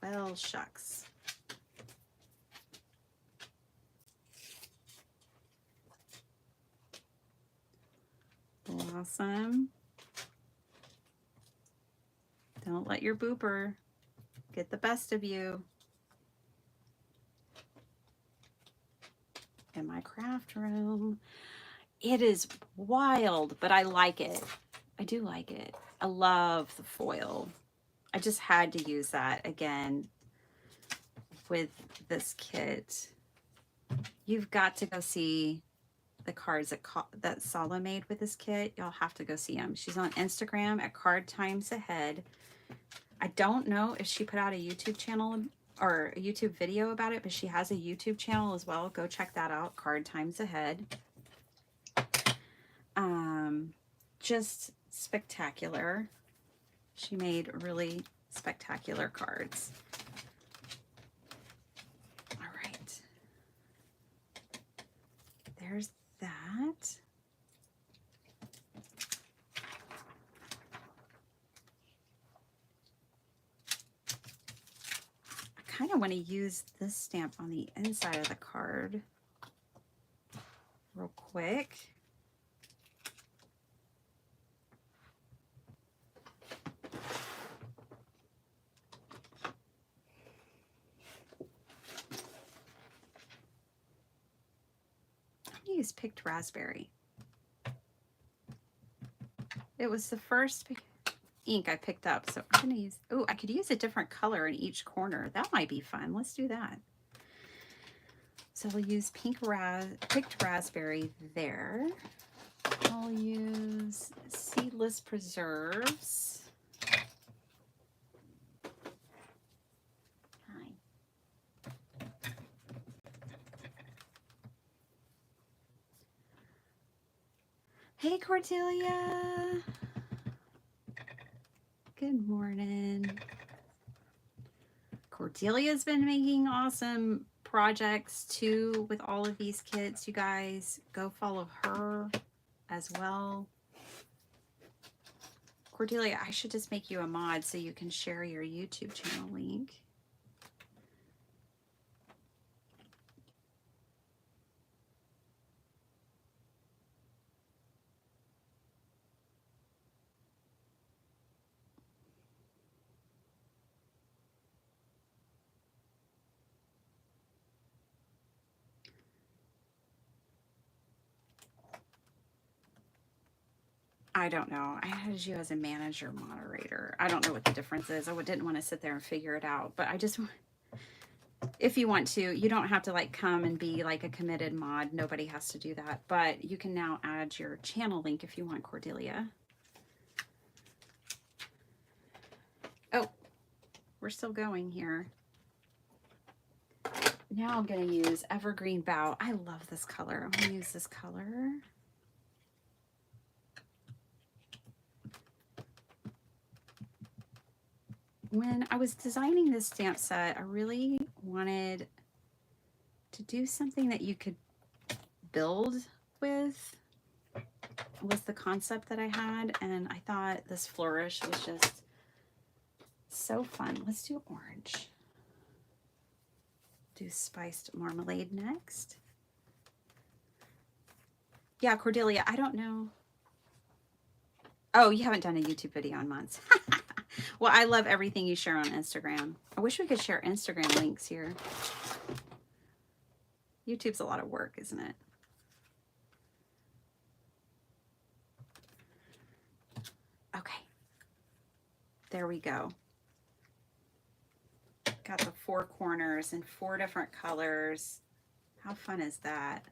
Well, shucks. Blossom. Don't let your booper get the best of you. In my craft room. It is wild, but I like it. I do like it. I love the foil. I just had to use that again with this kit. You've got to go see the cards that Sala made with this kit. Y'all have to go see them. She's on Instagram at CardTimesAhead. I don't know if she put out a YouTube channel or a YouTube video about it, but she has a YouTube channel as well. Go check that out, CardTimesAhead. Just spectacular. She made really spectacular cards. All right. There's that. I kind of want to use this stamp on the inside of the card real quick. Use Picked Raspberry. It was the first ink I picked up, so I'm gonna use, oh, I could use a different color in each corner. That might be fun. Let's do that. So I'll use Picked Raspberry there. I'll use Seedless Preserves. Hey, Cordelia. Good morning. Cordelia's been making awesome projects too with all of these kids. You guys go follow her as well. Cordelia, I should just make you a mod so you can share your YouTube channel link. I don't know. I had you as a manager moderator. I don't know what the difference is. I didn't want to sit there and figure it out, but I just, if you want to, you don't have to like come and be like a committed mod. Nobody has to do that, but you can now add your channel link if you want, Cordelia. Oh, we're still going here. Now I'm going to use Evergreen Bow. I love this color. I'm going to use this color. When I was designing this stamp set, I really wanted to do something that you could build with, was the concept that I had, and I thought this flourish was just so fun. Let's do orange. Do spiced marmalade next. Yeah, Cordelia, I don't know. Oh, you haven't done a YouTube video in months. Well, I love everything you share on Instagram. I wish we could share Instagram links here. YouTube's a lot of work, isn't it? Okay. There we go. Got the 4 corners in 4 different colors. How fun is that?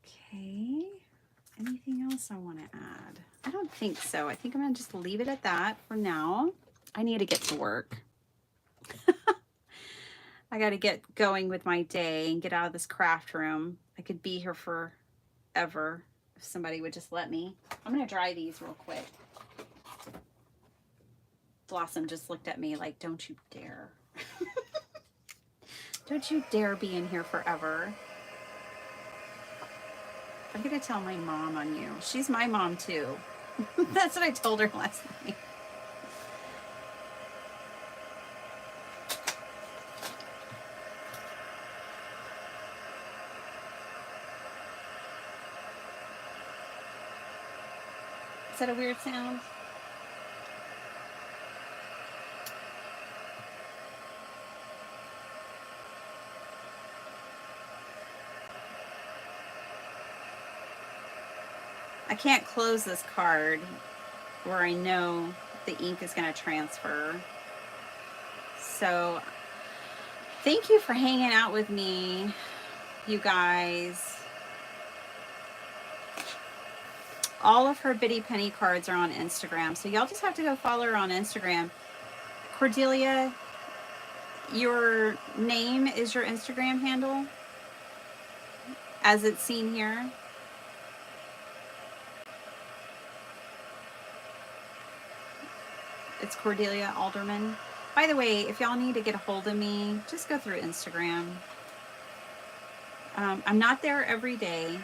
Okay. Anything else I want to add? I don't think so. I think I'm going to just leave it at that for now. I need to get to work. I got to get going with my day and get out of this craft room. I could be here forever if somebody would just let me. I'm going to dry these real quick. Blossom just looked at me like, don't you dare. Don't you dare be in here forever. I'm going to tell my mom on you. She's my mom too. That's what I told her last night. Is that a weird sound? I can't close this card where I know the ink is going to transfer. So thank you for hanging out with me, you guys. All of her Bitty Penny cards are on Instagram, so y'all just have to go follow her on Instagram. Cordelia, your name is your Instagram handle as it's seen here. It's Cordelia Alderman. By the way, if y'all need to get a hold of me, just go through Instagram. I'm not there every day,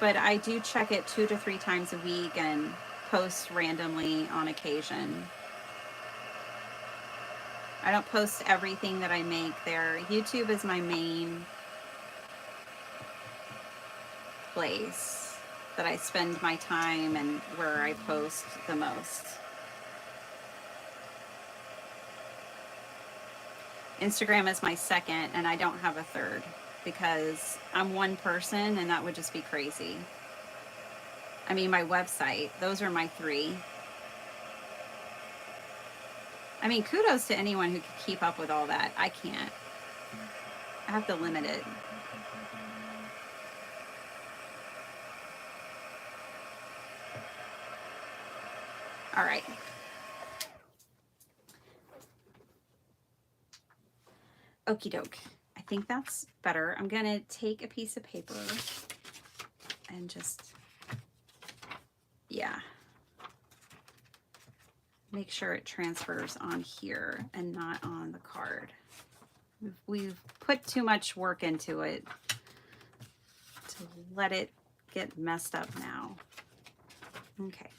but I do check it 2 to 3 times a week and post randomly on occasion. I don't post everything that I make there. YouTube is my main place that I spend my time and where I post the most. Instagram is my second, and I don't have a third because I'm one person and that would just be crazy. I mean, my website, those are my 3. I mean, kudos to anyone who can keep up with all that. I can't. I have to limit it. All right. Okie doke. I think that's better. I'm going to take a piece of paper and just, yeah, make sure it transfers on here and not on the card. We've put too much work into it to let it get messed up now. Okay.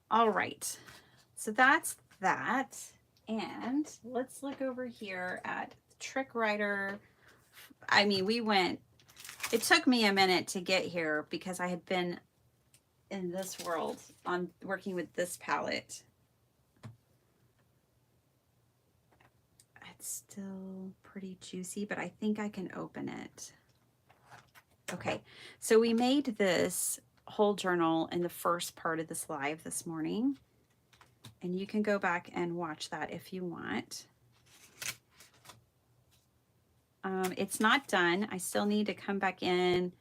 All right. So that's that. And let's look over here at Trick Writer. I mean, it took me a minute to get here because I had been in this world on working with this palette. It's still pretty juicy, but I think I can open it. Okay, so we made this whole journal in the first part of this live this morning, and you can go back and watch that if you want. It's not done. I still need to come back in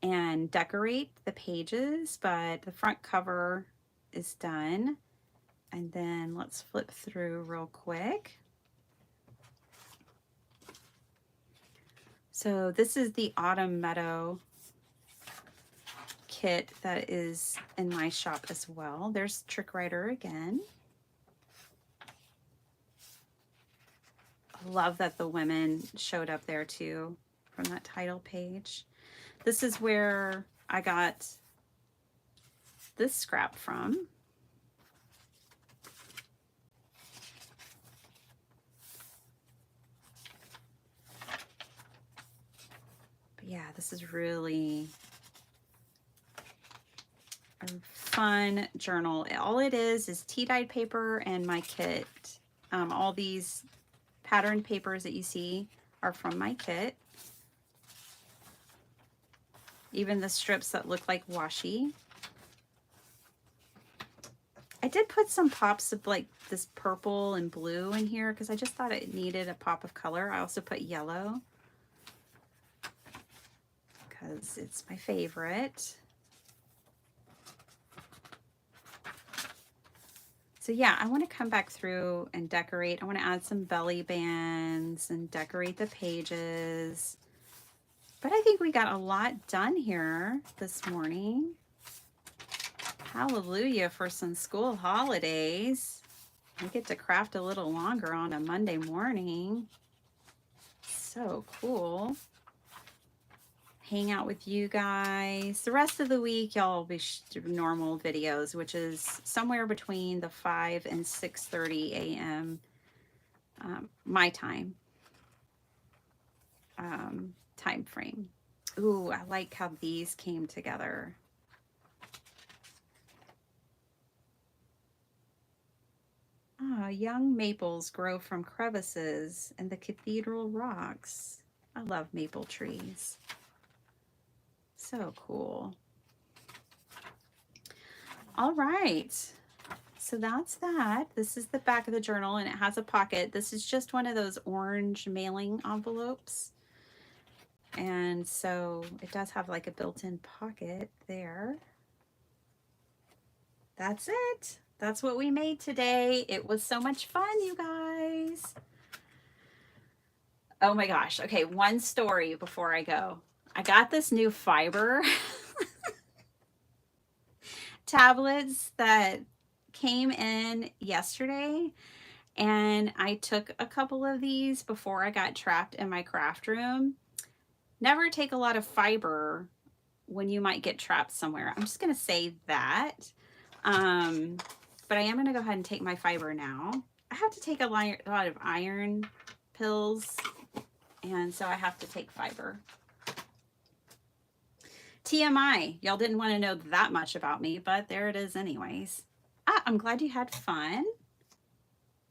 and decorate the pages, but the front cover is done. And then let's flip through real quick. So this is the Autumn Meadow kit that is in my shop as well. There's Trick Writer again. I love that the women showed up there too from that title page. This is where I got this scrap from. But yeah, this is really a fun journal. All it is tea-dyed paper and my kit. All these patterned papers that you see are from my kit. Even the strips that look like washi. I did put some pops of like this purple and blue in here because I just thought it needed a pop of color. I also put yellow because it's my favorite. So yeah, I want to come back through and decorate. I want to add some belly bands and decorate the pages. But I think we got a lot done here this morning. Hallelujah for some school holidays. I get to craft a little longer on a Monday morning. So cool. Hang out with you guys. The rest of the week, y'all will be normal videos, which is somewhere between the 5 and 6:30 a.m. My time frame. Ooh, I like how these came together. Ah, young maples grow from crevices in the cathedral rocks. I love maple trees. So cool. All right. So that's that. This is the back of the journal and it has a pocket. This is just one of those orange mailing envelopes. And so it does have like a built-in pocket there. That's it. That's what we made today. It was so much fun, you guys. Oh my gosh. Okay, one story before I go. I got this new fiber tablets that came in yesterday, and I took a couple of these before I got trapped in my craft room. Never take a lot of fiber when you might get trapped somewhere. I'm just going to say that. But I am going to go ahead and take my fiber now. I have to take a lot of iron pills, and so I have to take fiber. TMI, y'all didn't want to know that much about me, but there it is anyways. I'm glad you had fun.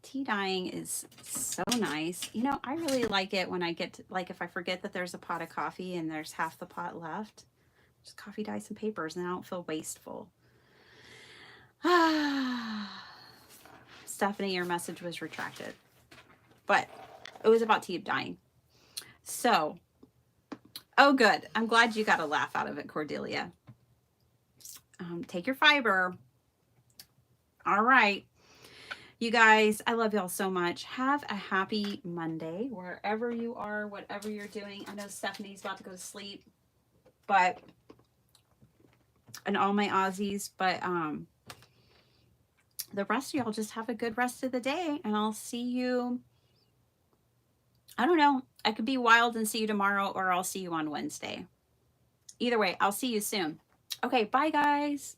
Tea dyeing is so nice. You know, I really like it when I get to, like, if I forget that there's a pot of coffee and there's half the pot left, just coffee dye some papers and I don't feel wasteful. Stephanie, your message was retracted, but it was about tea dyeing. So, oh good. I'm glad you got a laugh out of it, Cordelia. Take your fiber. All right. You guys, I love y'all so much. Have a happy Monday wherever you are, whatever you're doing. I know Stephanie's about to go to sleep, but and all my Aussies, but the rest of y'all just have a good rest of the day, and I'll see you. I don't know. I could be wild and see you tomorrow, or I'll see you on Wednesday. Either way, I'll see you soon. Okay, bye guys.